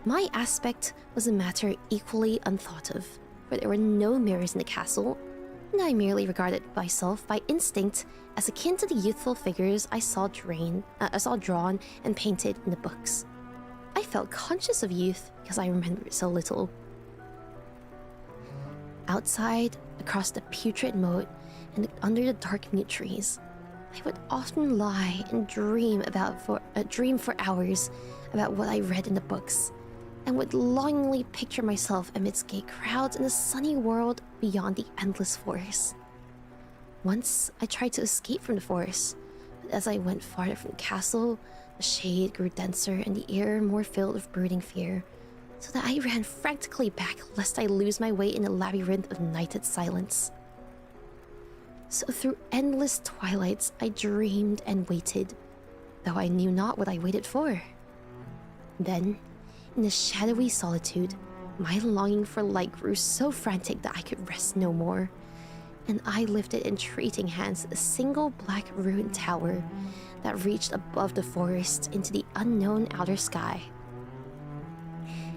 My aspect was a matter equally unthought of, for there were no mirrors in the castle, and I merely regarded myself by instinct as akin to the youthful figures I saw drawn and painted in the books. I felt conscious of youth because I remembered so little. Outside, across the putrid moat, and under the dark mute trees, I would often lie and dream for hours about what I read in the books, and would longingly picture myself amidst gay crowds in a sunny world beyond the endless forest. Once, I tried to escape from the forest, but as I went farther from the castle, the shade grew denser and the air more filled with brooding fear, so that I ran frantically back lest I lose my way in a labyrinth of nighted silence. So through endless twilights I dreamed and waited, though I knew not what I waited for. Then, in the shadowy solitude, my longing for light grew so frantic that I could rest no more, and I lifted entreating hands to a single black ruined tower that reached above the forest into the unknown outer sky.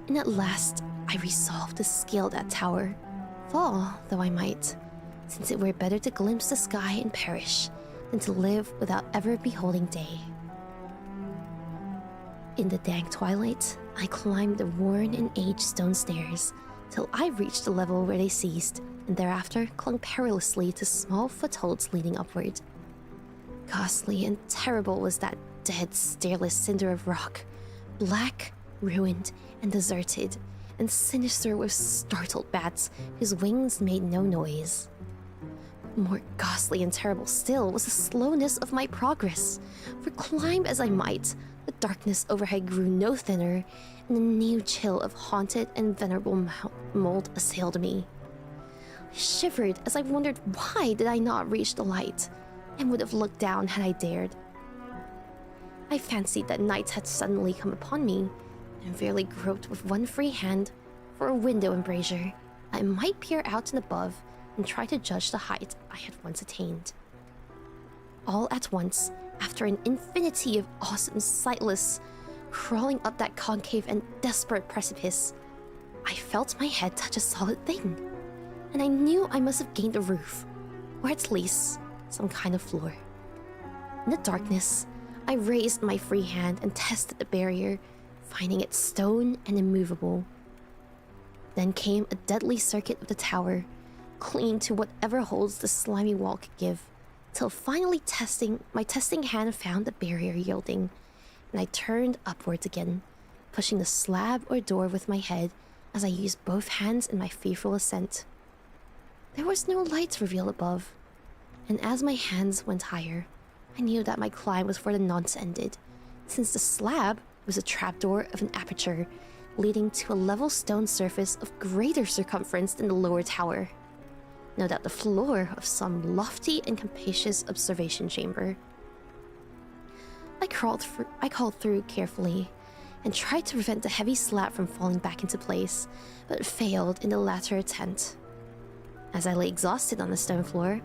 And at last, I resolved to scale that tower, fall though I might, since it were better to glimpse the sky and perish than to live without ever beholding day. In the dank twilight, I climbed the worn and aged stone stairs till I reached the level where they ceased, and thereafter clung perilously to small footholds leading upward. Ghastly and terrible was that dead, stairless cinder of rock, black, ruined, and deserted, and sinister with startled bats whose wings made no noise. More ghastly and terrible still was the slowness of my progress, for climb as I might, the darkness overhead grew no thinner, and a new chill of haunted and venerable mold assailed me. I shivered as I wondered why did I not reach the light, and would have looked down had I dared. I fancied that night had suddenly come upon me, and fairly groped with one free hand for a window embrasure. I might peer out and above and try to judge the height I had once attained. All at once, after an infinity of awesome sightless crawling up that concave and desperate precipice, I felt my head touch a solid thing, and I knew I must have gained a roof, or at least some kind of floor. In the darkness, I raised my free hand and tested the barrier, finding it stone and immovable. Then came a deadly circuit of the tower, clinging to whatever holds the slimy wall could give, till finally my testing hand found the barrier yielding, and I turned upwards again, pushing the slab or door with my head as I used both hands in my fearful ascent. There was no light revealed above, and as my hands went higher, I knew that my climb was for the nonce ended, since the slab was a trapdoor of an aperture leading to a level stone surface of greater circumference than the lower tower. No doubt the floor of some lofty and capacious observation chamber. I crawled through carefully and tried to prevent the heavy slab from falling back into place, but failed in the latter attempt. As I lay exhausted on the stone floor,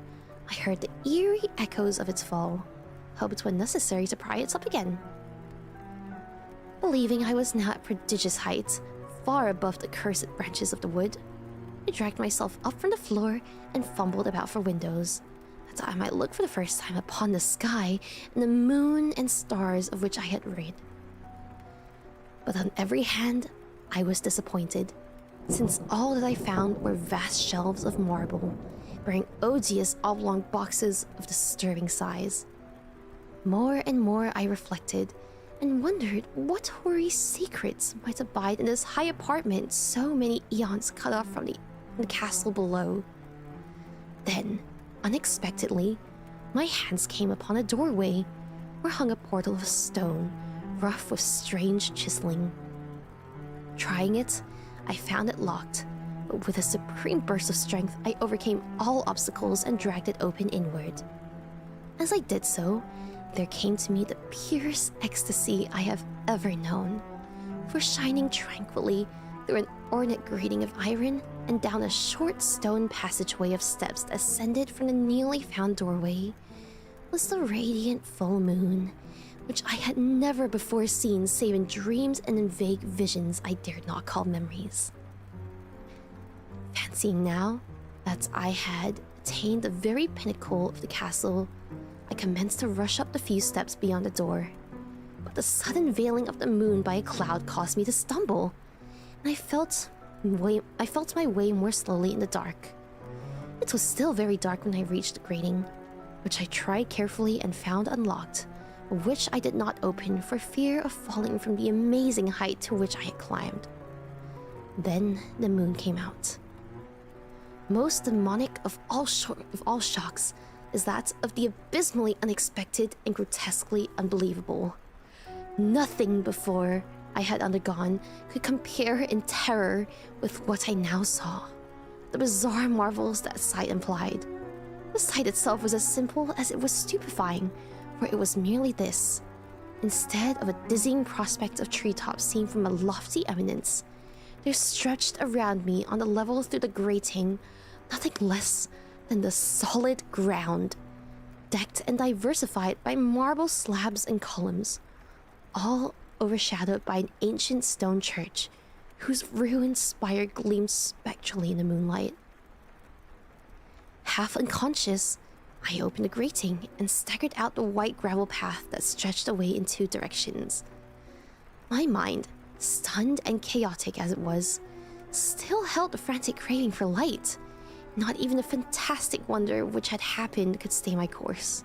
I heard the eerie echoes of its fall, hoped when necessary to pry it up again. Believing I was now at prodigious height, far above the cursed branches of the wood, I dragged myself up from the floor and fumbled about for windows, that I might look for the first time upon the sky and the moon and stars of which I had read. But on every hand, I was disappointed, since all that I found were vast shelves of marble, bearing odious oblong boxes of disturbing size. More and more I reflected, and wondered what hoary secrets might abide in this high apartment so many eons cut off from the castle below. Then, unexpectedly, my hands came upon a doorway, where hung a portal of stone, rough with strange chiseling. Trying it, I found it locked, but with a supreme burst of strength, I overcame all obstacles and dragged it open inward. As I did so, there came to me the purest ecstasy I have ever known, for shining tranquilly through an ornate grating of iron and down a short stone passageway of steps that ascended from the newly found doorway was the radiant full moon, which I had never before seen save in dreams and in vague visions I dared not call memories. Fancying now that I had attained the very pinnacle of the castle, I commenced to rush up the few steps beyond the door, but the sudden veiling of the moon by a cloud caused me to stumble, and I felt my way more slowly in the dark. It was still very dark when I reached the grating, which I tried carefully and found unlocked, but which I did not open for fear of falling from the amazing height to which I had climbed. Then the moon came out. Most demonic of all shocks is that of the abysmally unexpected and grotesquely unbelievable. Nothing before I had undergone could compare in terror with what I now saw. The bizarre marvels that sight implied. The sight itself was as simple as it was stupefying, for it was merely this. Instead of a dizzying prospect of treetops seen from a lofty eminence, there stretched around me on the level through the grating nothing less than the solid ground, decked and diversified by marble slabs and columns, all overshadowed by an ancient stone church whose ruined spire gleamed spectrally in the moonlight. Half unconscious, I opened the grating and staggered out the white gravel path that stretched away in two directions. My mind, stunned and chaotic as it was, still held the frantic craving for light. Not even the fantastic wonder which had happened could stay my course.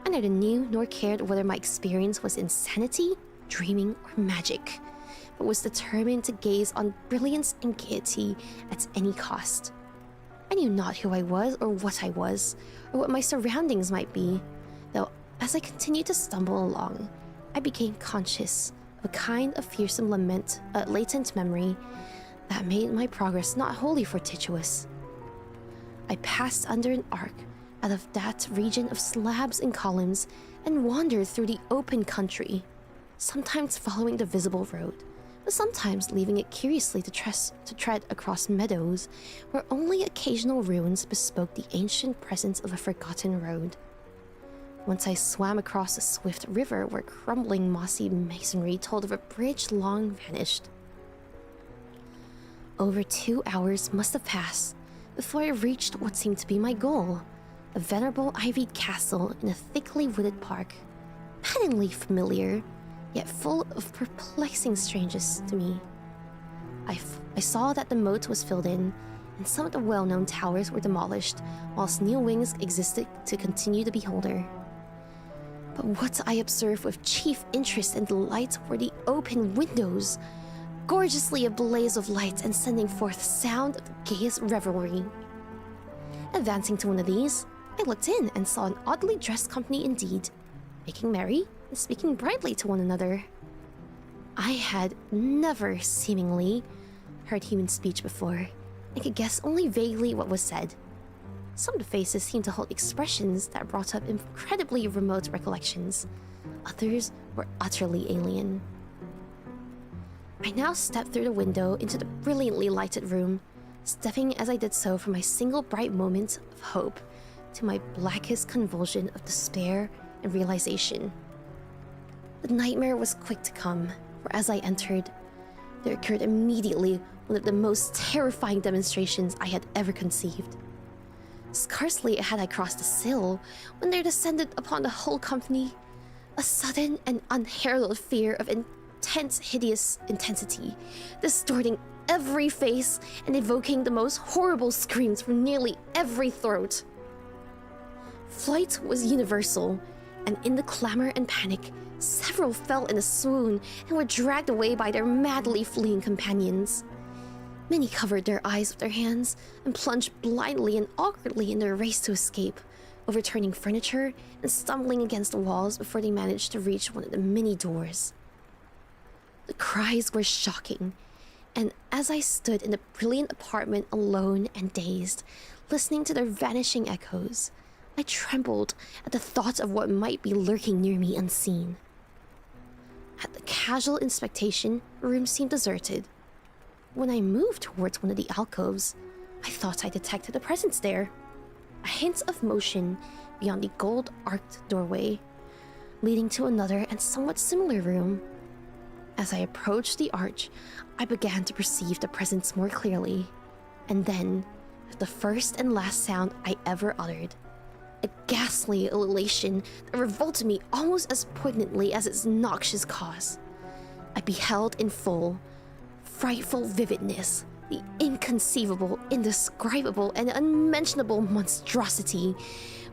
I neither knew nor cared whether my experience was insanity, dreaming, or magic, but was determined to gaze on brilliance and gaiety at any cost. I knew not who I was, or what my surroundings might be, though as I continued to stumble along, I became conscious of a kind of fearsome latent memory that made my progress not wholly fortuitous. I passed under an arc out of that region of slabs and columns and wandered through the open country, sometimes following the visible road, but sometimes leaving it curiously to tread across meadows where only occasional ruins bespoke the ancient presence of a forgotten road. Once I swam across a swift river where crumbling mossy masonry told of a bridge long vanished. Over 2 hours must have passed before I reached what seemed to be my goal, a venerable ivied castle in a thickly wooded park, maddeningly familiar, yet full of perplexing strangeness to me. I saw that the moat was filled in, and some of the well-known towers were demolished, whilst new wings existed to continue the beholder. But what I observed with chief interest and delight were the open windows, gorgeously ablaze with light and sending forth sound of the gayest revelry. Advancing to one of these, I looked in and saw an oddly dressed company indeed, making merry and speaking brightly to one another. I had never, seemingly, heard human speech before, and could guess only vaguely what was said. Some of the faces seemed to hold expressions that brought up incredibly remote recollections. Others were utterly alien. I now stepped through the window into the brilliantly lighted room, stepping as I did so from my single bright moment of hope to my blackest convulsion of despair and realization. The nightmare was quick to come, for as I entered, there occurred immediately one of the most terrifying demonstrations I had ever conceived. Scarcely had I crossed the sill when there descended upon the whole company a sudden and unheralded fear of intense, hideous intensity, distorting every face and evoking the most horrible screams from nearly every throat. Flight was universal, and in the clamor and panic, several fell in a swoon and were dragged away by their madly fleeing companions. Many covered their eyes with their hands and plunged blindly and awkwardly in their race to escape, overturning furniture and stumbling against the walls before they managed to reach one of the many doors. The cries were shocking, and as I stood in the brilliant apartment alone and dazed, listening to their vanishing echoes, I trembled at the thought of what might be lurking near me unseen. At the casual inspection, the room seemed deserted. When I moved towards one of the alcoves, I thought I detected a presence there. A hint of motion beyond the gold-arched doorway, leading to another and somewhat similar room. As I approached the arch, I began to perceive the presence more clearly, and then, with the first and last sound I ever uttered, a ghastly elation that revolted me almost as poignantly as its noxious cause. I beheld in full, frightful vividness, the inconceivable, indescribable, and unmentionable monstrosity,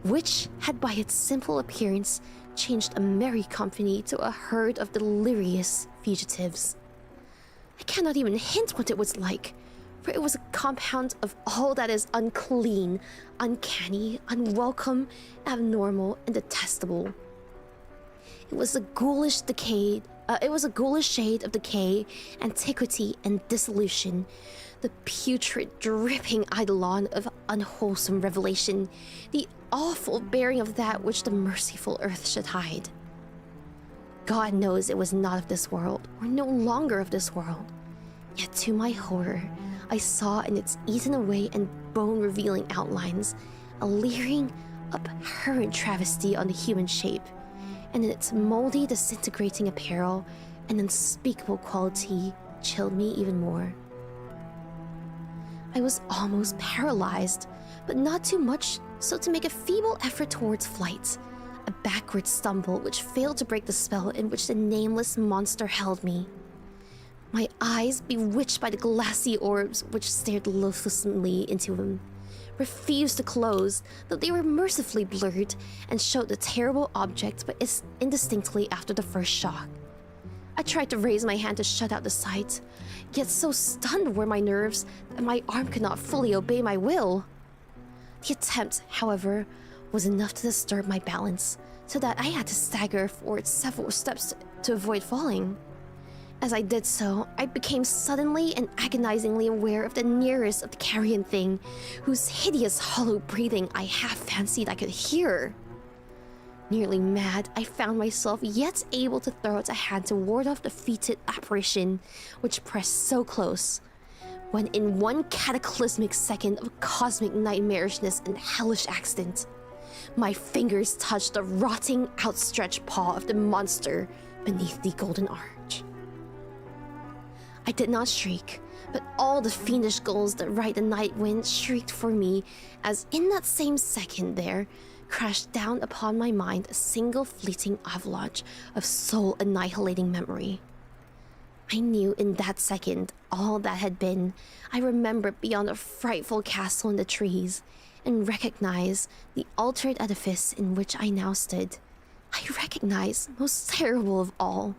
which had by its simple appearance changed a merry company to a herd of delirious fugitives. I cannot even hint what it was like, for it was a compound of all that is unclean, uncanny, unwelcome, abnormal, and detestable. It was a ghoulish shade of decay, antiquity, and dissolution, the putrid, dripping eidolon of unwholesome revelation, the awful bearing of that which the merciful earth should hide. God knows it was not of this world, or no longer of this world. Yet to my horror, I saw in its eaten away and bone-revealing outlines a leering, abhorrent travesty on the human shape, and in its moldy, disintegrating apparel, an unspeakable quality chilled me even more. I was almost paralyzed, but not too much so to make a feeble effort towards flight, a backward stumble which failed to break the spell in which the nameless monster held me. My eyes, bewitched by the glassy orbs which stared loathsomely into him, refused to close, though they were mercifully blurred and showed the terrible object but indistinctly after the first shock. I tried to raise my hand to shut out the sight, yet so stunned were my nerves that my arm could not fully obey my will. The attempt, however, was enough to disturb my balance, so that I had to stagger forward several steps to avoid falling. As I did so, I became suddenly and agonizingly aware of the nearest of the carrion thing, whose hideous hollow breathing I half fancied I could hear. Nearly mad, I found myself yet able to throw out a hand to ward off the fetid apparition which pressed so close, when in one cataclysmic second of cosmic nightmarishness and hellish accident, my fingers touched the rotting, outstretched paw of the monster beneath the golden arch. I did not shriek, but all the fiendish gulls that ride the night wind shrieked for me as in that same second there crashed down upon my mind a single fleeting avalanche of soul-annihilating memory. I knew in that second all that had been. I remembered beyond a frightful castle in the trees, and recognized the altered edifice in which I now stood. I recognized, most terrible of all,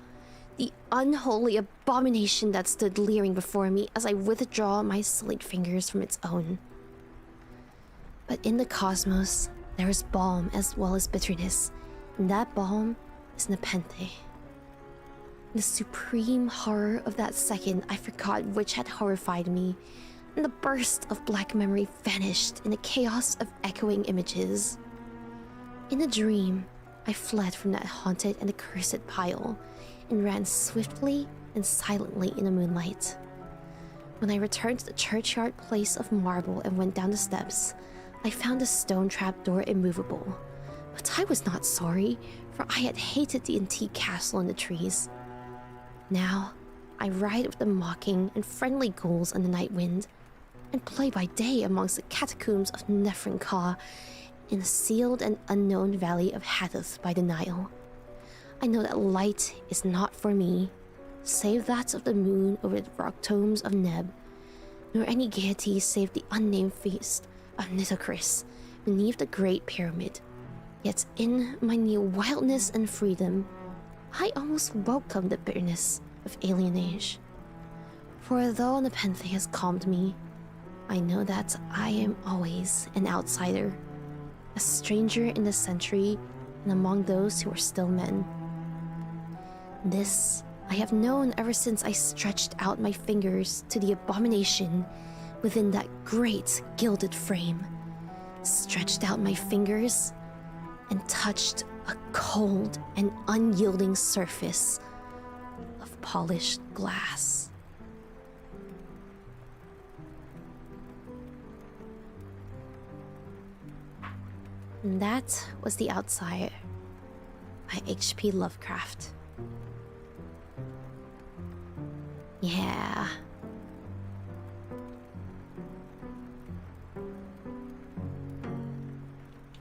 the unholy abomination that stood leering before me as I withdraw my sullied fingers from its own. But in the cosmos, there is balm as well as bitterness, and that balm is nepenthe. In the supreme horror of that second, I forgot which had horrified me, and the burst of black memory vanished in a chaos of echoing images. In a dream, I fled from that haunted and accursed pile, and ran swiftly and silently in the moonlight. When I returned to the churchyard place of marble and went down the steps, I found the stone trapdoor immovable. But I was not sorry, for I had hated the antique castle in the trees. Now, I ride with the mocking and friendly ghouls on the night wind, and play by day amongst the catacombs of Neferenka in the sealed and unknown valley of Hathoth by the Nile. I know that light is not for me, save that of the moon over the rock tombs of Neb, nor any gaiety save the unnamed feast of Nitocris beneath the Great Pyramid. Yet in my new wildness and freedom, I almost welcome the bitterness of alienage. For though nepenthe has calmed me, I know that I am always an outsider, a stranger in the century and among those who are still men. This I have known ever since I stretched out my fingers to the abomination within that great gilded frame, stretched out my fingers and touched a cold and unyielding surface of polished glass. And that was The Outsider by H.P. Lovecraft. Yeah.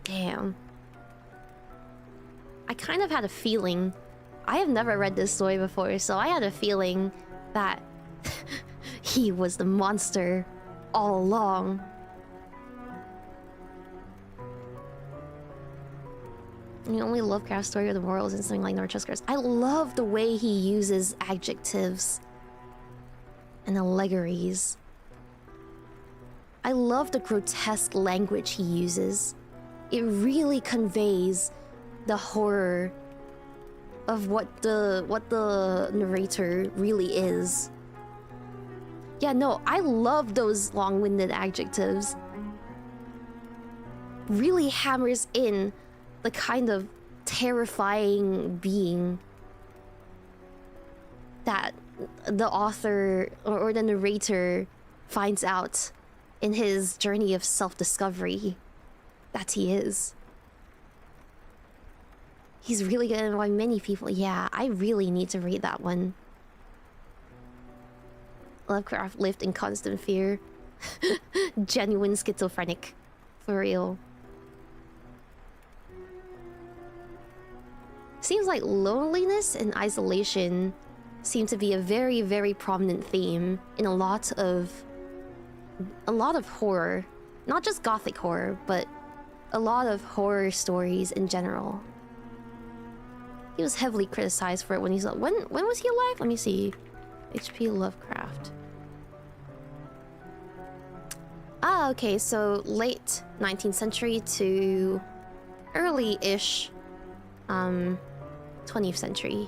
Damn. kind of had a feeling. I have never read this story before, so I had a feeling that he was the monster all along. The only Lovecraft story of the world is something like Never Trust Girls. I love the way he uses adjectives and allegories. I love the grotesque language he uses. It really conveys the horror of what the narrator really is. Yeah, no, I love those long-winded adjectives. Really hammers in the kind of terrifying being that the author or the narrator finds out in his journey of self-discovery that he is. He's really good by many people. Yeah, I really need to read that one. Lovecraft lived in constant fear. Genuine schizophrenic. For real. Seems like loneliness and isolation seem to be a very, very prominent theme in a lot of horror. Not just gothic horror, but a lot of horror stories in general. He was heavily criticized for it when he's like, when was he alive? Let me see. H.P. Lovecraft. Ah, okay, so late 19th century to early-ish 20th century.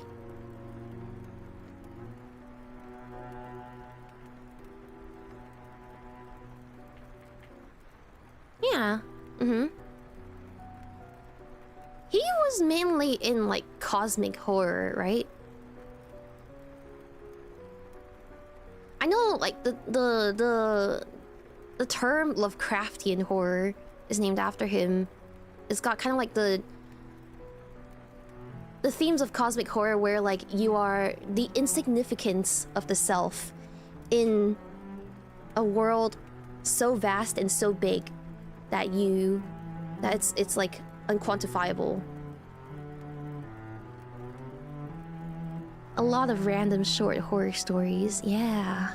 Yeah. Mm-hmm. He was mainly in, like, cosmic horror, right? I know, like, the term Lovecraftian horror is named after him. It's got kind of like the themes of cosmic horror where, like, you are the insignificance of the self in a world so vast and so big that it's like unquantifiable. A lot of random short horror stories, yeah.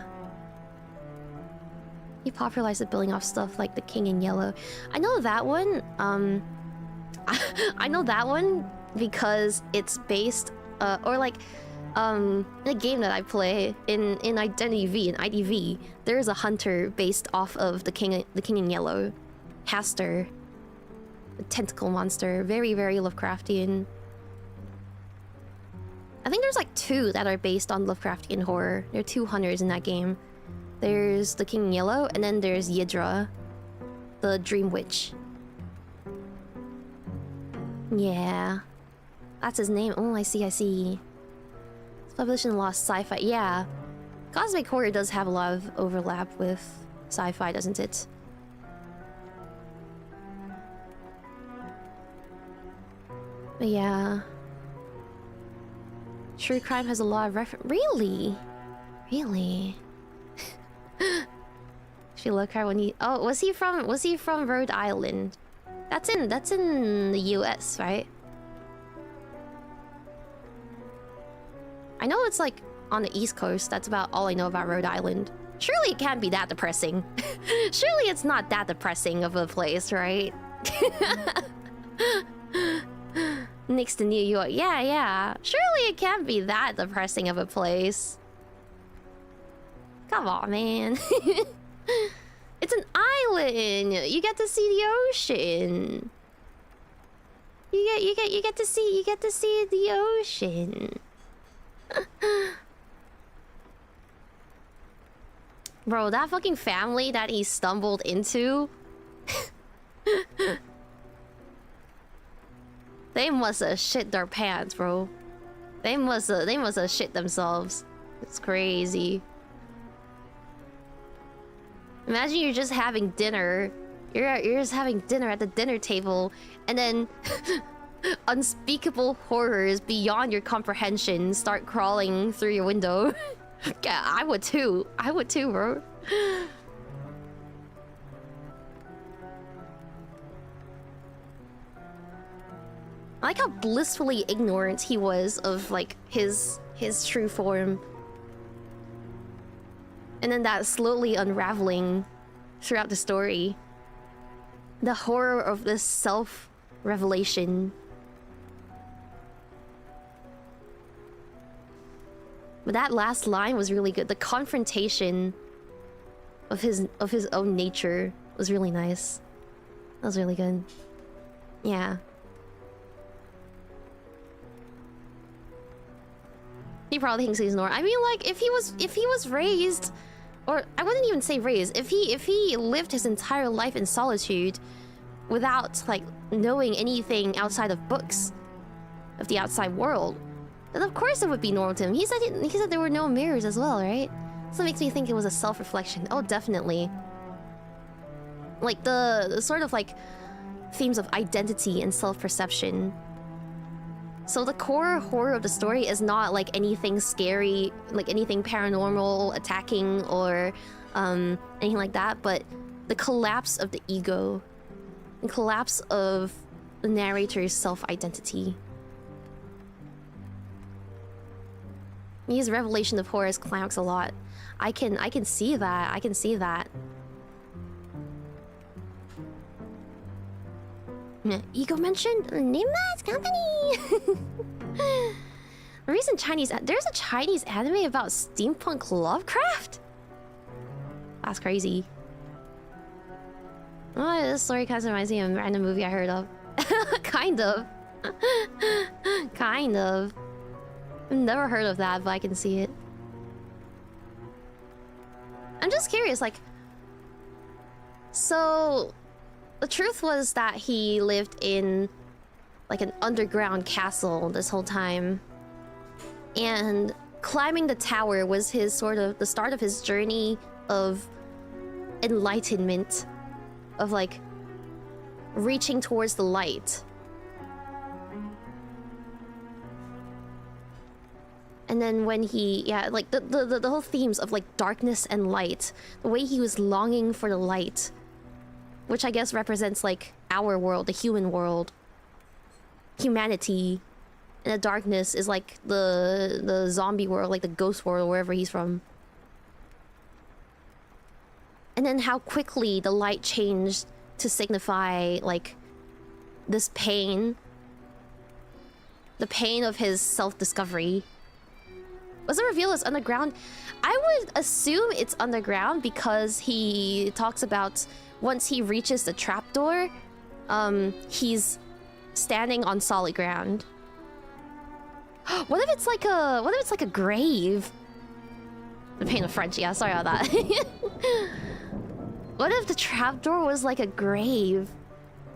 He popularized the building off stuff like The King in Yellow. I know that one. I know that one because it's based, or like, in a game that I play in Identity V, in IDV, there is a hunter based off of the King in Yellow, Haster, the tentacle monster, very, very Lovecraftian. I think there's like 2 that are based on Lovecraftian horror. There are 2 hunters in that game. There's the King in Yellow, and then there's Yidra, the Dream Witch. Yeah. That's his name. Oh, I see. It's published in Lost Sci-Fi. Yeah. Cosmic horror does have a lot of overlap with sci-fi, doesn't it? But yeah. True crime has a lot of reference. Really? Really? She look her when he. Oh, was he from Rhode Island? That's in the US, right? I know it's like on the East Coast. That's about all I know about Rhode Island. Surely it can't be that depressing. Surely it's not that depressing of a place, right? Next to New York. Yeah. Surely it can't be that depressing of a place. Come on, man. It's an island. You get to see the ocean. You get to see the ocean. Bro, that fucking family that he stumbled into. They must have shit their pants, bro. They must have shit themselves. It's crazy. Imagine you're just having dinner. You're just having dinner at the dinner table, and then unspeakable horrors beyond your comprehension start crawling through your window. Yeah, I would too. I would too, bro. I like how blissfully ignorant he was of, like, his true form. And then that slowly unraveling throughout the story. The horror of this self-revelation. But that last line was really good. The confrontation of his own nature was really nice. That was really good. Yeah. He probably thinks he's normal. I mean, like, if he was raised, or I wouldn't even say raised, if he lived his entire life in solitude without, like, knowing anything outside of books, of the outside world, then of course it would be normal to him. He said there were no mirrors as well, right? So it makes me think it was a self-reflection. Oh, definitely. Like the sort of like themes of identity and self-perception. So the core horror of the story is not like anything scary, like anything paranormal attacking or anything like that, but the collapse of the ego, the collapse of the narrator's self-identity. I use revelation of horror as climax a lot. I can see that. I can see that. Ego mentioned Nimma's company. Recent Chinese. There's a Chinese anime about steampunk Lovecraft. That's crazy. Oh, this story kind of reminds me of a random movie I heard of. Kind of. Kind of. I've never heard of that, but I can see it. I'm just curious, like... So... The truth was that he lived in... like an underground castle this whole time. And climbing the tower was his sort of... the start of his journey of... enlightenment. Of like... reaching towards the light. And then when he, yeah, like the whole themes of like darkness and light, the way he was longing for the light, which I guess represents like our world, the human world, humanity, and the darkness is like the zombie world, like the ghost world, wherever he's from. And then how quickly the light changed to signify like this pain, the pain of his self-discovery. Was it revealed as underground? I would assume it's underground because he talks about once he reaches the trapdoor, he's standing on solid ground. What if it's like a grave? The pain of French, yeah, sorry about that. What if the trapdoor was like a grave?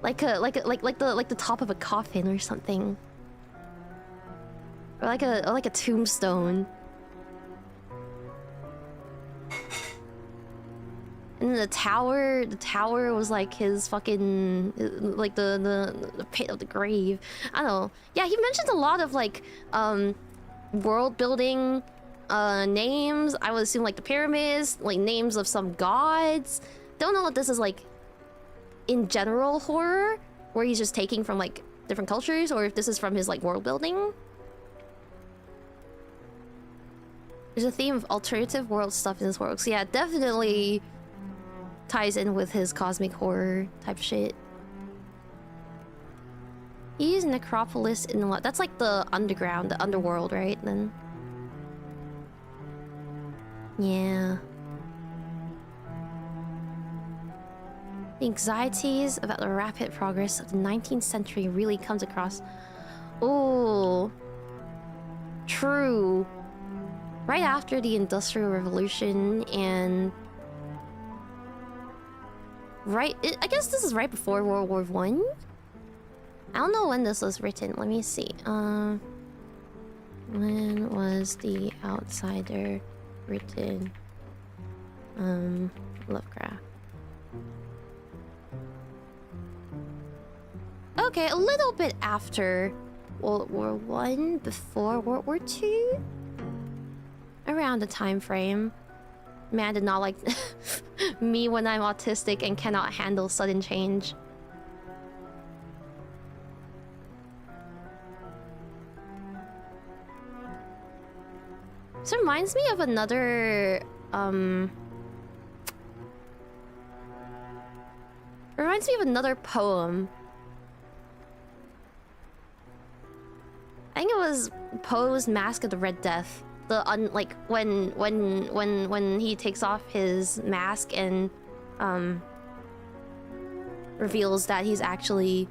Like the top of a coffin or something. Or like a tombstone. And the tower was like his fucking, like the pit of the grave. I don't know. Yeah, he mentions a lot of like world building names. I would assume like the pyramids, like names of some gods. Don't know if this is like in general horror, where he's just taking from like different cultures, or if this is from his like world building. There's a theme of alternative world stuff in this world. So yeah, definitely ties in with his cosmic horror type shit. He used Necropolis in a lot. That's like the underground, the underworld, right? Then. Yeah. The anxieties about the rapid progress of the 19th century really comes across. Oh. True. Right after the Industrial Revolution and... I guess this is right before World War I? I don't know when this was written. Let me see. When was The Outsider written? Lovecraft. Okay, a little bit after World War I, before World War II? Around the time frame. Man did not like me when I'm autistic and cannot handle sudden change. This reminds me of another reminds me of another poem. I think it was Poe's Mask of the Red Death. Like when he takes off his mask and reveals that he's actually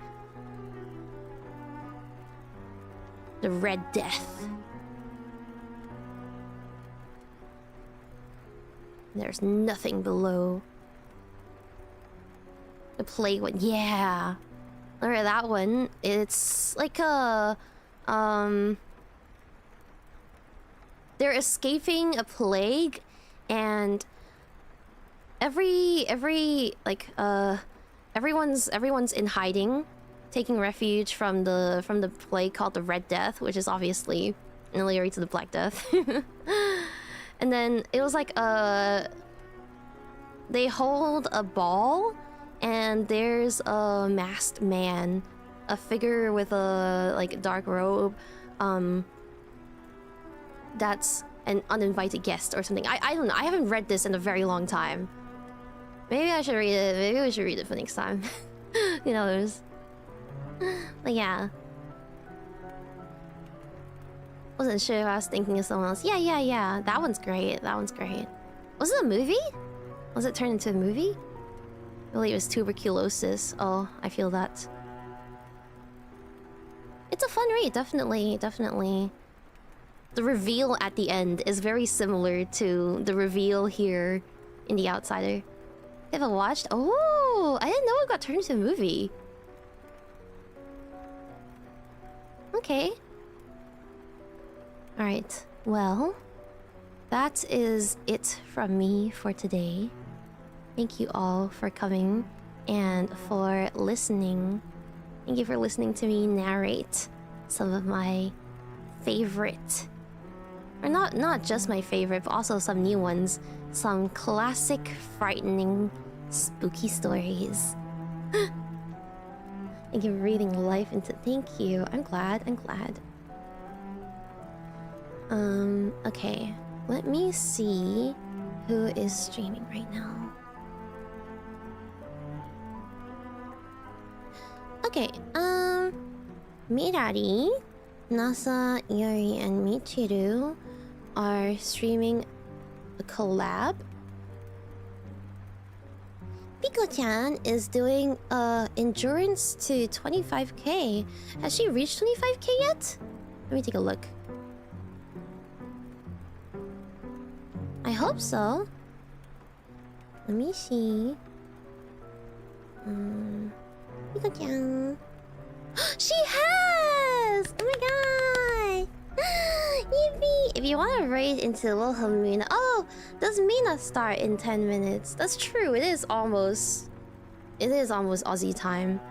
the Red Death. There's nothing below. The plague one, yeah. Look at that one. It's like a they're escaping a plague, and everyone's in hiding, taking refuge from the plague called the Red Death, which is obviously an to the Black Death. And then it was like they hold a ball, and there's a masked man, a figure with a like dark robe. That's an uninvited guest or something. I don't know. I haven't read this in a very long time. Maybe I should read it. Maybe we should read it for next time. Who knows? But yeah. Wasn't sure if I was thinking of someone else. Yeah. That one's great. That one's great. Was it a movie? Was it turned into a movie? I believe it was tuberculosis. Oh, I feel that. It's a fun read, definitely. The reveal at the end is very similar to the reveal here in The Outsider. Have I watched? Oh, I didn't know it got turned into a movie. Okay. Alright, well, that is it from me for today. Thank you all for coming and for listening. Thank you for listening to me narrate some of my favorite, or not just my favorite, but also some new ones. Some classic, frightening, spooky stories. Thank you for reading life into... Thank you. I'm glad. Okay. Let me see who is streaming right now. Okay, Mirari, Nasa, Yuri, and Michiru are streaming a collab. Piko-chan is doing endurance to 25k. Has she reached 25k yet? Let me take a look. I hope so. Let me see. Piko-chan. She has! Oh my god! Eepy! If you want to raid into Wilhelmina... Oh! Does Mina start in 10 minutes? That's true, it is almost Aussie time.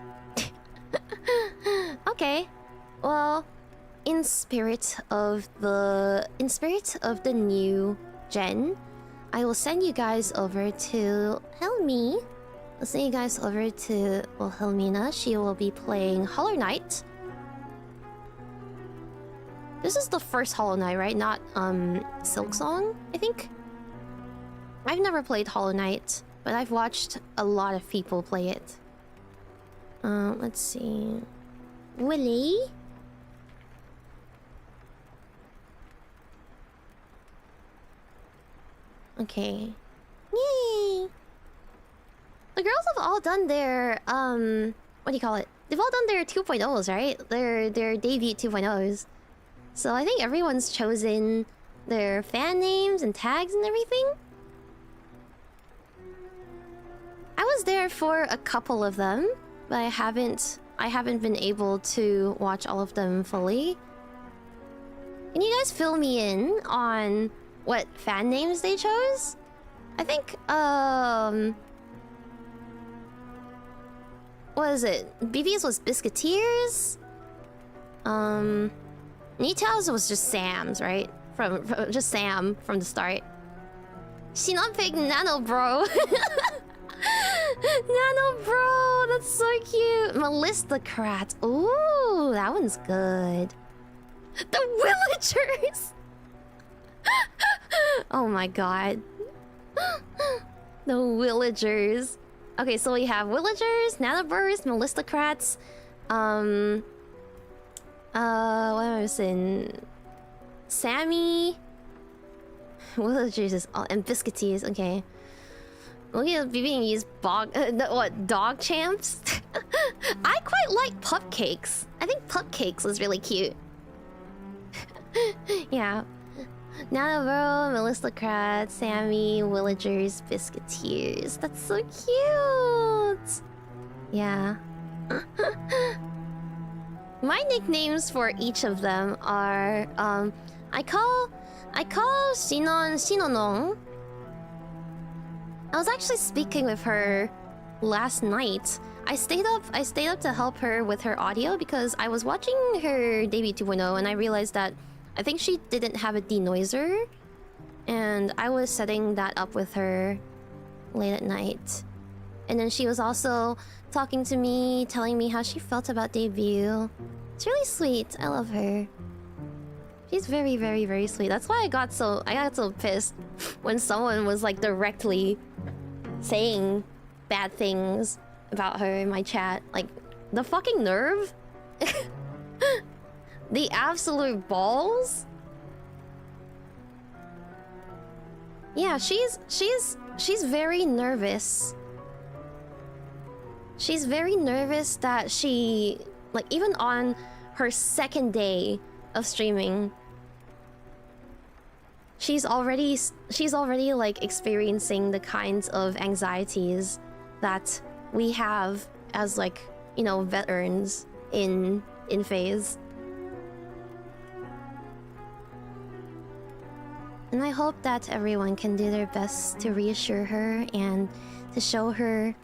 Okay. Well, in spirit of the new gen, I will send you guys over to Helmi. I'll send you guys over to Wilhelmina. She will be playing Hollow Knight. This is the first Hollow Knight, right? Not Silksong, I think. I've never played Hollow Knight, but I've watched a lot of people play it. Let's see. Willy? Okay. Yay! The girls have all done their, what do you call it? They've all done their 2.0s, right? Their debut 2.0s. So I think everyone's chosen their fan names and tags and everything. I was there for a couple of them, but I haven't been able to watch all of them fully. Can you guys fill me in on what fan names they chose? I think, what is it? BB's was Biscuiteers? Nitao's was just Sam's, right? From just Sam from the start. She not picked Nano Bro. Nano Bro, that's so cute. Melistocrat. Ooh, that one's good. The Villagers. Oh my god. The villagers. Okay, so we have villagers, nanobirds, melistocrats, what am I missing? Sammy. Villagers is all, and biscuitees, okay. Look at being used dog champs? I quite like pupcakes. I think pupcakes was really cute. Yeah. Nanobro, melistocrat, Sammy, villagers, biscuiteers. That's so cute. Yeah. My nicknames for each of them are I call Shinonong. I was actually speaking with her last night. I stayed up to help her with her audio because I was watching her debut 2.0 and I realized that I think she didn't have a denoiser, and I was setting that up with her late at night. And then she was also talking to me, telling me how she felt about debut. It's really sweet. I love her. She's very, very, very sweet. That's why I got so pissed when someone was like directly saying bad things about her in my chat. Like, the fucking nerve. The absolute balls. Yeah, she's very nervous. She's very nervous that she, like, even on her second day of streaming, she's already like experiencing the kinds of anxieties that we have as, like, you know, veterans in Phase. And I hope that everyone can do their best to reassure her and to show her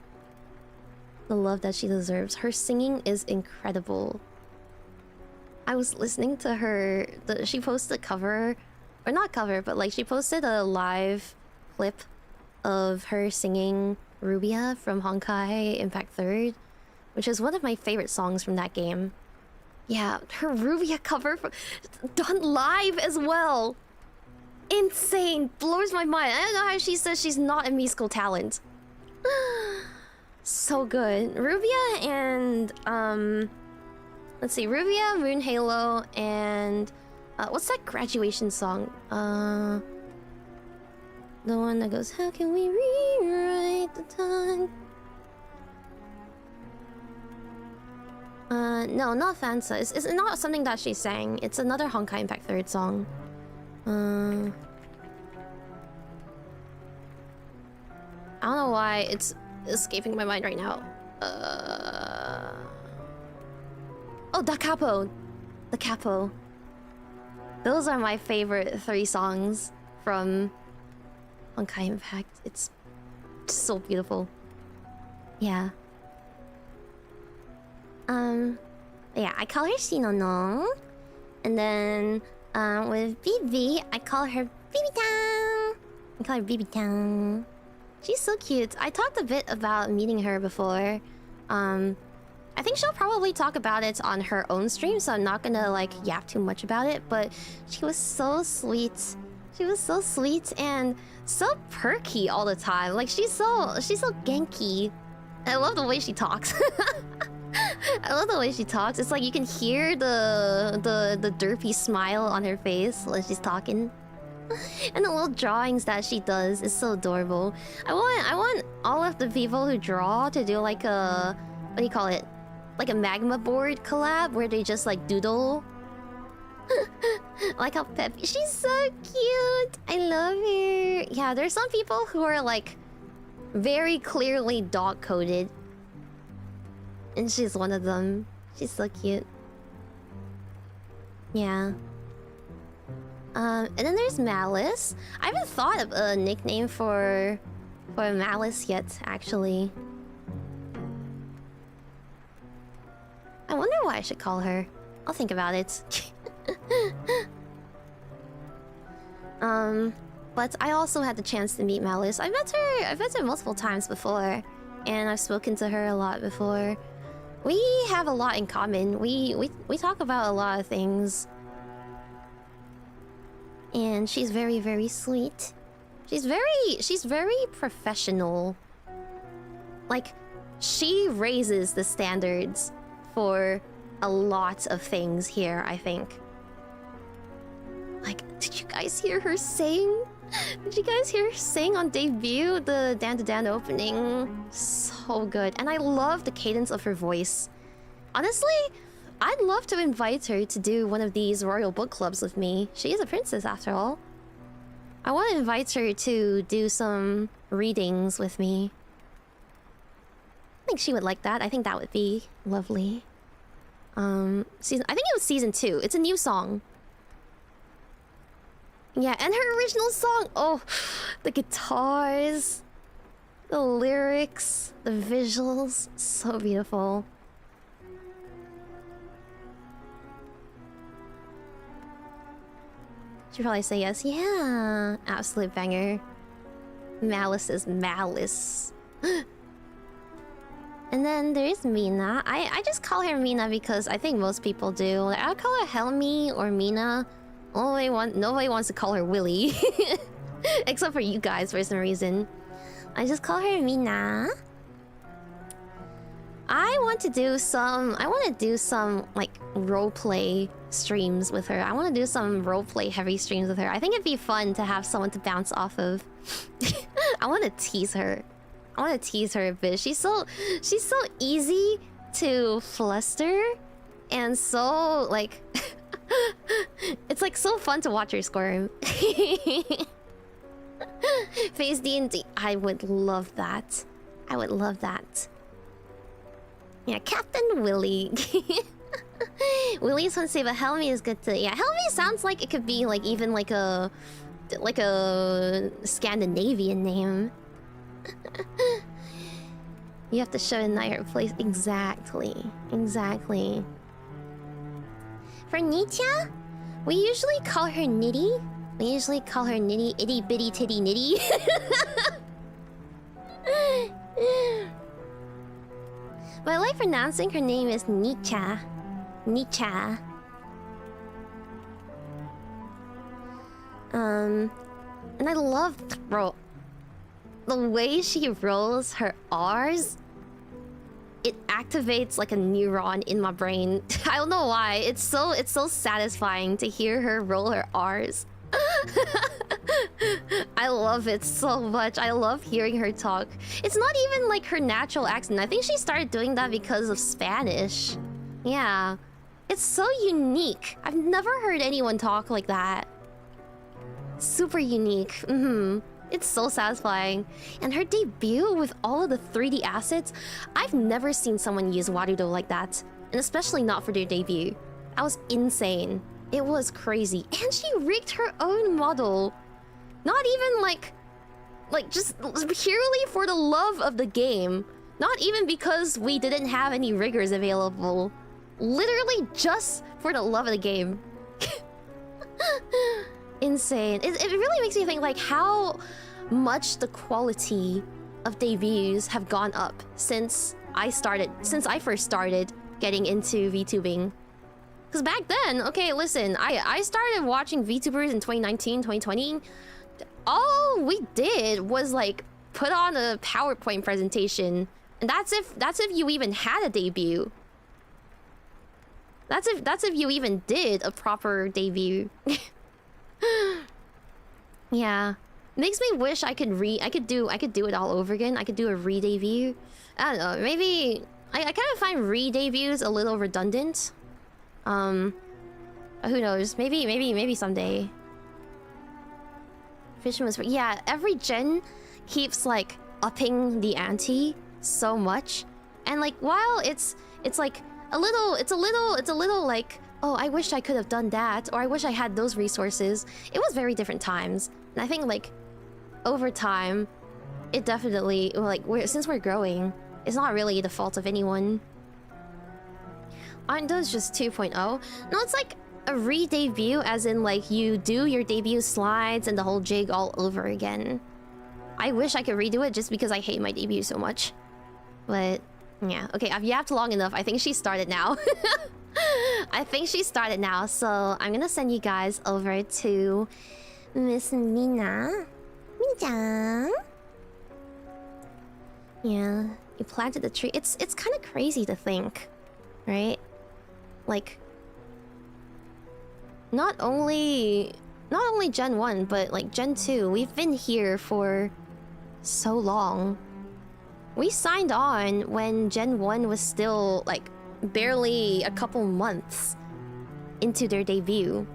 the love that she deserves. Her singing is incredible. I was listening to her... she posted a cover... or not cover, but like she posted a live clip of her singing Rubia from Honkai Impact 3rd, which is one of my favorite songs from that game. Yeah, her Rubia cover done live as well. Insane! Blows my mind. I don't know how she says she's not a musical talent. So good. Rubia and let's see, Rubia, Moon Halo, and what's that graduation song? The one that goes, how can we rewrite the time? No, not Fansa. It's not something that she sang. It's another Honkai Impact 3rd song. I don't know why it's escaping my mind right now. Oh, Da Capo. The Capo. Those are my favorite 3 songs from Honkai Impact. It's so beautiful. Yeah. Yeah, I call her Shinono. And then with Bibi, I call her Bibi-tan. I call her Bibi-tan. She's so cute. I talked a bit about meeting her before. I think she'll probably talk about it on her own stream, so I'm not gonna like yap too much about it, but she was so sweet. She was so sweet and so perky all the time. Like she's so genki. I love the way she talks. I love the way she talks. It's like you can hear the derpy smile on her face when she's talking. And the little drawings that she does is so adorable. I want all of the people who draw to do like a, what do you call it? Like a magma board collab where they just like doodle. Like how peppy. She's so cute. I love her. Yeah, there's some people who are like very clearly dog coded. And she's one of them. She's so cute. Yeah. And then there's Malice. I haven't thought of a nickname for Malice yet, actually. I wonder what I should call her. I'll think about it. But I also had the chance to meet Malice. I've met her multiple times before, and I've spoken to her a lot before. We have a lot in common. We talk about a lot of things. And she's very, very sweet. She's very professional. Like, she raises the standards for a lot of things here, I think. Like, did you guys hear her sing? Did you guys hear her sing on debut? The Dan to Dan opening? So good. And I love the cadence of her voice. Honestly, I'd love to invite her to do one of these royal book clubs with me. She is a princess after all. I want to invite her to do some readings with me. I think she would like that. I think that would be lovely. I think it was season 2. It's a new song. Yeah, and her original song. Oh, the guitars, the lyrics, the visuals. So beautiful. She'd probably say yes. Yeah, absolute banger. Malice is malice. And then there is Mina. I just call her Mina because I think most people do. Like, I'll call her Helmi or Mina. Nobody wants to call her Willy. Except for you guys for some reason. I just call her Mina. I want to do some like roleplay streams with her. I want to do some roleplay heavy streams with her. I think it'd be fun to have someone to bounce off of. I want to tease her. I want to tease her a bit. She's so easy to fluster, and so like it's like so fun to watch her squirm. Phase D&D. I would love that. I would love that. Yeah, Captain Willy. Willy's fun to say, but Helmi is good to. Yeah, Helmi sounds like it could be like even like a Scandinavian name. You have to show a night her place. Exactly. Exactly. For Nitya, we usually call her Nitty. We usually call her Nitty, itty bitty titty nitty. But I like pronouncing her name is Nitya. Nitya. And I love the way she rolls her R's. It activates like a neuron in my brain. I don't know why. It's so satisfying to hear her roll her R's. I love it so much. I love hearing her talk. It's not even like her natural accent. I think she started doing that because of Spanish. Yeah. It's so unique. I've never heard anyone talk like that. Super unique. It's so satisfying. And her debut with all of the 3D assets, I've never seen someone use Warudo like that. And especially not for their debut. That was insane. It was crazy. And she rigged her own model. Not even like just purely for the love of the game. Not even because we didn't have any riggers available. Literally just for the love of the game. Insane. It really makes me think like how much the quality of debuts have gone up since I first started getting into VTubing. Because back then, okay, listen, I started watching VTubers in 2019, 2020. All we did was like put on a PowerPoint presentation, and that's if you even had a debut. That's if you even did a proper debut. Yeah, makes me wish I could do it all over again. I could do a re-debut. I don't know. Maybe I kind of find re-debuts a little redundant. Who knows? Maybe someday. Fisherman's... Yeah, every gen keeps like upping the ante so much, and like while it's like a little like, oh, I wish I could have done that, or I wish I had those resources. It was very different times, and I think like over time, it definitely like since we're growing, it's not really the fault of anyone. Aren't those just 2.0? No, it's like a re-debut, as in like you do your debut slides and the whole jig all over again. I wish I could redo it just because I hate my debut so much. But yeah, okay, I've yapped long enough. I think she started now. I think she started now, so I'm gonna send you guys over to Miss Mina. Mina. Yeah, you planted the tree. It's kind of crazy to think, right? Like, not only Gen 1, but like Gen 2, we've been here for so long. We signed on when Gen 1 was still like barely a couple months into their debut.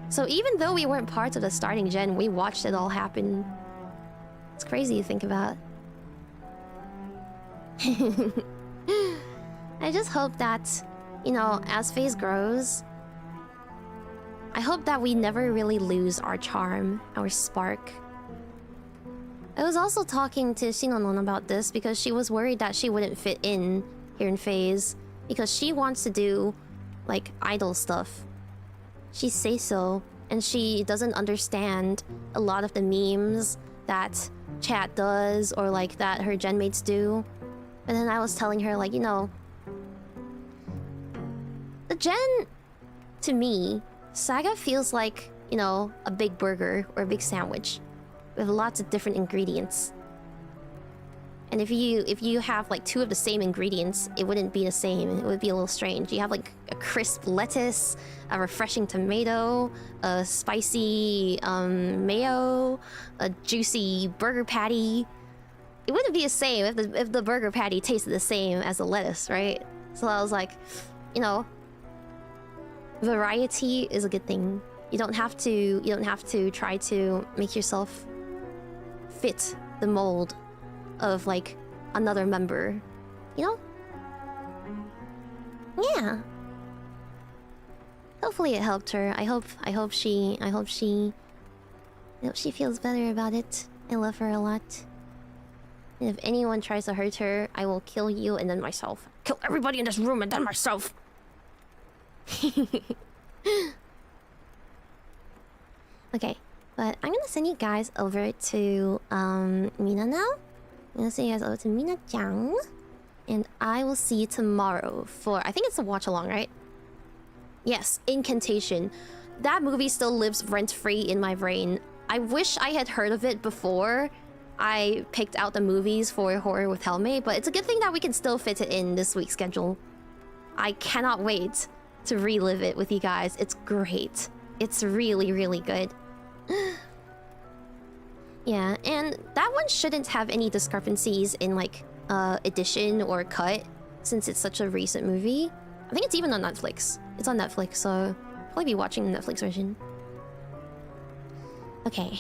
So even though we weren't part of the starting gen, we watched it all happen. It's crazy to think about. I just hope that, you know, as Phase grows, I hope that we never really lose our charm, our spark. I was also talking to Shinonon about this because she was worried that she wouldn't fit in here in Phase because she wants to do, like, idol stuff. She says so, and she doesn't understand a lot of the memes that chat does or, like, that her genmates do. And then I was telling her, like, you know, the gen, to me, Saga feels like, you know, a big burger or a big sandwich with lots of different ingredients. And if you have like two of the same ingredients, it wouldn't be the same. It would be a little strange. You have like a crisp lettuce, a refreshing tomato, a spicy mayo, a juicy burger patty. It wouldn't be the same if the burger patty tasted the same as the lettuce, right? So I was like, you know, variety is a good thing. You don't have to try to make yourself fit the mold of like another member, you know? Yeah. Hopefully it helped her. I hope she feels better about it. I love her a lot. And if anyone tries to hurt her, I will kill you and then myself. Kill everybody in this room and then myself. Okay, but I'm gonna send you guys over to Mina now. I'm gonna send you guys over to Mina-chan. And I will see you tomorrow for, I think it's a watch along, right? Yes, Incantation. That movie still lives rent-free in my brain. I wish I had heard of it before I picked out the movies for Horror with Helme, but it's a good thing that we can still fit it in this week's schedule. I cannot wait to relive it with you guys. It's great. It's really, really good. Yeah, and that one shouldn't have any discrepancies in like edition or cut since it's such a recent movie. I think it's even on Netflix. It's on Netflix, so I'll probably be watching the Netflix version. Okay,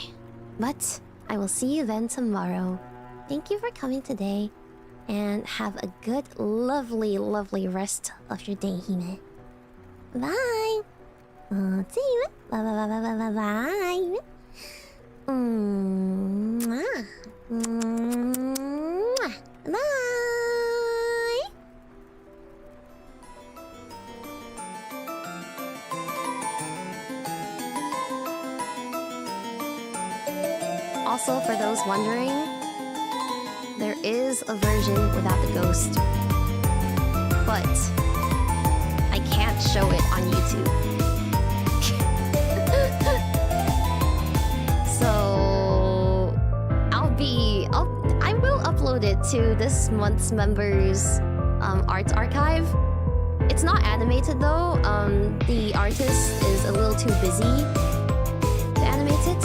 but I will see you then tomorrow. Thank you for coming today, and have a good, lovely, lovely rest of your day, Hime. Bye! See you! Bye bye bye bye bye bye! Bye! Also, for those wondering, there is a version without the ghost, but I can't show it on YouTube. So I will upload it to this month's members' art archive. It's not animated though. The artist is a little too busy to animate it,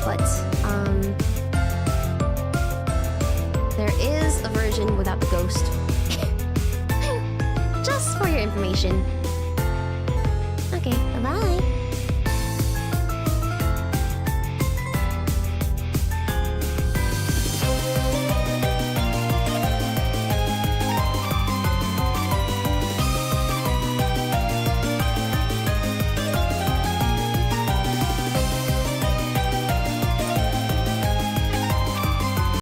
but there is a version without the ghost. Just for your information.